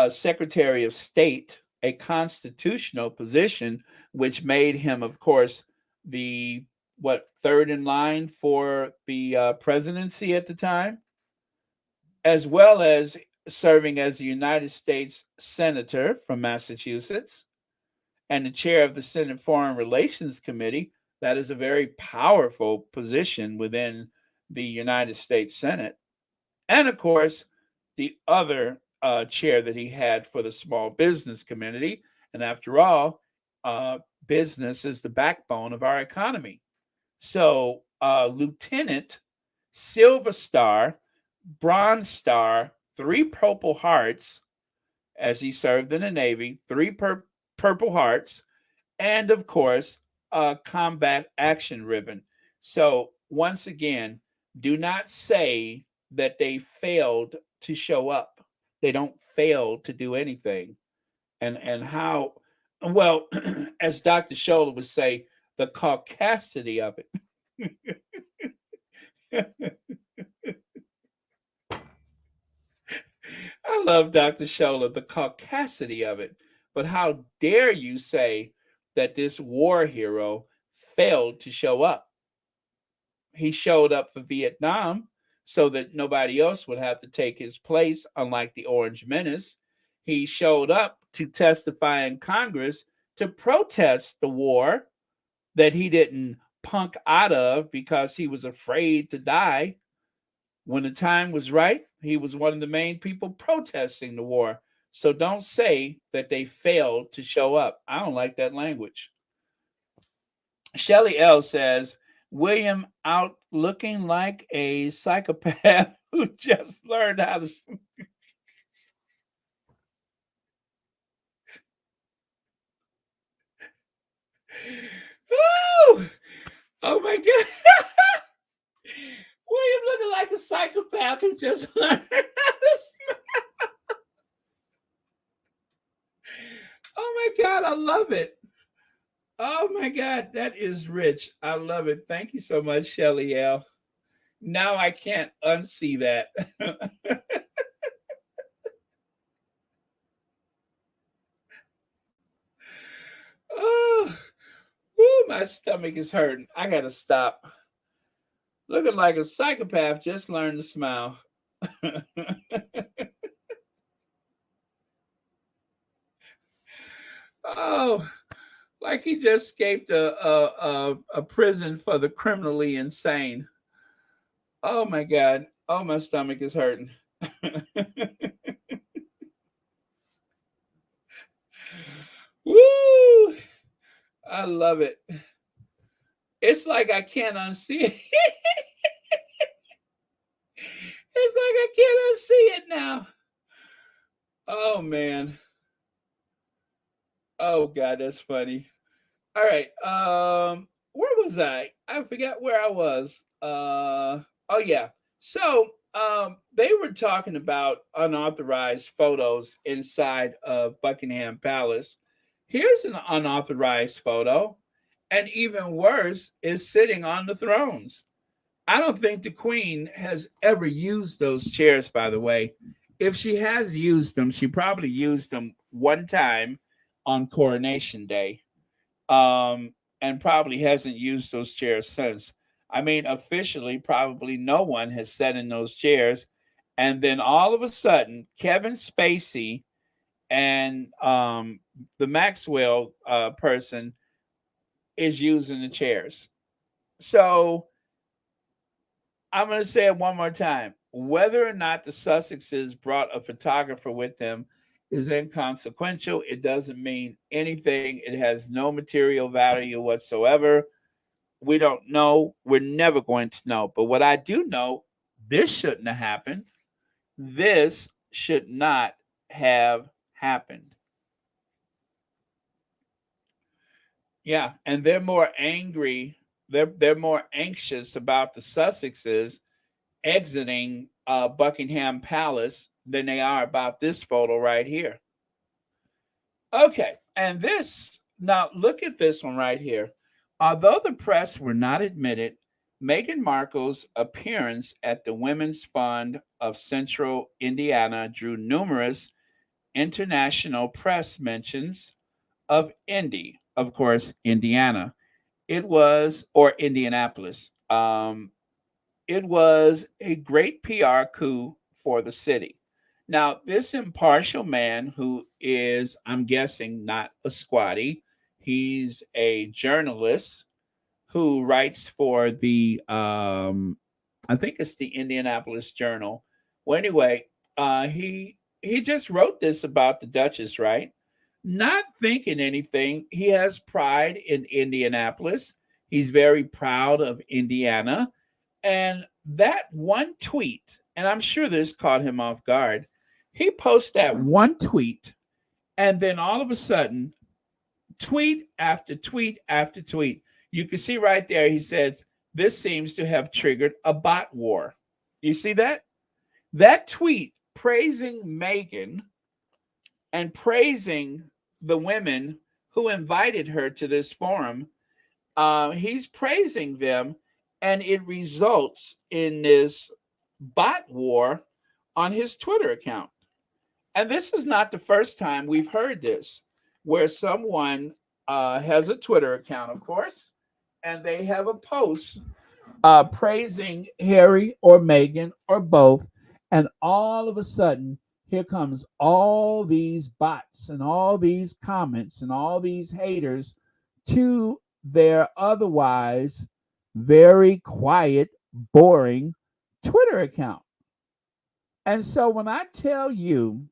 Secretary of State, a constitutional position, which made him, of course, the third in line for the presidency at the time, as well as serving as the United States Senator from Massachusetts and the chair of the Senate Foreign Relations Committee. That is a very powerful position within the United States Senate. And of course, the other chair that he had for the Small Business Committee. And after all, business is the backbone of our economy. So, Lieutenant, Silver Star, Bronze Star, 3 Purple Hearts, as he served in the Navy, 3 Purple Hearts, and of course, a Combat Action Ribbon. So, once again, do not say that they failed to show up. They don't fail to do anything. And how, well, as Dr. Scholler would say, the caucasity of it. I love Dr. Scholler, the caucasity of it. But how dare you say that this war hero failed to show up? He showed up for Vietnam so that nobody else would have to take his place, unlike the Orange Menace. He showed up to testify in Congress to protest the war that he didn't punk out of because he was afraid to die. When the time was right, he was one of the main people protesting the war. So don't say that they failed to show up. I don't like that language. Shelley L. says, William out looking like a psychopath who just learned how to. Oh my God. William looking like a psychopath who just learned how to smell. Oh my God, I love it. Oh my God, that is rich. I love it. Thank you so much, Shelly L. Now I can't unsee that. Oh, woo, my stomach is hurting. I gotta stop. Looking like a psychopath just learned to smile. Oh, like he just escaped a prison for the criminally insane. Oh my God. Oh, my stomach is hurting. Woo! I love it. It's like I can't unsee it. It's like I can't unsee it now. Oh man. Oh God, that's funny. All right. Where was I? I forgot where I was. Oh yeah. So they were talking about unauthorized photos inside of Buckingham Palace. Here's an unauthorized photo, and even worse is sitting on the thrones. I don't think the Queen has ever used those chairs, by the way. If she has used them, she probably used them one time on Coronation Day, and probably hasn't used those chairs since. I mean, officially, probably no one has sat in those chairs. And then all of a sudden, Kevin Spacey and the Maxwell person is using the chairs. So I'm going to say it one more time. Whether or not the Sussexes brought a photographer with them is inconsequential. It doesn't mean anything. It has no material value whatsoever. We don't know. We're never going to know. But what I do know, this shouldn't have happened. This should not have happened. Yeah, and they're more angry. They're more anxious about the Sussexes exiting Buckingham Palace than they are about this photo right here. Okay, and this, now look at this one right here. Although the press were not admitted, Meghan Markle's appearance at the Women's Fund of Central Indiana drew numerous international press mentions of Indy, of course, Indiana. It was, or Indianapolis. It was a great PR coup for the city. Now, this impartial man, who is, I'm guessing, not a squatty, he's a journalist who writes for the, I think it's the Indianapolis Journal. Well, anyway, he just wrote this about the Duchess, right? Not thinking anything. He has pride in Indianapolis. He's very proud of Indiana. And that one tweet, and I'm sure this caught him off guard, he posts that one tweet, and then all of a sudden, tweet after tweet after tweet. You can see right there, he says, this seems to have triggered a bot war. You see that? That tweet praising Meghan and praising the women who invited her to this forum, he's praising them, and it results in this bot war on his Twitter account. And this is not the first time we've heard this, where someone has a Twitter account, of course, and they have a post praising Harry or Meghan or both, and all of a sudden, here comes all these bots and all these comments and all these haters to their otherwise very quiet, boring Twitter account. And so when I tell you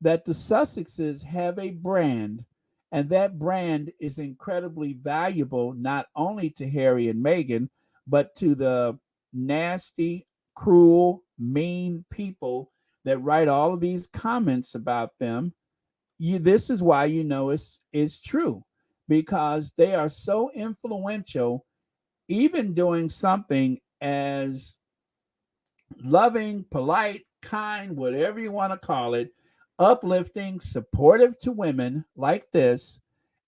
that the Sussexes have a brand, and that brand is incredibly valuable not only to Harry and Meghan, but to the nasty, cruel, mean people that write all of these comments about them, this is why you know it's true. because they are so influential, even doing something as loving, polite, kind, whatever you want to call it, uplifting, supportive to women like this,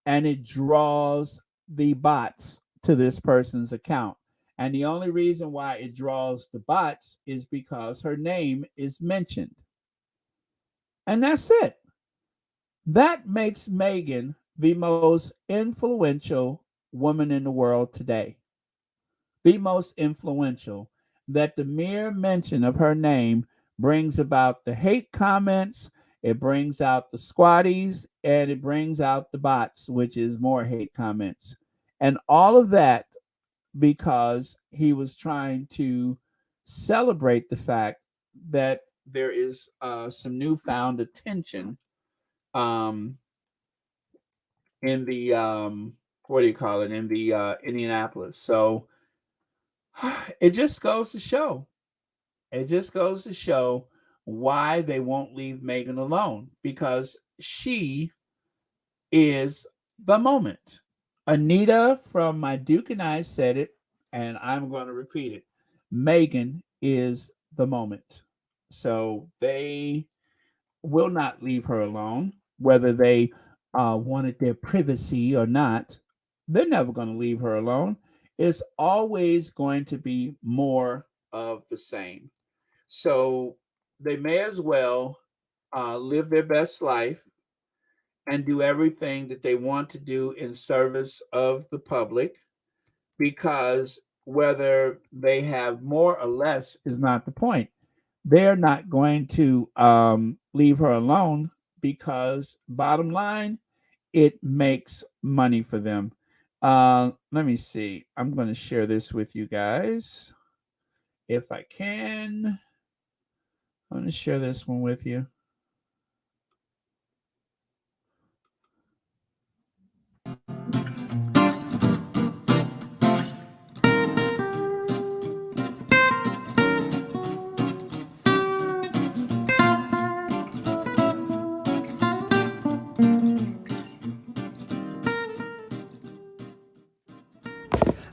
and it draws the bots to this person's account. And the only reason why it draws the bots is because her name is mentioned. And that's it. That makes Meghan the most influential woman in the world today. The most influential. That the mere mention of her name brings about the hate comments, it brings out the squatties, and it brings out the bots, which is more hate comments. And all of that because he was trying to celebrate the fact that there is some newfound attention in the what do you call it, in the Indianapolis. So it just goes to show. It just goes to show why they won't leave Meghan alone, because she is the moment. Anita from My Duke and I said it, and I'm going to repeat it. Meghan is the moment. So they will not leave her alone, whether they wanted their privacy or not. They're never going to leave her alone. It's always going to be more of the same. So they may as well live their best life and do everything that they want to do in service of the public, because whether they have more or less is not the point. They're not going to leave her alone because, bottom line, it makes money for them. Let me see. I'm going to share this with you guys if I can. I'm going to share this one with you.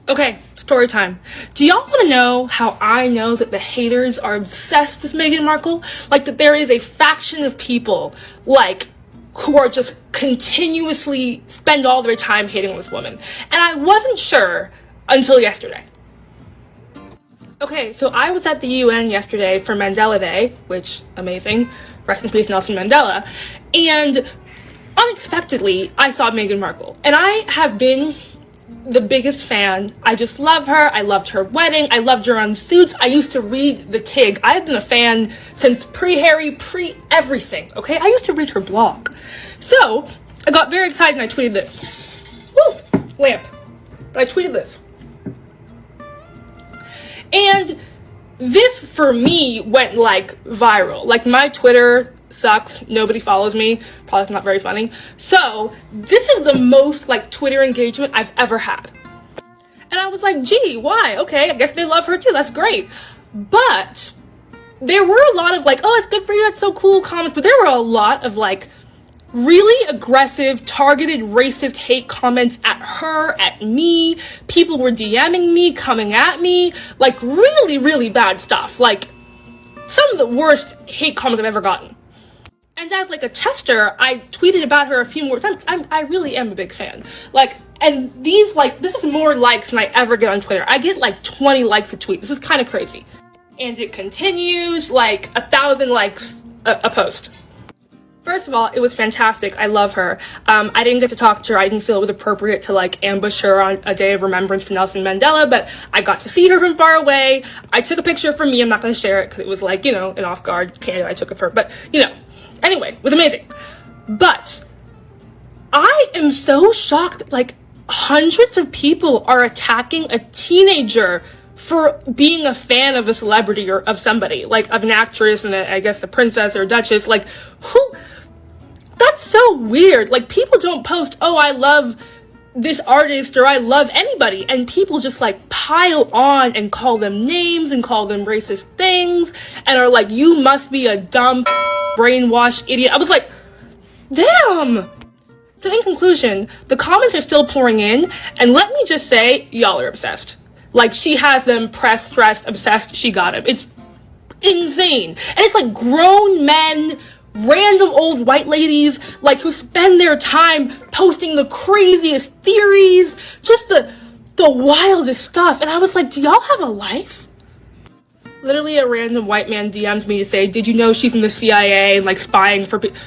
Okay, story time. Do y'all want to know how I know that the haters are obsessed with Meghan Markle? Like, that there is a faction of people, like, who are just continuously spend all their time hating on this woman. And I wasn't sure until yesterday. Okay, so I was at the UN yesterday for Mandela Day, which, amazing. Rest in peace, Nelson Mandela. And unexpectedly, I saw Meghan Markle. And I have been the biggest fan. I just love her. I loved her wedding. I loved her on Suits. I used to read the Tig. I have been a fan since pre-Harry, pre-everything, okay? I used to read her blog. So, I got very excited and I tweeted this. Woo! Lamp. But I tweeted this. And this, for me, went, like, viral. Like, my Twitter sucks. Nobody follows me. Probably not very funny. So, this is the most, like, Twitter engagement I've ever had. And I was like, gee, why? Okay, I guess they love her too. That's great. But there were a lot of, like, oh, it's good for you. That's so cool comments. But there were a lot of, like, really aggressive, targeted, racist hate comments at her, at me. People were DMing me, coming at me. Like, really, really bad stuff. Like, some of the worst hate comments I've ever gotten. And as, like, a tester, I tweeted about her a few more times. I really am a big fan. Like, and these, like, this is more likes than I ever get on Twitter. I get, like, 20 likes a tweet. This is kind of crazy. And it continues, like, 1,000 likes a post. First of all, it was fantastic. I love her. I didn't get to talk to her. I didn't feel it was appropriate to, like, ambush her on a day of remembrance for Nelson Mandela, but I got to see her from far away. I took a picture for me. I'm not going to share it because it was, like, you know, an off-guard candidate I took of her. But, you know, anyway, it was amazing. But I am so shocked. Like, hundreds of people are attacking a teenager for being a fan of a celebrity or of somebody, like of an actress and I guess a princess or a duchess. Like, who? That's so weird. Like, people don't post, oh, I love this artist or I love anybody, and people just, like, pile on and call them names and call them racist things and are like, you must be a dumb brainwashed idiot. I was like, damn, So in conclusion, the comments are still pouring in, and let me just say, y'all are obsessed. Like, she has them pressed, stressed, obsessed, she got him. It's insane. And it's like grown men, random old white ladies, like, who spend their time posting the craziest theories, just the wildest stuff. And I was like, do y'all have a life? Literally a random white man DM'd me to say, did you know she's in the CIA and like spying for people?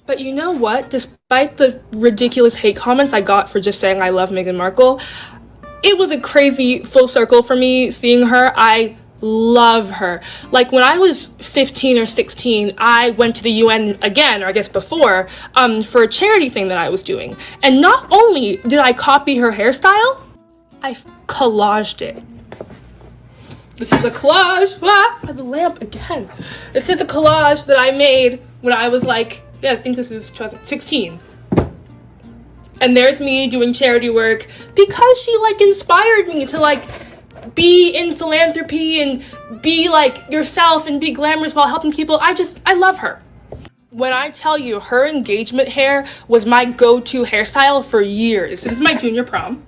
But you know what? Despite the ridiculous hate comments I got for just saying I love Meghan Markle, it was a crazy full circle for me seeing her. I love her. Like, when I was 15 or 16, I went to the UN again, or I guess before, for a charity thing that I was doing. And not only did I copy her hairstyle, I collaged it. This is a collage. The lamp again. This is a collage that I made when I was like, I think this is 2016. And there's me doing charity work because she like inspired me to like be in philanthropy and be like yourself and be glamorous while helping people. I love her. When I tell you, her engagement hair was my go-to hairstyle for years. This is my junior prom.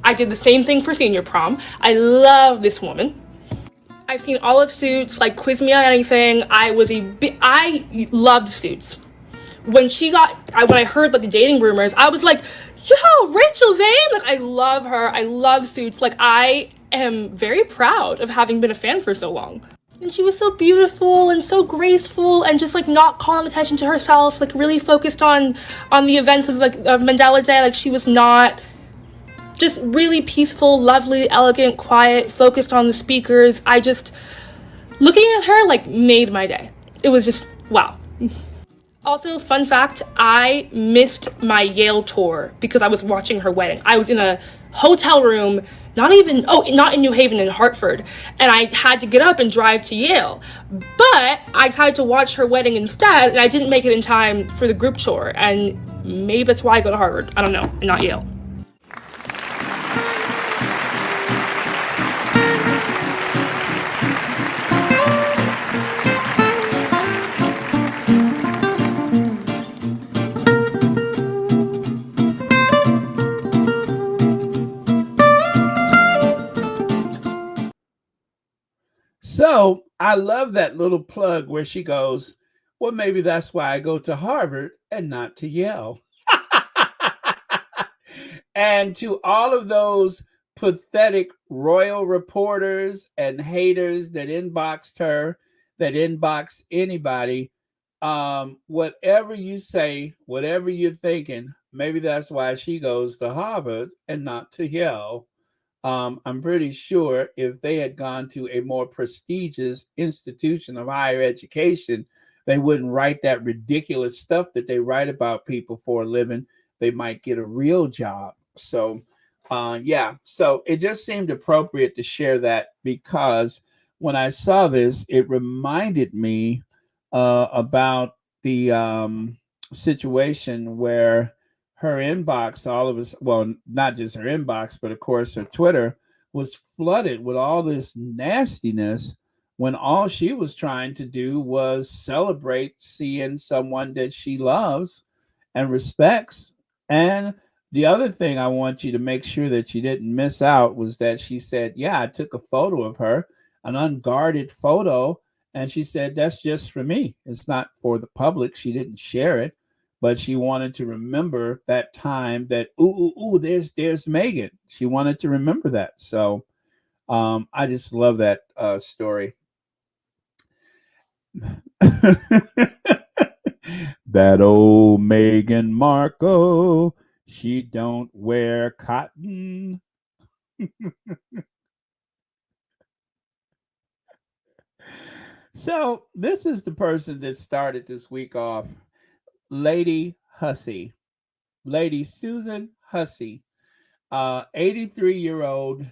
I did the same thing for senior prom. I love this woman. I've seen all of Suits, like, quiz me on anything. I loved Suits. When I heard like the dating rumors, I was like, yo, Rachel Zane! Like, I love her. I love Suits. Like, I am very proud of having been a fan for so long. And she was so beautiful and so graceful and just like not calling attention to herself, like really focused on the events of Mandela Day. Like, she was not. Just really peaceful, lovely, elegant, quiet, focused on the speakers. Looking at her, like, made my day. It was just, wow. Also, fun fact, I missed my Yale tour because I was watching her wedding. I was in a hotel room, not in New Haven, in Hartford, and I had to get up and drive to Yale. But I tried to watch her wedding instead, and I didn't make it in time for the group tour, and maybe that's why I go to Harvard. I don't know, and not Yale. So I love that little plug where she goes, well, maybe that's why I go to Harvard and not to Yale. And to all of those pathetic royal reporters and haters that inboxed her, that inbox anybody, whatever you say, whatever you're thinking, maybe that's why she goes to Harvard and not to Yale. I'm pretty sure if they had gone to a more prestigious institution of higher education, they wouldn't write that ridiculous stuff that they write about people for a living. They might get a real job. So, so it just seemed appropriate to share that because when I saw this, it reminded me about the situation where her inbox, all of us, well, not just her inbox, but of course her Twitter was flooded with all this nastiness when all she was trying to do was celebrate seeing someone that she loves and respects. And the other thing I want you to make sure that you didn't miss out was that she said, yeah, I took a photo of her, an unguarded photo. And she said, that's just for me. It's not for the public. She didn't share it. But she wanted to remember that time that, there's Meghan. She wanted to remember that. So I just love that story. That old Meghan Markle, she don't wear cotton. So this is the person that started this week off. Lady Hussey, Lady Susan Hussey, 83-year-old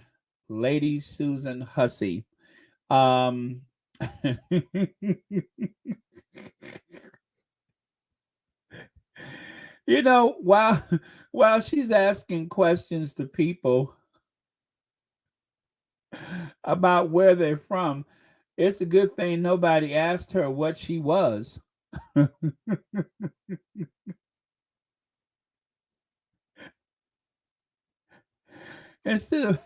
Lady Susan Hussey. You know, while she's asking questions to people about where they're from, it's a good thing nobody asked her what she was. Instead of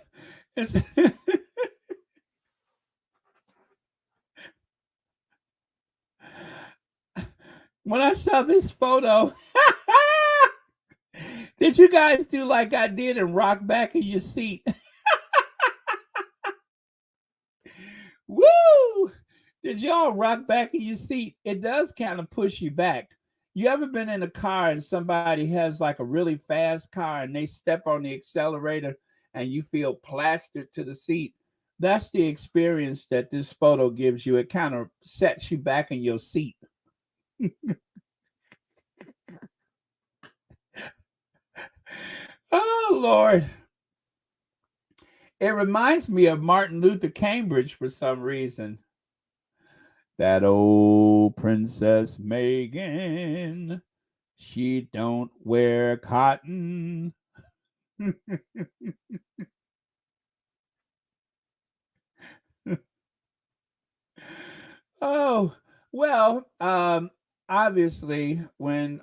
when I saw this photo, did you guys do like I did and rock back in your seat? Woo! Did y'all rock back in your seat? It does kind of push you back. You ever been in a car and somebody has like a really fast car and they step on the accelerator and you feel plastered to the seat? That's the experience that this photo gives you. It kind of sets you back in your seat. Oh, Lord. It reminds me of Martin Luther Cambridge for some reason. That old Princess Meghan, she don't wear cotton. Oh, well, obviously when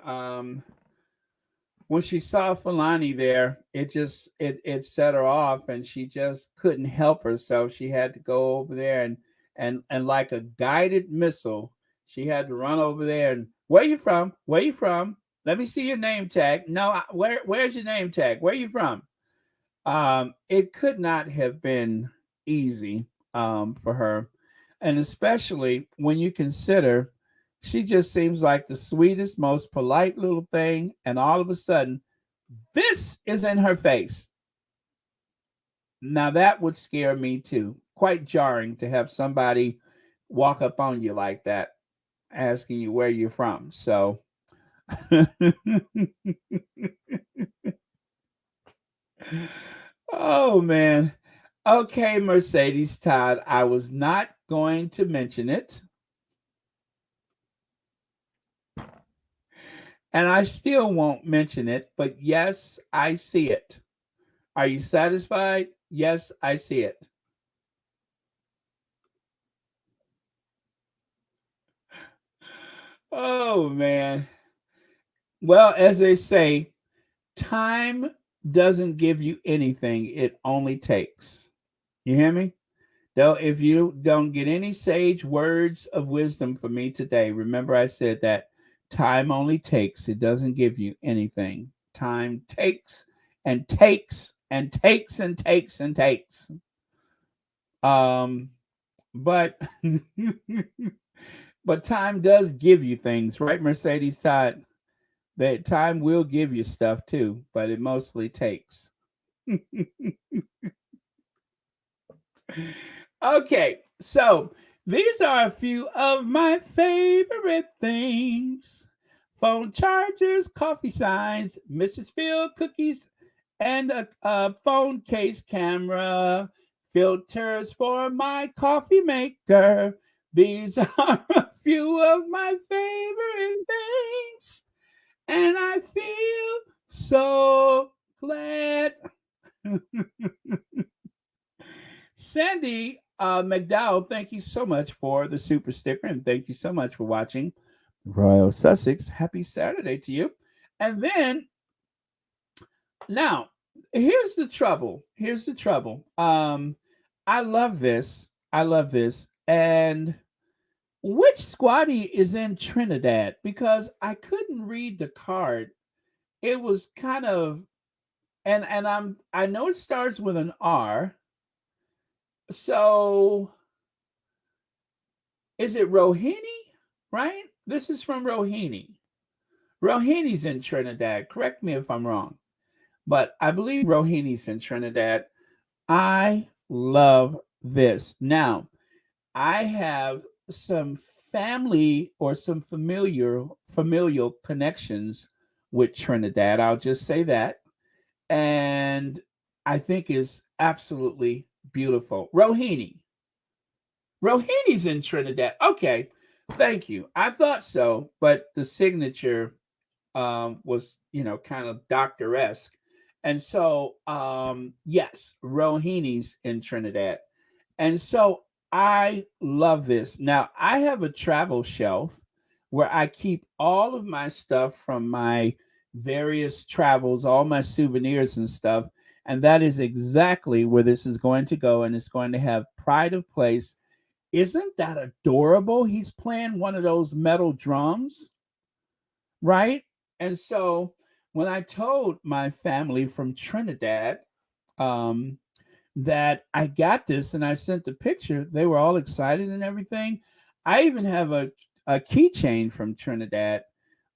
she saw Fulani there, it set her off, and she just couldn't help herself. She had to go over there and like a guided missile, she had to run over there and where you from? Where you from? Let me see your name tag. No, where's your name tag? Where you from? It could not have been easy for her, and especially when you consider she just seems like the sweetest, most polite little thing, and all of a sudden, this is in her face. Now that would scare me too. Quite jarring to have somebody walk up on you like that, asking you where you're from. So, oh man. Okay, Mercedes Todd, I was not going to mention it. And I still won't mention it, but yes, I see it. Are you satisfied? Yes, I see it. Oh, man. Well, as they say, time doesn't give you anything, it only takes. You hear me? Though, if you don't get any sage words of wisdom from me today, remember I said that time only takes, it doesn't give you anything. Time takes and takes and takes and takes and takes. But but time does give you things, right, Mercedes Todd? That time will give you stuff too, but it mostly takes. Okay, so these are a few of my favorite things: phone chargers, coffee signs, Mrs. Field cookies, and a phone case camera, filters for my coffee maker. These are a few of my favorite things, and I feel so glad. Sandy McDowell, thank you so much for the super sticker, and thank you so much for watching Royal Sussex. Happy Saturday to you. And then, now, here's the trouble. Here's the trouble. I love this. I love this. And which squatty is in Trinidad? Because I couldn't read the card. It was kind of, and I know it starts with an R. So is it Rohini? Right? This is from Rohini. Rohini's in Trinidad. Correct me if I'm wrong. But I believe Rohini's in Trinidad. I love this. Now, I have some family or some familial connections with Trinidad. I'll just say that. And I think is absolutely beautiful. Rohini's in Trinidad. Okay. Thank you. I thought so, but the signature was, kind of doctor-esque. And so, yes, Rohini's in Trinidad. And so I love this. Now, I have a travel shelf where I keep all of my stuff from my various travels, all my souvenirs and stuff. And that is exactly where this is going to go. And it's going to have pride of place. Isn't that adorable? He's playing one of those metal drums, right? And so when I told my family from Trinidad um, that I got this and I sent the picture, they were all excited and everything. I even have a keychain from Trinidad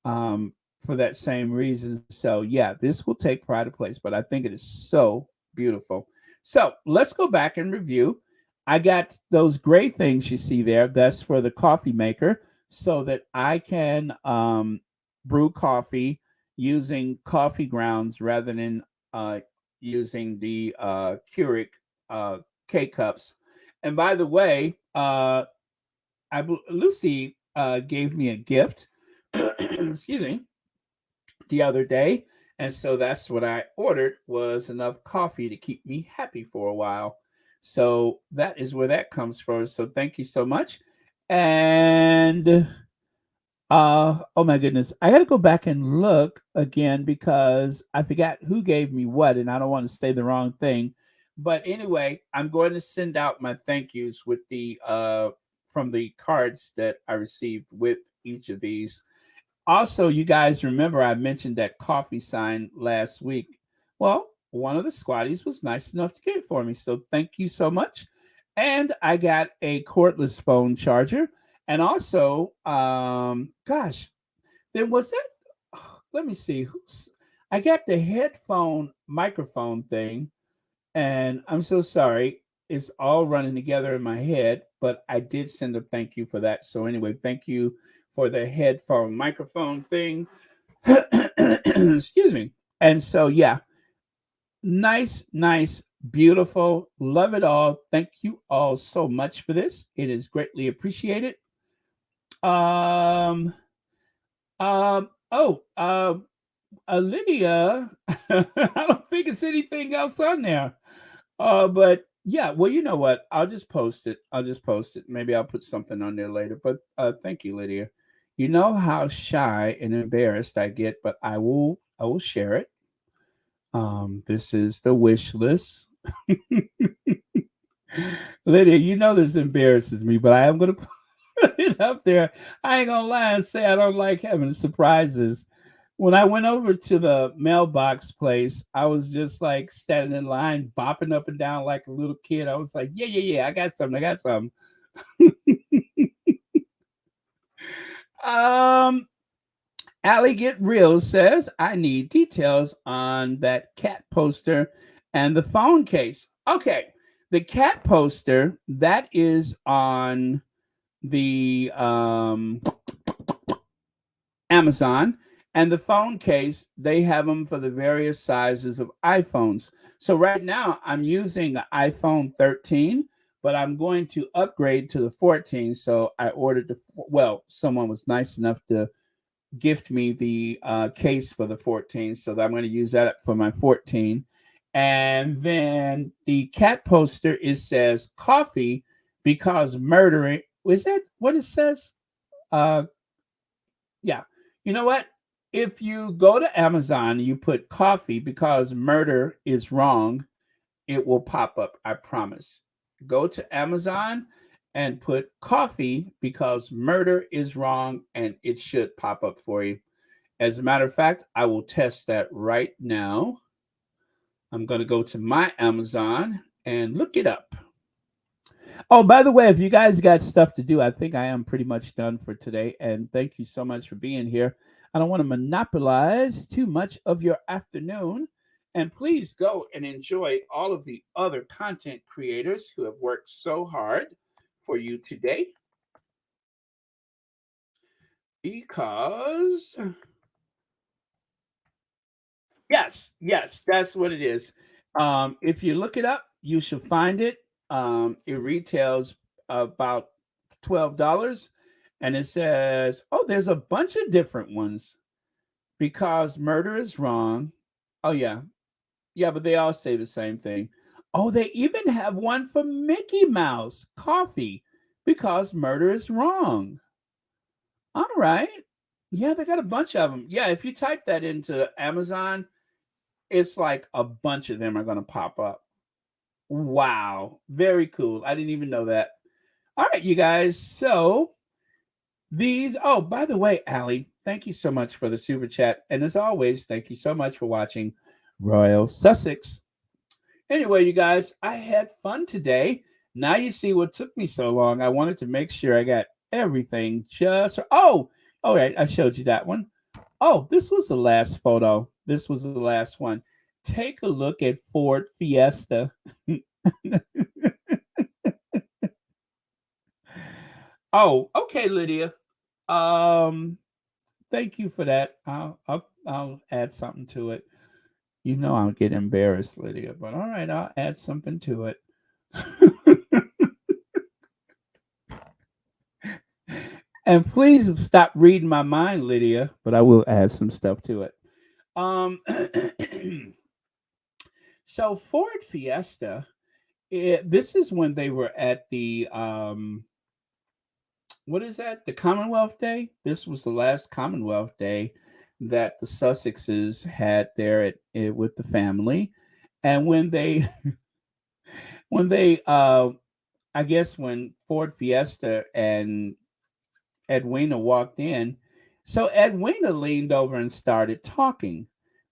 for that same reason. So, yeah, this will take pride of place, but I think it is so beautiful. So, let's go back and review. I got those gray things you see there. That's for the coffee maker so that I can brew coffee using coffee grounds rather than using the Keurig K cups. And by the way, Lucy gave me a gift, excuse me, the other day, and so that's what I ordered was enough coffee to keep me happy for a while. So that is where that comes from. So thank you so much. And oh my goodness, I got to go back and look again because I forgot who gave me what, and I don't want to say the wrong thing. But anyway, I'm going to send out my thank yous with the from the cards that I received with each of these. Also, you guys remember I mentioned that coffee sign last week. Well, one of the squatties was nice enough to get it for me. So thank you so much. And I got a cordless phone charger. And also, gosh, there was that. Let me see. I got the headphone microphone thing. And I'm so sorry. It's all running together in my head, but I did send a thank you for that. So anyway, thank you for the headphone microphone thing. Excuse me. And so, yeah, nice, beautiful. Love it all. Thank you all so much for this. It is greatly appreciated. Lydia, I don't think it's anything else on there. But yeah, well, you know what? I'll just post it. Maybe I'll put something on there later. But thank you, Lydia. You know how shy and embarrassed I get, but I will share it. This is the wish list. Lydia, you know this embarrasses me, but I am gonna put it up there. I ain't gonna lie and say I don't like having surprises. When I went over to the mailbox place, I was just like standing in line, bopping up and down like a little kid. I was like, yeah, I got something. Allie Get Real says, I need details on that cat poster and the phone case. Okay, the cat poster, that is on the Amazon. And the phone case, they have them for the various sizes of iPhones. So right now, I'm using the iPhone 13, but I'm going to upgrade to the 14. So I ordered someone was nice enough to gift me the case for the 14. So I'm going to use that for my 14. And then the cat poster, says coffee because murdering. Is that what it says? Yeah. You know what? If you go to Amazon, you put coffee because murder is wrong, it will pop up. I promise. Go to Amazon and put coffee because murder is wrong, and it should pop up for you. As a matter of fact, I will test that right now. I'm going to go to my Amazon and look it up. Oh, by the way, if you guys got stuff to do, I think I am pretty much done for today. And thank you so much for being here. I don't want to monopolize too much of your afternoon. And please go and enjoy all of the other content creators who have worked so hard for you today. Because, yes, that's what it is. If you look it up, you should find it. It retails about $12. And it says, oh, there's a bunch of different ones. Because murder is wrong. Oh, yeah. Yeah, but they all say the same thing. Oh, they even have one for Mickey Mouse. Coffee. Because murder is wrong. All right. Yeah, they got a bunch of them. Yeah, if you type that into Amazon, it's like a bunch of them are going to pop up. Wow. Very cool. I didn't even know that. All right, you guys. So oh, by the way, Allie, thank you so much for the super chat. And as always, thank you so much for watching Royal Sussex. Anyway, you guys, I had fun today. Now you see what took me so long. I wanted to make sure I got everything just. Oh, all right. I showed you that one. Oh, this was the last photo. This was the last one. Take a look at Ford Fiesta. Oh, okay, Lydia. Thank you for that. I'll add something to it. You know I'll get embarrassed, Lydia, but all right, I'll add something to it. And please stop reading my mind, Lydia, but I will add some stuff to it. So Ford Fiesta, this is when they were at the what is that? The Commonwealth Day. This was the last Commonwealth Day that the Sussexes had there with the family, and when they I guess when Ford Fiesta and Edwina walked in, so Edwina leaned over and started talking.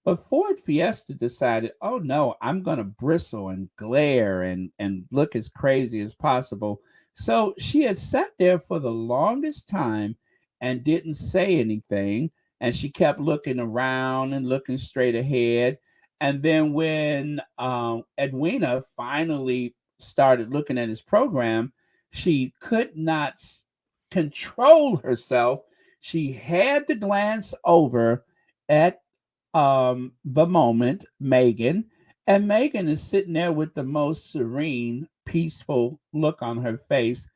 But Ford Fiesta decided, oh no, I'm going to bristle and glare and look as crazy as possible. So she had sat there for the longest time and didn't say anything. And she kept looking around and looking straight ahead. And then when Edwina finally started looking at his program, she could not control herself. She had to glance over at the moment Meghan, and Meghan is sitting there with the most serene, peaceful look on her face.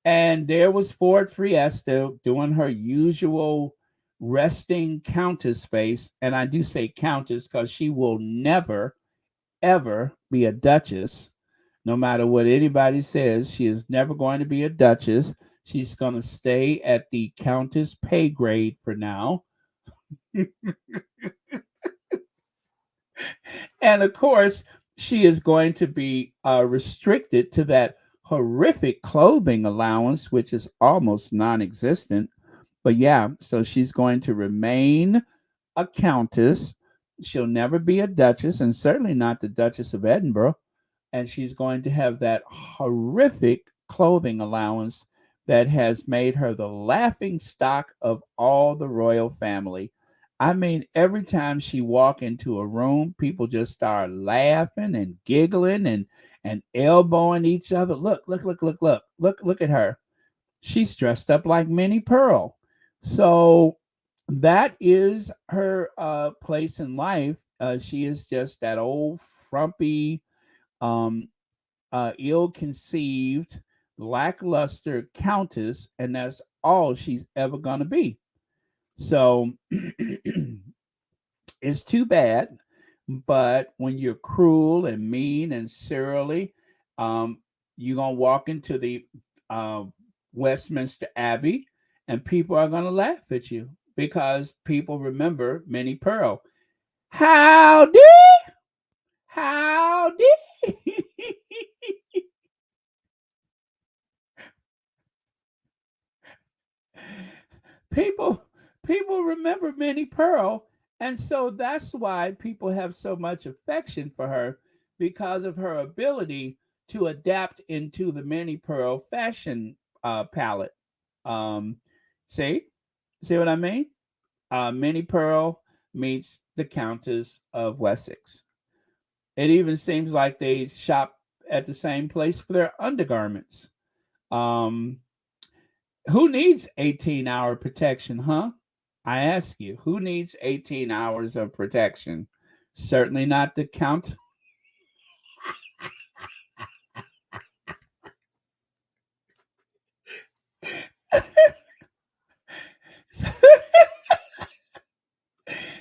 And there was Ford Fiesta doing her usual resting countess face. And I do say countess because she will never, ever be a duchess. No matter what anybody says, she is never going to be a duchess. She's going to stay at the countess pay grade for now. And of course, she is going to be restricted to that horrific clothing allowance, which is almost non existent. But yeah, so she's going to remain a countess. She'll never be a duchess, and certainly not the Duchess of Edinburgh. And she's going to have that horrific clothing allowance that has made her the laughing stock of all the royal family. I mean, every time she walk into a room, people just start laughing and giggling and elbowing each other. Look at her. She's dressed up like Minnie Pearl. So that is her place in life. She is just that old frumpy, ill-conceived, lackluster countess, and that's all she's ever gonna be. So it's too bad, but when you're cruel and mean and surly, you're gonna walk into the Westminster Abbey, and people are gonna laugh at you because people remember Minnie Pearl. Howdy, howdy. people remember Minnie Pearl, and so that's why people have so much affection for her, because of her ability to adapt into the Minnie Pearl fashion palette. See what I mean? Minnie Pearl meets the Countess of Wessex. It even seems like they shop at the same place for their undergarments. Who needs 18-hour protection, huh? I ask you, who needs 18 hours of protection? Certainly not the Count.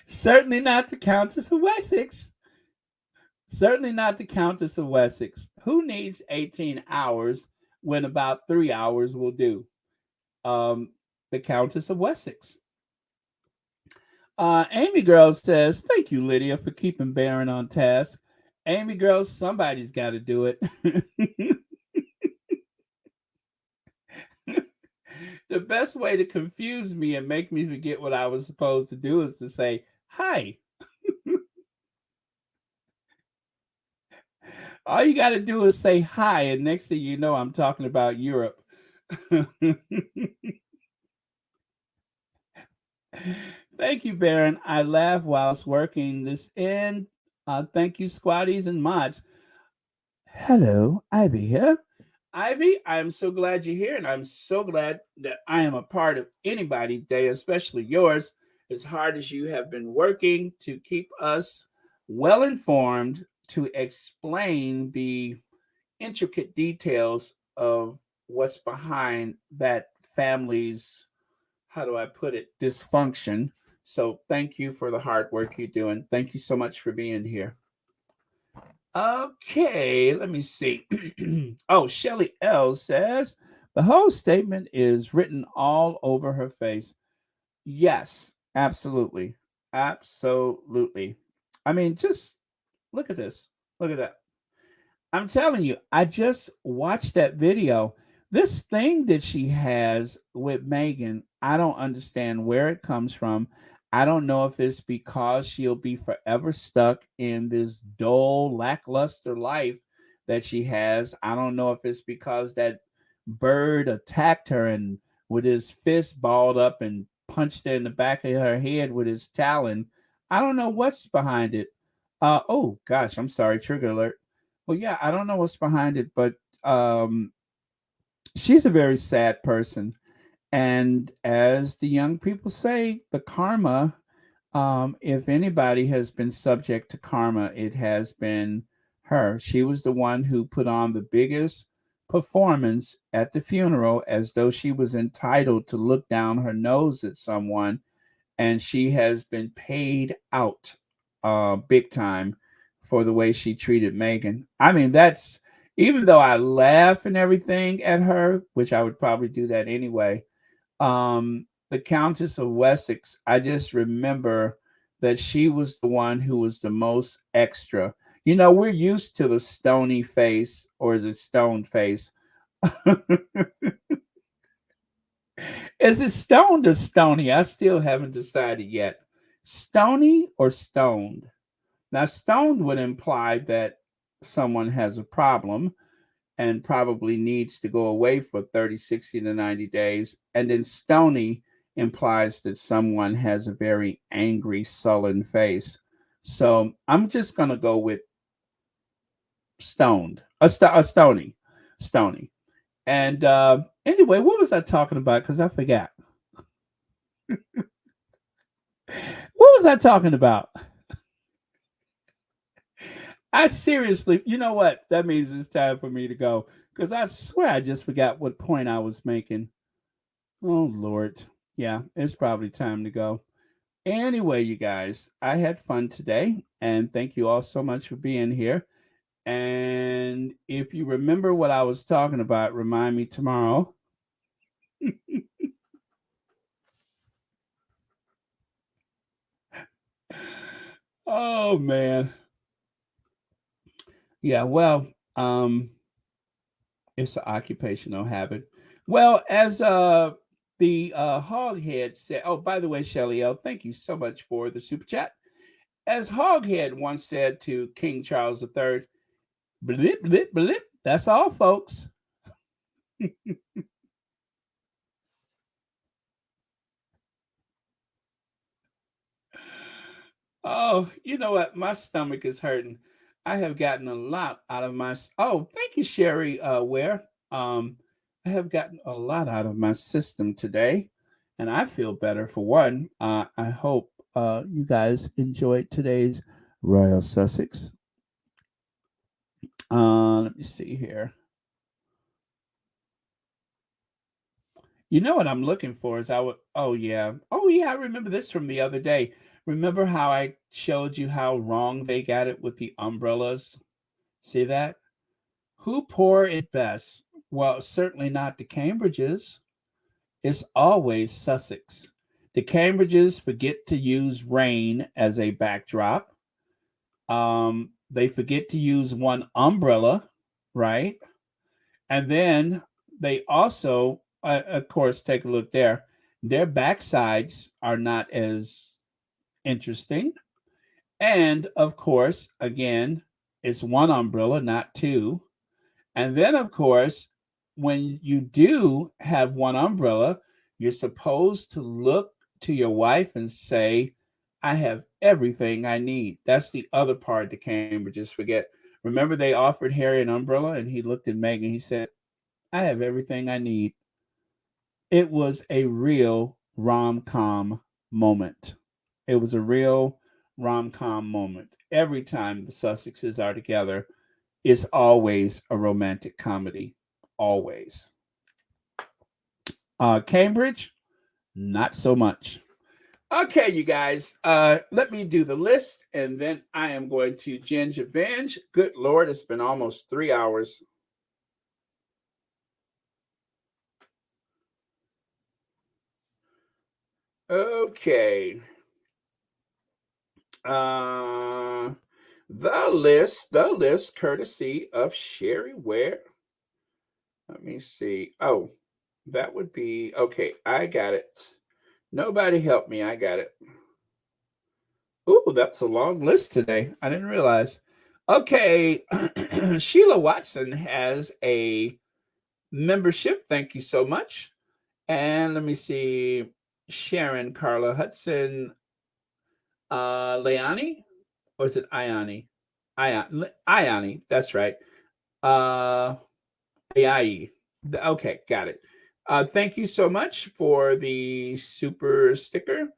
Certainly not the Countess of Wessex. Certainly not the Countess of Wessex. Who needs 18 hours when about 3 hours will do? the Countess of Wessex. Amy Girl says, thank you, Lydia, for keeping Baron on task. Amy Girl, somebody's got to do it. The best way to confuse me and make me forget what I was supposed to do is to say, hi. All you got to do is say hi, and next thing you know, I'm talking about Europe. Thank you, Baron. I laugh whilst working this in. Thank you, squatties and mods. Hello, Ivy here. Ivy, I'm so glad you're here, and I'm so glad that I am a part of anybody's day, especially yours, as hard as you have been working to keep us well informed, to explain the intricate details of what's behind that family's, how do I put it, dysfunction. So thank you for the hard work you're doing. Thank you so much for being here. Okay, let me see. Oh, Shelly L says, the whole statement is written all over her face. Yes, absolutely. Absolutely. I mean, just look at this. Look at that. I'm telling you, I just watched that video. This thing that she has with Meghan, I don't understand where it comes from. I don't know if it's because she'll be forever stuck in this dull, lackluster life that she has. I don't know if it's because that bird attacked her and with his fist balled up and punched her in the back of her head with his talon. I don't know what's behind it. Oh gosh, I'm sorry, trigger alert. Well, yeah, I don't know what's behind it, but she's a very sad person. And as the young people say, the karma, if anybody has been subject to karma, it has been her. She was the one who put on the biggest performance at the funeral as though she was entitled to look down her nose at someone. And she has been paid out big time for the way she treated Meghan. I mean, that's, even though I laugh and everything at her, which I would probably do that anyway, the Countess of Wessex, I just remember that she was the one who was the most extra. You know, we're used to the stony face, or is it stoned face? Is it stoned or stony? I still haven't decided yet. Stony or stoned? Now, stoned would imply that someone has a problem and probably needs to go away for 30, 60 to 90 days. And then stony implies that someone has a very angry, sullen face. So I'm just going to go with stoned, stony. And anyway, what was I talking about? Because I forgot. What was I talking about? I seriously, you know what? That means it's time for me to go, because I swear I just forgot what point I was making. Oh, Lord. Yeah, it's probably time to go. Anyway, you guys, I had fun today, and thank you all so much for being here. And if you remember what I was talking about, remind me tomorrow. Oh, man. Yeah, well, it's an occupational habit. Well, as the Hoghead said, oh, by the way, Shelly L, thank you so much for the super chat. As Hoghead once said to King Charles III, blip, blip, blip. That's all, folks. Oh, you know what? My stomach is hurting. I have gotten a lot out of my. Oh, thank you, Sherry. Ware. I have gotten a lot out of my system today, and I feel better for one. I hope you guys enjoyed today's Royal Sussex. Let me see here. You know what I'm looking for is oh yeah, I remember this from the other day. Remember how I showed you how wrong they got it with the umbrellas? See that? Who pour it best? Well, certainly not the Cambridges. it's always Sussex. The Cambridges forget to use rain as a backdrop. They forget to use one umbrella, right? And then they also, of course, take a look there. Their backsides are not as interesting. And of course, again, it's one umbrella, not two. And then, of course, when you do have one umbrella, you're supposed to look to your wife and say, I have everything I need. That's the other part the Cambridges forget. Remember, they offered Harry an umbrella, and he looked at Meghan. He said, I have everything I need. It was a real rom-com moment. It was a real rom-com moment. Every time the Sussexes are together, it's always a romantic comedy. Always. Cambridge, not so much. Okay, you guys, let me do the list, and then I am going to ginger binge. Good Lord, it's been almost 3 hours. Okay. The list, courtesy of Sherry Ware. Let me see. Oh, that would be, okay, I got it. Nobody help me, I got it. Ooh, that's a long list today. I didn't realize. Okay, Sheila Watson has a membership. Thank you so much. And let me see. Sharon Carla Hudson, Leani, or is it Iani? Iani, that's right. AI. Okay, got it. Thank you so much for the super sticker.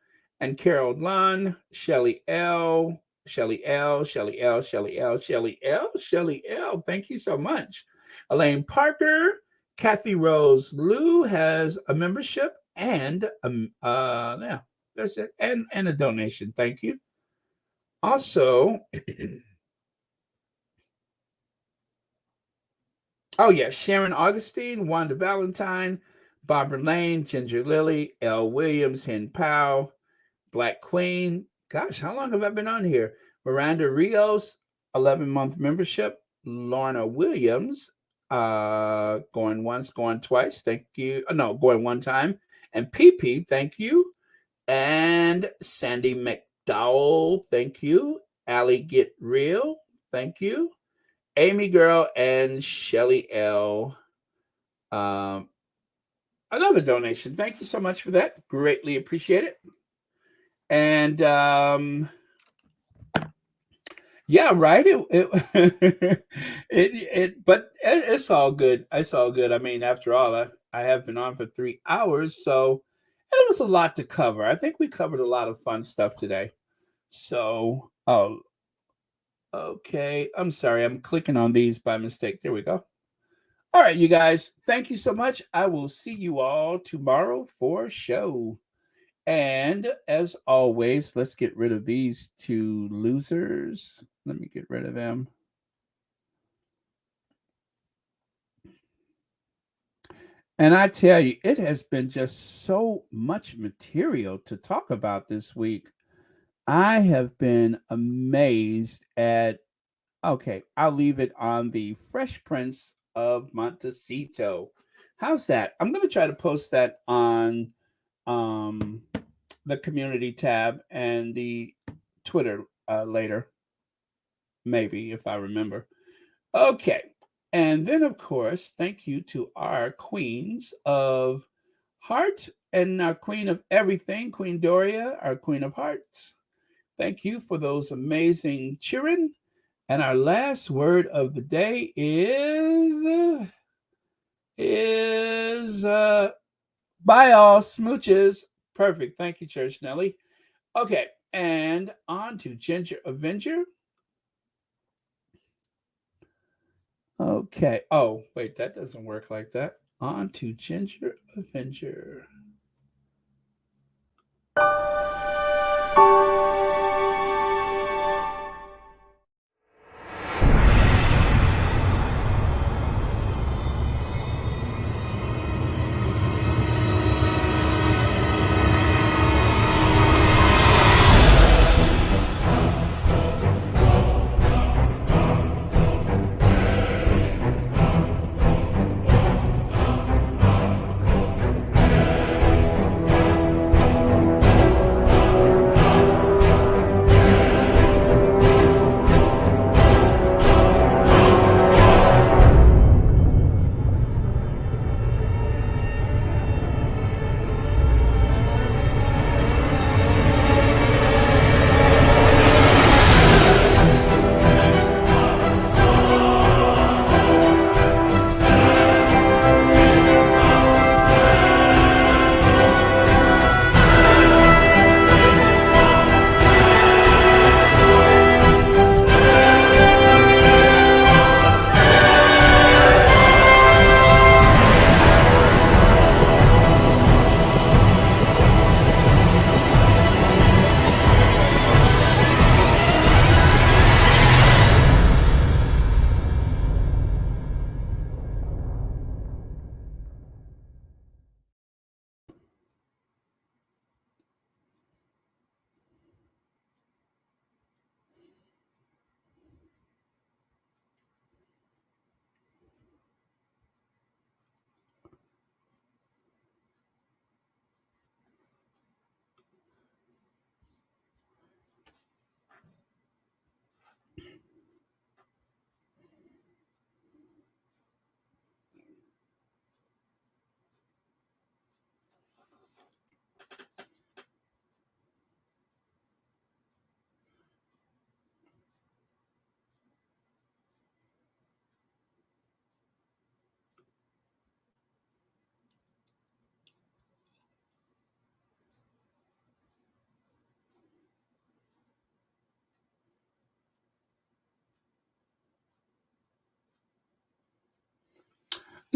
And Carol Lunn, Shelly L, Shelly L, Shelly L, Shelly L, Shelly L, Shelly L. Thank you so much. Elaine Parker, Kathy Rose Lou has a membership and yeah, that's it. And a donation. Thank you. Also, oh yeah, Sharon Augustine, Wanda Valentine, Barbara Lane, Ginger Lily, L. Williams, Hen Powell, Black Queen. Gosh, how long have I been on here? Miranda Rios, 11-month membership. Lorna Williams, going once, going twice. Thank you. No, going one time. And PP, thank you. And Sandy McDowell, thank you. Allie Get Real, thank you. Amy Girl and Shelly L. Another donation. Thank you so much for that. Greatly appreciate it. And yeah, right. But it's all good. It's all good. I mean, after all, I have been on for 3 hours, so it was a lot to cover. I think we covered a lot of fun stuff today. So, oh, okay. I'm sorry. I'm clicking on these by mistake. There we go. All right, you guys. Thank you so much. I will see you all tomorrow for show. And as always, let's get rid of these two losers. Let me get rid of them. And I tell you, it has been just so much material to talk about this week. I have been amazed at, okay, I'll leave it on the Fresh Prince of Montecito. How's that? I'm going to try to post that on the community tab and the Twitter later, maybe, if I remember. Okay. And then, of course, thank you to our queens of heart and our queen of everything, Queen Doria, our queen of hearts. Thank you for those amazing cheering. And our last word of the day is bye all, smooches. Perfect. Thank you, Church Nelly. Okay, and on to Ginger Avenger. Okay. Oh, wait, that doesn't work like that. On to Ginger Avenger.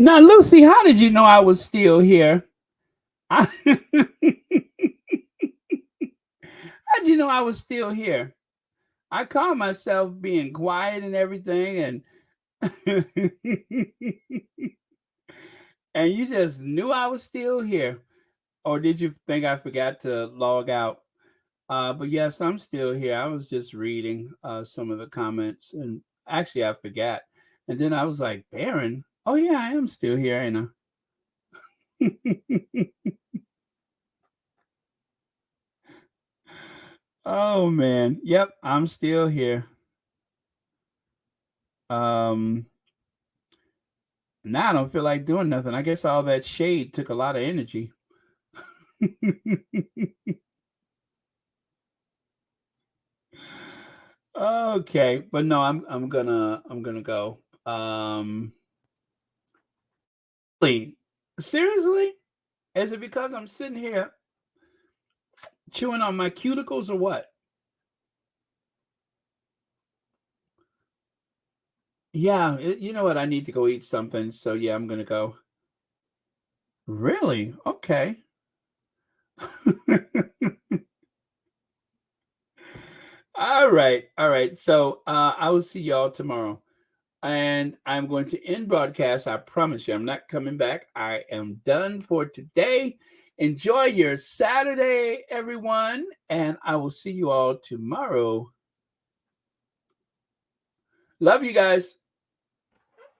Now, Lucy, how did you know I was still here? How did you know I was still here? I call myself being quiet and everything, and and you just knew I was still here. Or did you think I forgot to log out? But yes, I'm still here. I was just reading some of the comments, and actually I forgot. And then I was like, Baron, oh yeah, I am still here, ain't I? Oh man. Yep, I'm still here. Now I don't feel like doing nothing. I guess all that shade took a lot of energy. Okay, but no, I'm gonna go. Seriously? Is it because I'm sitting here chewing on my cuticles or what? Yeah, you know what? I need to go eat something. So yeah, I'm gonna go. Really? Okay. All right. All right. So I will see y'all tomorrow. And I'm going to end broadcast. I promise you, I'm not coming back. I am done for today. Enjoy your Saturday, everyone. And I will see you all tomorrow. Love you guys.